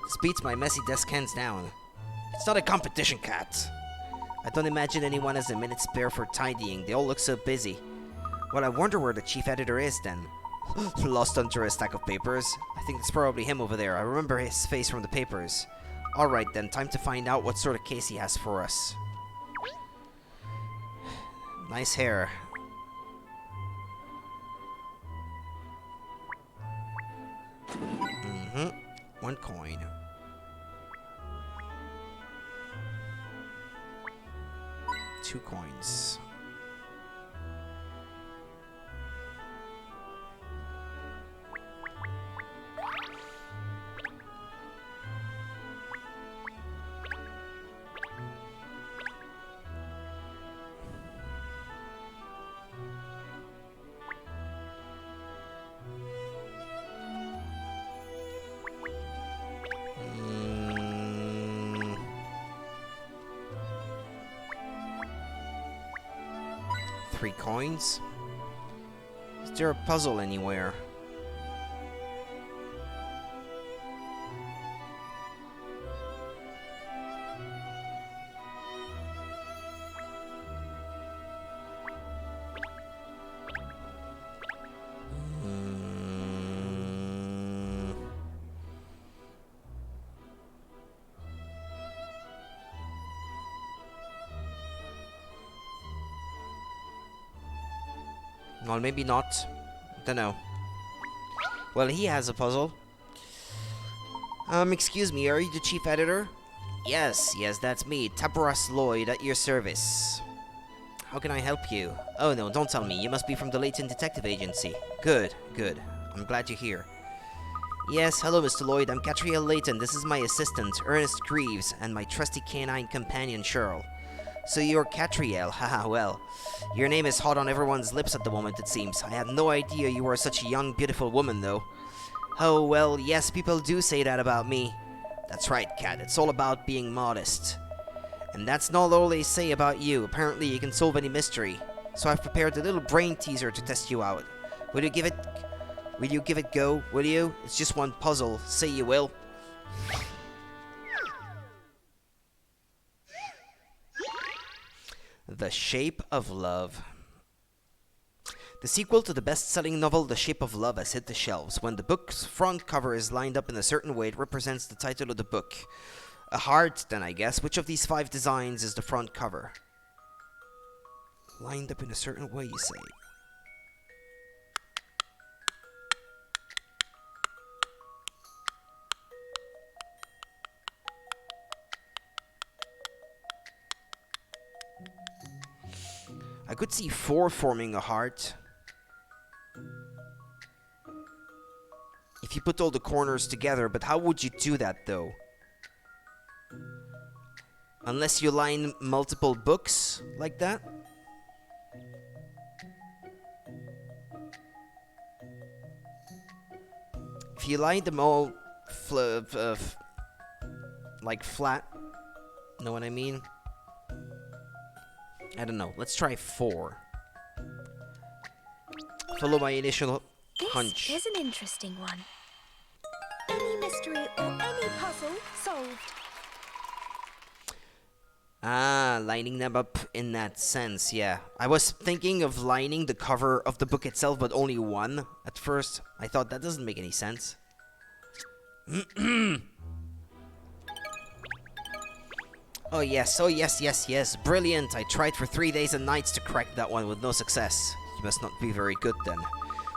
This beats my messy desk hands down. It's not a competition, Cat. I don't imagine anyone has a minute spare for tidying. They all look so busy. Well, I wonder where the chief editor is, then. Lost under a stack of papers. I think it's probably him over there. I remember his face from the papers. Alright then, time to find out what sort of case he has for us. Nice hair. One coin. 2 coins. Three coins? Is there a puzzle anywhere? Well, maybe not. Dunno. Well, he has a puzzle. Excuse me, are you the chief editor? Yes, that's me, Taparas Lloyd, at your service. How can I help you? Oh no, don't tell me. You must be from the Layton Detective Agency. Good. I'm glad you're here. Yes, hello, Mr. Lloyd. I'm Catriel Layton. This is my assistant, Ernest Greaves, and my trusty canine companion, Cheryl. So you're Catriel, haha, well. Your name is hot on everyone's lips at the moment, it seems. I had no idea you were such a young, beautiful woman, though. Oh, well, yes, people do say that about me. That's right, Cat. It's all about being modest. And that's not all they say about you. Apparently, you can solve any mystery. So I've prepared a little brain teaser to test you out. Will you give it go, will you? It's just one puzzle. Say you will. The Shape of Love. The sequel to the best-selling novel The Shape of Love has hit the shelves. When the book's front cover is lined up in a certain way, it represents the title of the book. A heart, then, I guess. Which of these 5 designs is the front cover? Lined up in a certain way, you say. I could see 4 forming a heart. If you put all the corners together, but how would you do that though? Unless you line multiple books like that? If you line them all like flat, know what I mean? I don't know. Let's try 4. Follow my initial hunch. This is an interesting one. Any mystery or any puzzle solved. Ah, lining them up in that sense, yeah. I was thinking of lining the cover of the book itself, but only one at first. I thought that doesn't make any sense. Oh yes, brilliant. I tried for 3 days and nights to crack that one with no success. You must not be very good then.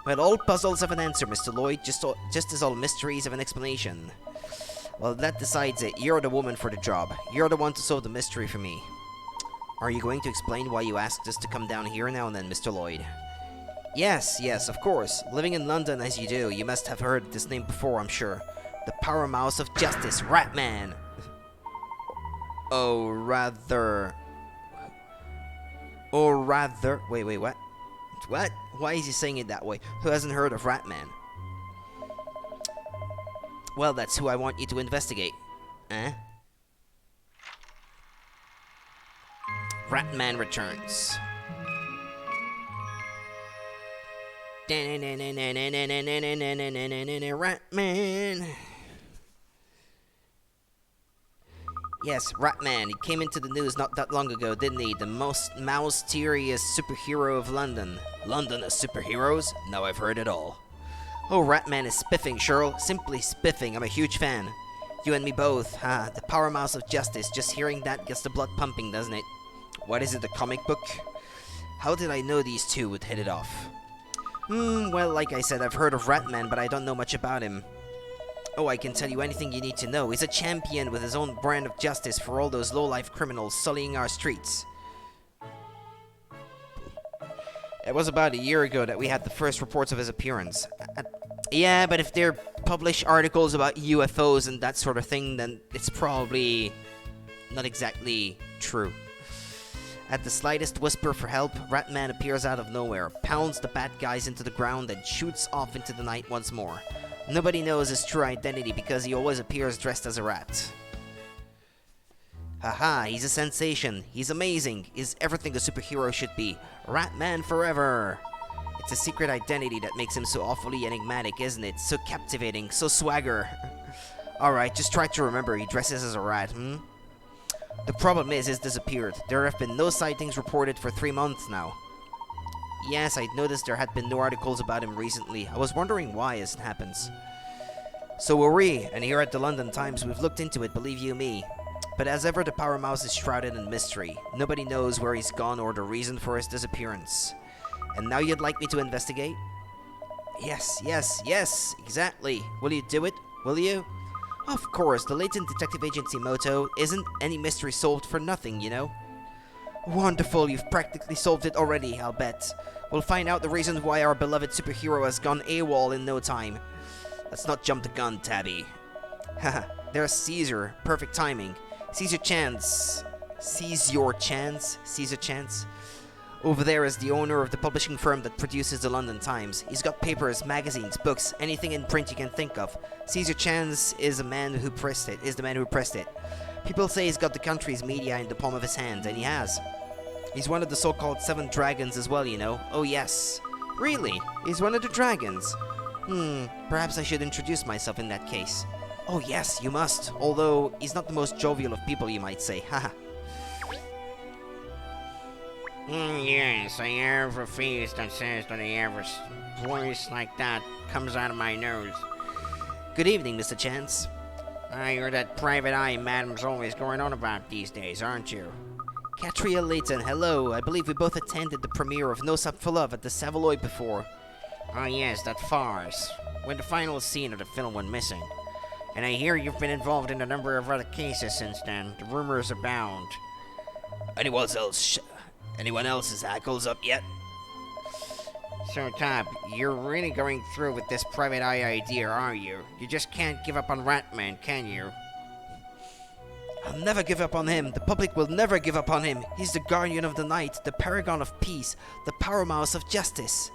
Well, all puzzles have an answer, Mr. Lloyd, just as all mysteries have an explanation. Well, that decides it. You're the woman for the job. You're the one to solve the mystery for me. Are you going to explain why you asked us to come down here now and then, Mr. Lloyd? Yes, of course. Living in London as you do, you must have heard this name before, I'm sure. The powerhouse of justice, Ratman. Or rather... Wait, what? What? Why is he saying it that way? Who hasn't heard of Ratman? Well, that's who I want you to investigate. Eh? Ratman returns. Ratman. Yes, Ratman. He came into the news not that long ago, didn't he? The most mysterious superhero of London. London as superheroes? Now I've heard it all. Oh, Ratman is spiffing, Cheryl. Simply spiffing. I'm a huge fan. You and me both. The powerhouse of justice. Just hearing that gets the blood pumping, doesn't it? What is it, a comic book? How did I know these two would hit it off? Well, like I said, I've heard of Ratman, but I don't know much about him. Oh, I can tell you anything you need to know. He's a champion with his own brand of justice for all those low-life criminals sullying our streets. It was about a year ago that we had the first reports of his appearance. Yeah, but if they're published articles about UFOs and that sort of thing, then it's probably not exactly true. At the slightest whisper for help, Ratman appears out of nowhere, pounds the bad guys into the ground, and shoots off into the night once more. Nobody knows his true identity because he always appears dressed as a rat. Haha, he's a sensation. He's amazing. He's everything a superhero should be. Ratman forever. It's a secret identity that makes him so awfully enigmatic, isn't it? So captivating, so swagger. Alright, just try to remember he dresses as a rat, The problem is he's disappeared. There have been no sightings reported for 3 months now. Yes, I'd noticed there had been no articles about him recently. I was wondering why as it happens. So were we, and here at the London Times we've looked into it, believe you me. But as ever, the Power Mouse is shrouded in mystery. Nobody knows where he's gone or the reason for his disappearance. And now you'd like me to investigate? Yes, exactly. Will you do it? Will you? Of course, the Layton Detective Agency motto isn't any mystery solved for nothing, you know? Wonderful, you've practically solved it already, I'll bet. We'll find out the reasons why our beloved superhero has gone AWOL in no time. Let's not jump the gun, Tabby. Haha, there's Caesar. Perfect timing. Seize your chance. Over there is the owner of the publishing firm that produces the London Times. He's got papers, magazines, books, anything in print you can think of. Seize your chance is the man who pressed it. People say he's got the country's media in the palm of his hand, and he has. He's one of the so-called 7 dragons as well, you know. Oh yes. Really? He's one of the dragons? Perhaps I should introduce myself in that case. Oh yes, you must. Although, he's not the most jovial of people, you might say. Haha. Yes, I have a face that says that I have a voice like that comes out of my nose. Good evening, Mr. Chance. You're that private eye madam's always going on about these days, aren't you? Katria Layton, hello. I believe we both attended the premiere of No Sup for Love at the Savoy before. Oh yes, that farce, when the final scene of the film went missing. And I hear you've been involved in a number of other cases since then. The rumors abound. Anyone else's hackles up yet? So, Tab, you're really going through with this private eye idea, are you? You just can't give up on Ratman, can you? I'll never give up on him. The public will never give up on him. He's the guardian of the night, the paragon of peace, the powerhouse of justice.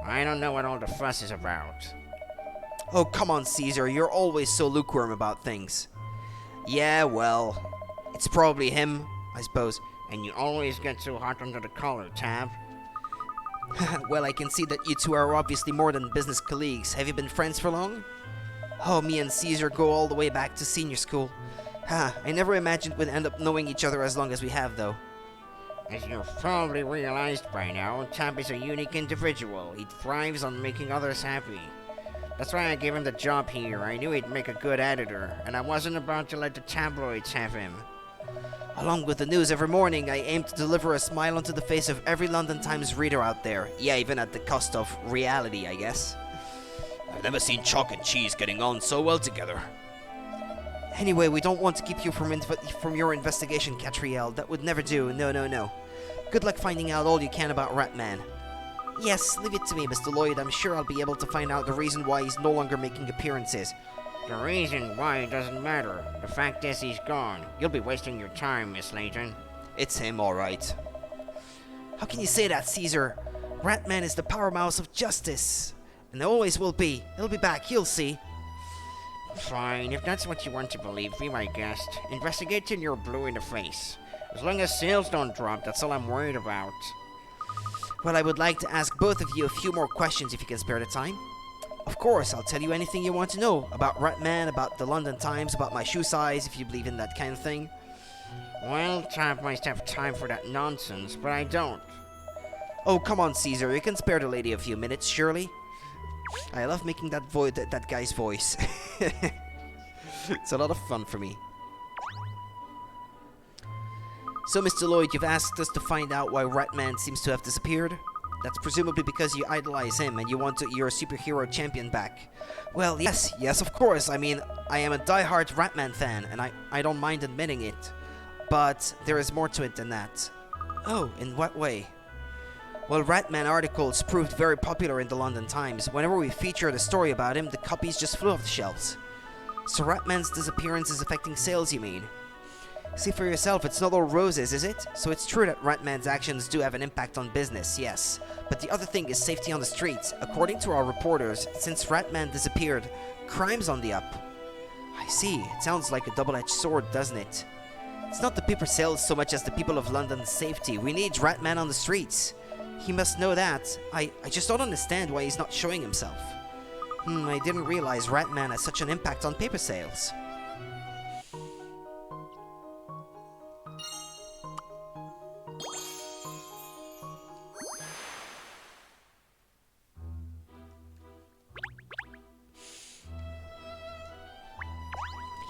I don't know what all the fuss is about. Oh, come on, Caesar. You're always so lukewarm about things. Yeah, well, it's probably him, I suppose. And you always get so hot under the collar, Tab. Well, I can see that you two are obviously more than business colleagues. Have you been friends for long? Oh, me and Caesar go all the way back to senior school. I never imagined we'd end up knowing each other as long as we have, though. As you've probably realized by now, Tab is a unique individual. He thrives on making others happy. That's why I gave him the job here. I knew he'd make a good editor, and I wasn't about to let the tabloids have him. Along with the news every morning, I aim to deliver a smile onto the face of every London Times reader out there. Yeah, even at the cost of reality, I guess. I've never seen chalk and cheese getting on so well together. Anyway, we don't want to keep you from your investigation, Catriel. That would never do. No. Good luck finding out all you can about Ratman. Yes, leave it to me, Mr. Lloyd. I'm sure I'll be able to find out the reason why he's no longer making appearances. The reason why doesn't matter. The fact is he's gone. You'll be wasting your time, Miss Layton. It's him, all right. How can you say that, Caesar? Ratman is the powerhouse of justice. And always will be. He'll be back, you'll see. Fine, if that's what you want to believe, be my guest. Investigate till you're blue in the face. As long as sales don't drop, that's all I'm worried about. Well, I would like to ask both of you a few more questions if you can spare the time. Of course, I'll tell you anything you want to know. About Ratman, about the London Times, about my shoe size, if you believe in that kind of thing. Well, Tab might have time for that nonsense, but I don't. Oh, come on, Caesar. You can spare the lady a few minutes, surely? I love making that guy's voice. It's a lot of fun for me. So, Mr. Lloyd, you've asked us to find out why Ratman seems to have disappeared? That's presumably because you idolize him and you want your superhero champion back. Well, yes, of course. I mean, I am a die-hard Ratman fan, and I don't mind admitting it. But there is more to it than that. Oh, in what way? Well, Ratman articles proved very popular in the London Times. Whenever we featured a story about him, the copies just flew off the shelves. So Ratman's disappearance is affecting sales, you mean? See for yourself, it's not all roses, is it? So it's true that Ratman's actions do have an impact on business, yes. But the other thing is safety on the streets. According to our reporters, since Ratman disappeared, crime's on the up. I see. It sounds like a double-edged sword, doesn't it? It's not the paper sales so much as the people of London's safety. We need Ratman on the streets. He must know that. I just don't understand why he's not showing himself. I didn't realize Ratman has such an impact on paper sales.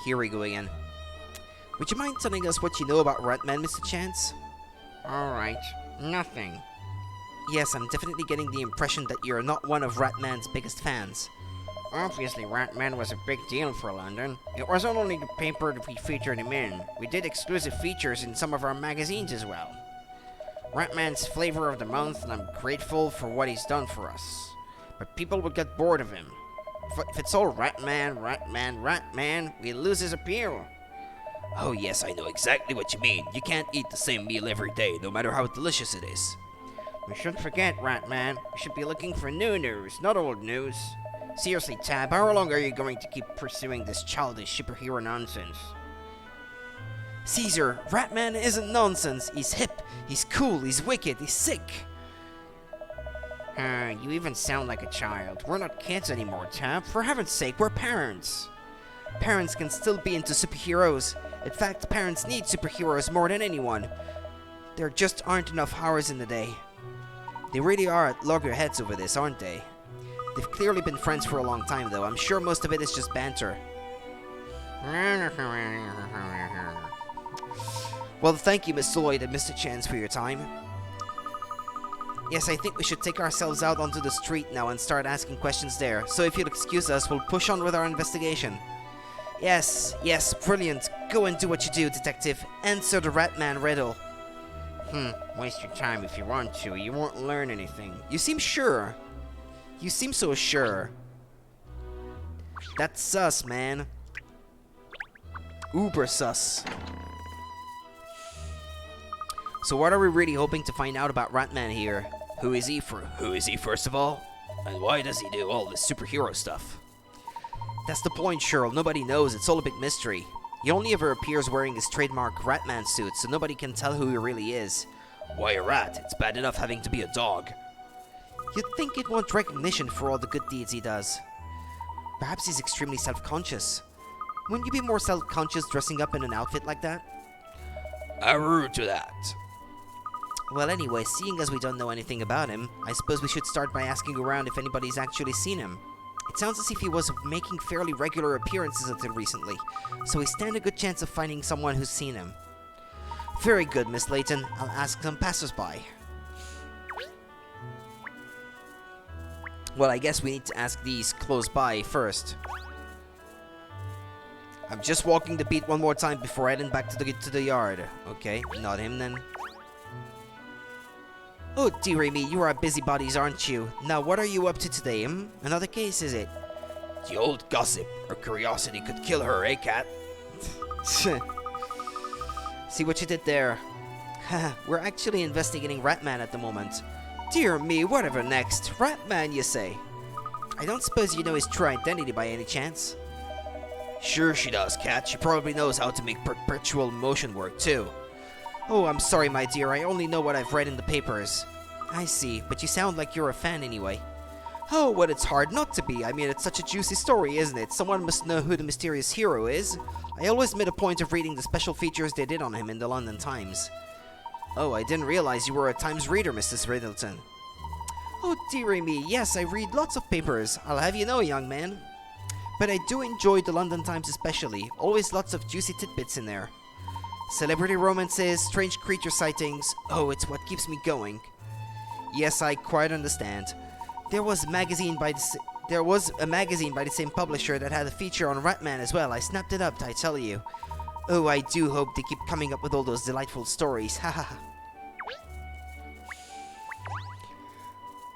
Here we go again. Would you mind telling us what you know about Ratman, Mr. Chance? Alright, nothing. Yes, I'm definitely getting the impression that you're not one of Ratman's biggest fans. Obviously, Ratman was a big deal for London. It wasn't only the paper that we featured him in. We did exclusive features in some of our magazines as well. Ratman's flavor of the month, and I'm grateful for what he's done for us. But people would get bored of him. If it's all Ratman, we lose his appeal. Oh yes, I know exactly what you mean. You can't eat the same meal every day, no matter how delicious it is. We shouldn't forget, Ratman. We should be looking for new news, not old news. Seriously, Tab, how long are you going to keep pursuing this childish superhero nonsense? Caesar, Ratman isn't nonsense. He's hip, he's cool, he's wicked, he's sick. You even sound like a child. We're not kids anymore, Tab. For heaven's sake, we're parents. Parents can still be into superheroes. In fact, parents need superheroes more than anyone. There just aren't enough hours in the day. They really are at loggerheads over this, aren't they? They've clearly been friends for a long time, though. I'm sure most of it is just banter. Well, thank you, Mr. Lloyd and Mr. Chance, for your time. Yes, I think we should take ourselves out onto the street now and start asking questions there. So if you'll excuse us, we'll push on with our investigation. Yes, brilliant. Go and do what you do, detective. Answer the Ratman riddle. Waste your time if you want to. You won't learn anything. You seem sure. You seem so sure. That's sus, man. Uber sus. So what are we really hoping to find out about Ratman here? Who is he first of all? And why does he do all this superhero stuff? That's the point, Cheryl. Nobody knows. It's all a big mystery. He only ever appears wearing his trademark Ratman suit, so nobody can tell who he really is. Why a rat? It's bad enough having to be a dog. You'd think he'd want recognition for all the good deeds he does. Perhaps he's extremely self-conscious. Wouldn't you be more self-conscious dressing up in an outfit like that? I'm rude to that. Well, anyway, seeing as we don't know anything about him, I suppose we should start by asking around if anybody's actually seen him. It sounds as if he was making fairly regular appearances until recently, so we stand a good chance of finding someone who's seen him. Very good, Miss Layton. I'll ask some passersby. Well, I guess we need to ask these close by first. I'm just walking the beat one more time before heading back to the yard. Okay, not him then. Oh, dearie me, you are busybodies, aren't you? Now, what are you up to today, Another case, is it? The old gossip. Her curiosity could kill her, eh, cat? See what you did there? We're actually investigating Ratman at the moment. Dear me, whatever next? Ratman, you say? I don't suppose you know his true identity by any chance? Sure she does, cat. She probably knows how to make perpetual motion work, too. Oh, I'm sorry, my dear. I only know what I've read in the papers. I see, but you sound like you're a fan anyway. Oh, well, it's hard not to be. I mean, it's such a juicy story, isn't it? Someone must know who the mysterious hero is. I always made a point of reading the special features they did on him in the London Times. Oh, I didn't realize you were a Times reader, Mrs. Riddleton. Oh, dearie me, yes, I read lots of papers. I'll have you know, young man. But I do enjoy the London Times especially. Always lots of juicy tidbits in there. Celebrity romances, strange creature sightings. Oh, it's what keeps me going. Yes, I quite understand. There was a magazine by the same publisher that had a feature on Ratman as well. I snapped it up, I tell you. Oh, I do hope they keep coming up with all those delightful stories. Ha ha ha.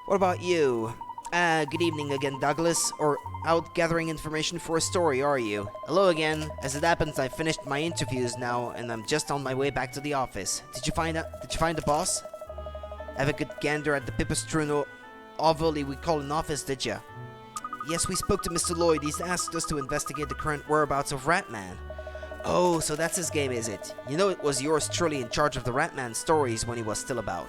What about you? Good evening again, Douglas. Or out gathering information for a story, are you? Hello again. As it happens, I've finished my interviews now, and I'm just on my way back to the office. Did you find the boss? Have a good gander at the pipistrano oval we call an office, did ya? Yes, we spoke to Mr. Lloyd. He's asked us to investigate the current whereabouts of Ratman. Oh, so that's his game, is it? You know it was yours truly in charge of the Ratman stories when he was still about.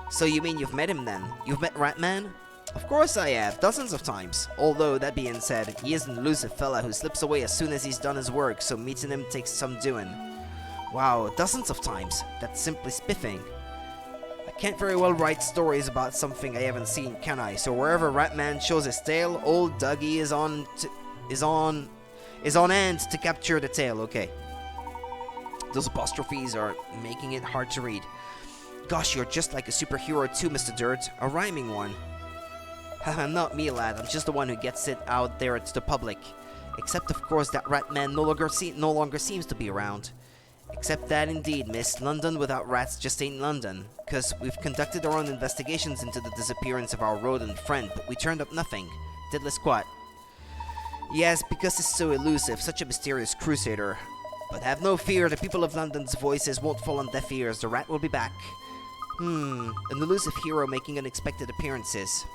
So you mean you've met him then? You've met Ratman? Of course I have, dozens of times. Although, that being said, he is an elusive fella who slips away as soon as he's done his work, so meeting him takes some doing. Wow, dozens of times. That's simply spiffing. I can't very well write stories about something I haven't seen, can I? So wherever Ratman shows his tail, old Dougie is on hand to capture the tail, okay. Those apostrophes are making it hard to read. Gosh, you're just like a superhero too, Mr. Dirt. A rhyming one. Haha, not me, lad. I'm just the one who gets it out there to the public. Except, of course, that Ratman no longer seems to be around. Except that, indeed, miss. London without rats just ain't London. 'Cause we've conducted our own investigations into the disappearance of our rodent friend, but we turned up nothing. Diddly squat. Yes, because he's so elusive, such a mysterious crusader. But have no fear, the people of London's voices won't fall on deaf ears. The rat will be back. An elusive hero making unexpected appearances.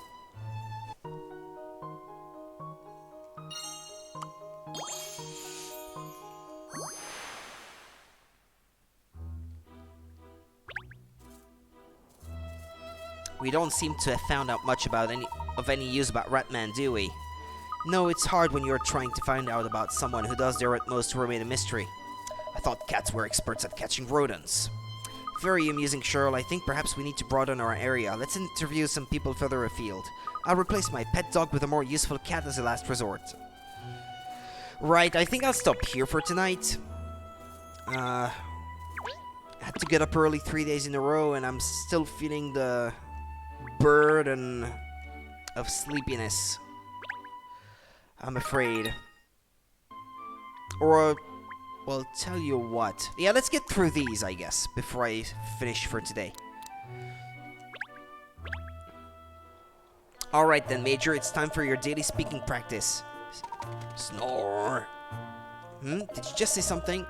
We don't seem to have found out much about any use about Ratman, do we? No, it's hard when you're trying to find out about someone who does their utmost to remain a mystery. I thought cats were experts at catching rodents. Very amusing, Cheryl. I think perhaps we need to broaden our area. Let's interview some people further afield. I'll replace my pet dog with a more useful cat as a last resort. Right, I think I'll stop here for tonight. I had to get up early 3 days in a row, and I'm still feeling the burden of sleepiness, I'm afraid. Or Well, tell you what. Yeah, let's get through these, I guess, before I finish for today. Alright then, Major, it's time for your daily speaking practice. Snore. Did you just say something?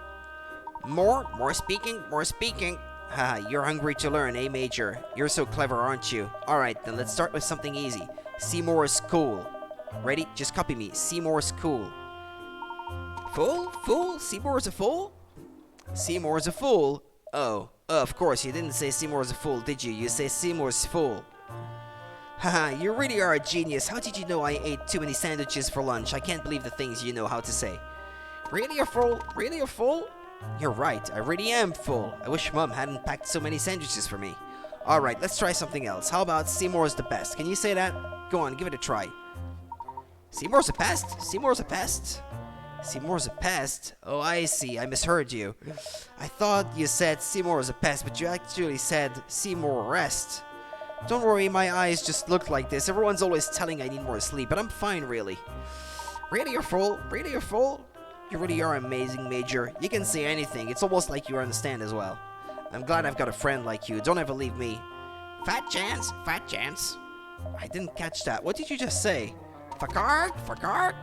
More speaking, more speaking. Haha, you're hungry to learn, eh, Major? You're so clever, aren't you? Alright, then let's start with something easy. Seymour is cool. Ready? Just copy me. Seymour is cool. Fool? Fool? Seymour is a fool? Seymour is a fool? Oh, of course, you didn't say Seymour is a fool, did you? You say Seymour's fool. Haha, you really are a genius. How did you know I ate too many sandwiches for lunch? I can't believe the things you know how to say. Really a fool? Really a fool? You're right, I really am full. I wish Mom hadn't packed so many sandwiches for me. Alright, let's try something else. How about Seymour's the best? Can you say that? Go on, give it a try. Seymour's a pest? Seymour's a pest? Seymour's a pest? Oh, I see. I misheard you. I thought you said Seymour's a pest, but you actually said Seymour rest. Don't worry, my eyes just look like this. Everyone's always telling I need more sleep, but I'm fine, really. Really, you're full? Really, you're full? You really are amazing, Major. You can say anything. It's almost like you understand as well. I'm glad I've got a friend like you. Don't ever leave me. Fat chance? Fat chance? I didn't catch that. What did you just say? Fakark? Fakark?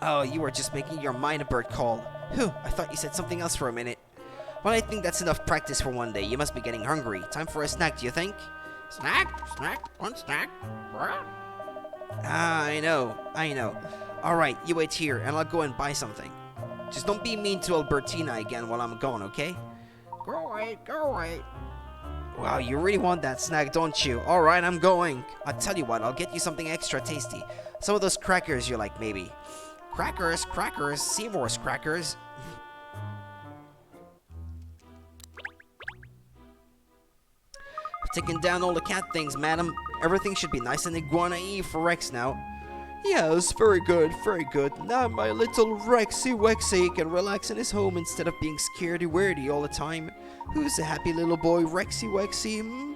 Oh, you were just making your mind bird call. Whew, I thought you said something else for a minute. Well, I think that's enough practice for one day. You must be getting hungry. Time for a snack, do you think? Snack? Snack? One snack? Ah, I know. Alright, you wait here, and I'll go and buy something. Just don't be mean to Albertina again while I'm gone, okay? Go away, go away. Wow, you really want that snack, don't you? Alright, I'm going. I'll tell you what, I'll get you something extra tasty. Some of those crackers you like, maybe. Crackers, crackers, Seymour's crackers. I've taken down all the cat things, madam. Everything should be nice and iguana-y for Rex now. Yes, very good, very good. Now my little Rexy Wexy can relax in his home instead of being scaredy-weirdy all the time. Who's a happy little boy, Rexy Wexy?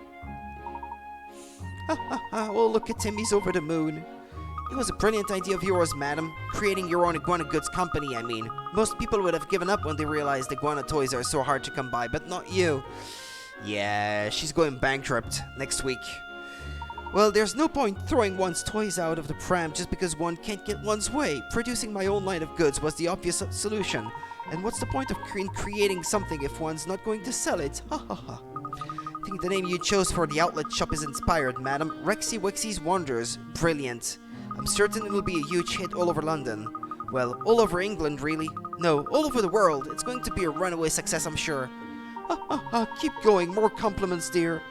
Ha ha ha, oh look at him, he's over the moon. It was a brilliant idea of yours, madam. Creating your own iguana goods company, I mean. Most people would have given up when they realized iguana toys are so hard to come by, but not you. Yeah, she's going bankrupt next week. Well, there's no point throwing one's toys out of the pram just because one can't get one's way. Producing my own line of goods was the obvious solution. And what's the point of creating something if one's not going to sell it? Ha ha ha. I think the name you chose for the outlet shop is inspired, madam. Rexy Wexy's Wonders. Brilliant. I'm certain it'll be a huge hit all over London. Well, all over England, really. No, all over the world. It's going to be a runaway success, I'm sure. Ha ha ha. Keep going. More compliments, dear.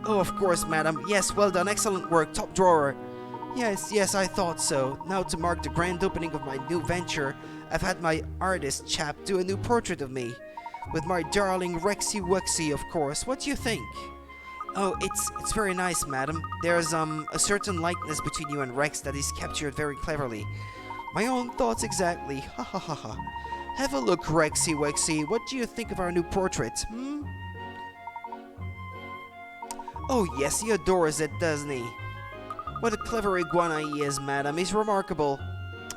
Oh, of course, madam. Yes, well done. Excellent work. Top drawer. Yes, I thought so. Now, to mark the grand opening of my new venture, I've had my artist chap do a new portrait of me. With my darling Rexy Wexy, of course. What do you think? Oh, it's very nice, madam. There's, a certain likeness between you and Rex that is captured very cleverly. My own thoughts exactly. Ha ha ha ha. Have a look, Rexy Wexy. What do you think of our new portrait, Oh yes, he adores it, doesn't he? What a clever iguana he is, madam. He's remarkable.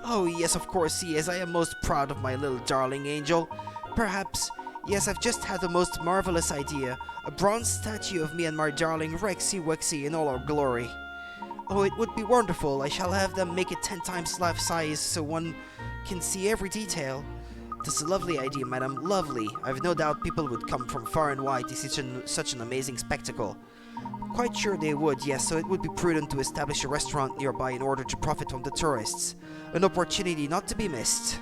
Oh yes, of course he is. I am most proud of my little darling angel. Perhaps, yes, I've just had the most marvelous idea. A bronze statue of me and my darling Rexy Wexy in all our glory. Oh, it would be wonderful. I shall have them make it 10 times life size so one can see every detail. This is a lovely idea, madam. Lovely. I've no doubt people would come from far and wide to see such an amazing spectacle. Quite sure they would, yes, so it would be prudent to establish a restaurant nearby in order to profit from the tourists. An opportunity not to be missed.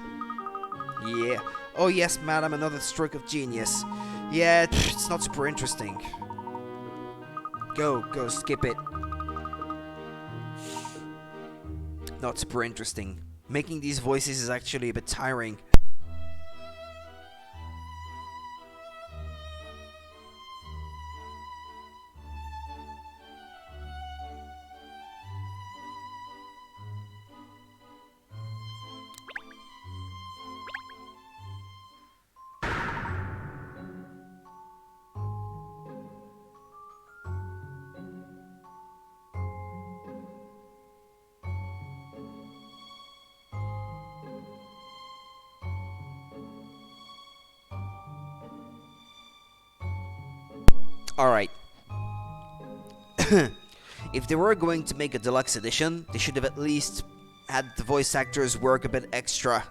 Yeah. Oh yes, madam, another stroke of genius. Yeah, it's not super interesting. Go, skip it. Not super interesting. Making these voices is actually a bit tiring. Alright. If they were going to make a deluxe edition, they should have at least had the voice actors work a bit extra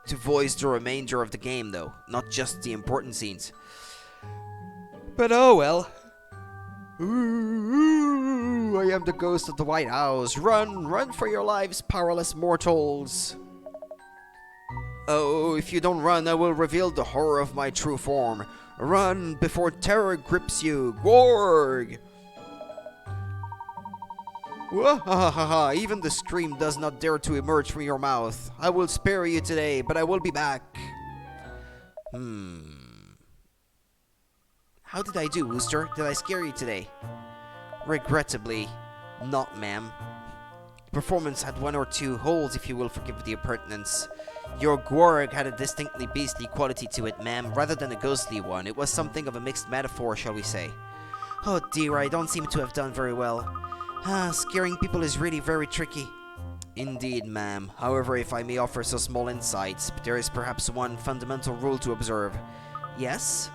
to voice the remainder of the game, though, not just the important scenes. But oh well. Ooh, I am the ghost of the White House. Run, run for your lives, powerless mortals. Oh, if you don't run, I will reveal the horror of my true form. Run before terror grips you, Gorg! Wahahaha, even the scream does not dare to emerge from your mouth. I will spare you today, but I will be back. How did I do, Wooster? Did I scare you today? Regrettably, not, ma'am. The performance had one or two holes, if you will forgive the impertinence. Your Gorg had a distinctly beastly quality to it, ma'am, rather than a ghostly one. It was something of a mixed metaphor, shall we say. Oh dear, I don't seem to have done very well. Scaring people is really very tricky. Indeed, ma'am. However, if I may offer so small insights, there is perhaps one fundamental rule to observe. Yes?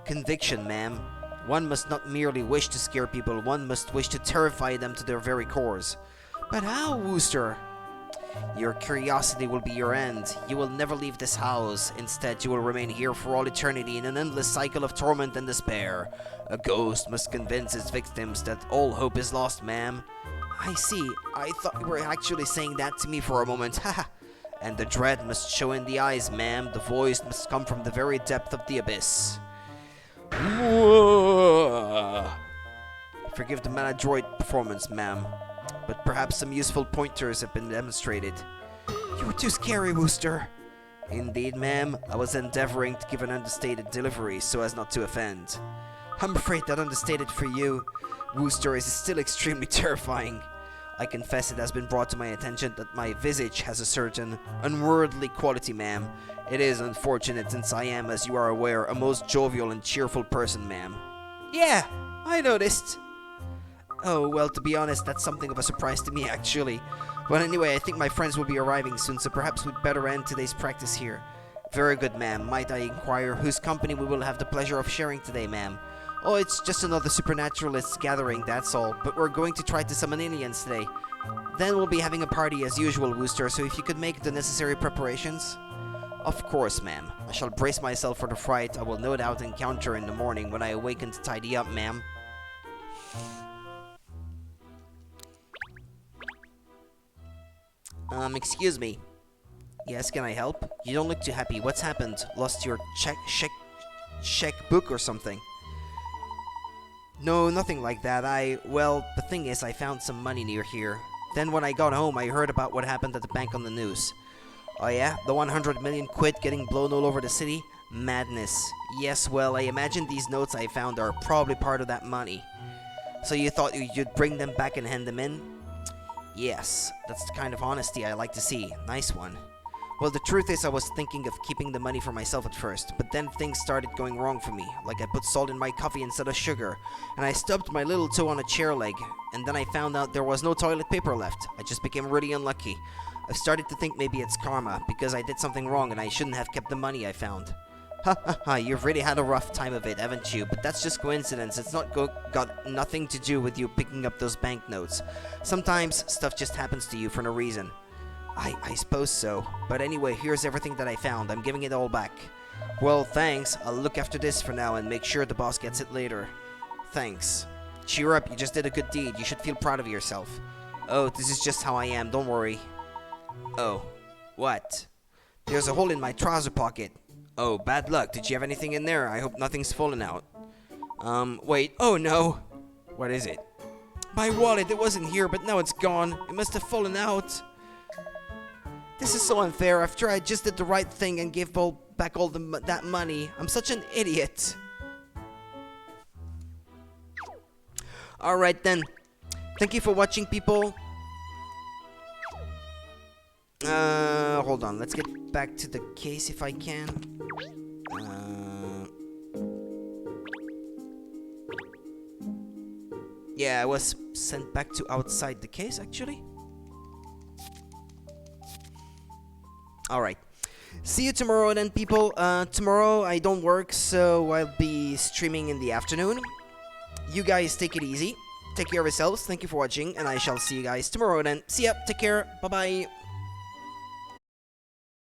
Conviction, ma'am. One must not merely wish to scare people, one must wish to terrify them to their very cores. But how, Wooster? Your curiosity will be your end. You will never leave this house. Instead, you will remain here for all eternity in an endless cycle of torment and despair. A ghost must convince its victims that all hope is lost, ma'am. I see. I thought you were actually saying that to me for a moment. Haha. And the dread must show in the eyes, ma'am. The voice must come from the very depth of the abyss. Forgive the maladroit performance, ma'am, but perhaps some useful pointers have been demonstrated. You were too scary, Wooster. Indeed, ma'am. I was endeavoring to give an understated delivery so as not to offend. I'm afraid that understated for you, Wooster, is still extremely terrifying. I confess it has been brought to my attention that my visage has a certain unworldly quality, ma'am. It is unfortunate since I am, as you are aware, a most jovial and cheerful person, ma'am. Yeah, I noticed. Oh, well, to be honest, that's something of a surprise to me, actually. Well, anyway, I think my friends will be arriving soon, so perhaps we'd better end today's practice here. Very good, ma'am. Might I inquire whose company we will have the pleasure of sharing today, ma'am? Oh, it's just another supernaturalists gathering, that's all. But we're going to try to summon aliens today. Then we'll be having a party as usual, Wooster, so if you could make the necessary preparations. Of course, ma'am. I shall brace myself for the fright I will no doubt encounter in the morning when I awaken to tidy up, ma'am. Excuse me. Yes, can I help? You don't look too happy. What's happened? Lost your checkbook or something? No, nothing like that. Well, the thing is, I found some money near here. Then when I got home, I heard about what happened at the bank on the news. Oh yeah? The 100 million quid getting blown all over the city? Madness. Yes, well, I imagine these notes I found are probably part of that money. So you thought you'd bring them back and hand them in? Yes, that's the kind of honesty I like to see. Nice one. Well, the truth is I was thinking of keeping the money for myself at first, but then things started going wrong for me, like I put salt in my coffee instead of sugar, and I stubbed my little toe on a chair leg, and then I found out there was no toilet paper left. I just became really unlucky. I've started to think maybe it's karma, because I did something wrong and I shouldn't have kept the money I found. Ha ha ha, you've really had a rough time of it, haven't you? But that's just coincidence. It's not got nothing to do with you picking up those banknotes. Sometimes stuff just happens to you for no reason. I suppose so. But anyway, here's everything that I found. I'm giving it all back. Well, thanks. I'll look after this for now and make sure the boss gets it later. Thanks. Cheer up, you just did a good deed. You should feel proud of yourself. Oh, this is just how I am, don't worry. Oh, what? There's a hole in my trouser pocket. Oh, bad luck. Did you have anything in there? I hope nothing's fallen out. Wait. Oh, no. What is it? My wallet. It wasn't here, but now it's gone. It must have fallen out. This is so unfair. After I just did the right thing and gave back all that money. I'm such an idiot. Alright then. Thank you for watching, people. Hold on. Let's get back to the case if I can. Yeah, I was sent back to outside the case, actually. Alright. See you tomorrow then, people. Tomorrow I don't work, so I'll be streaming in the afternoon. you guys take it easy. Take care of yourselves. Thank you for watching, and I shall see you guys tomorrow then. See ya. Take care. Bye-bye.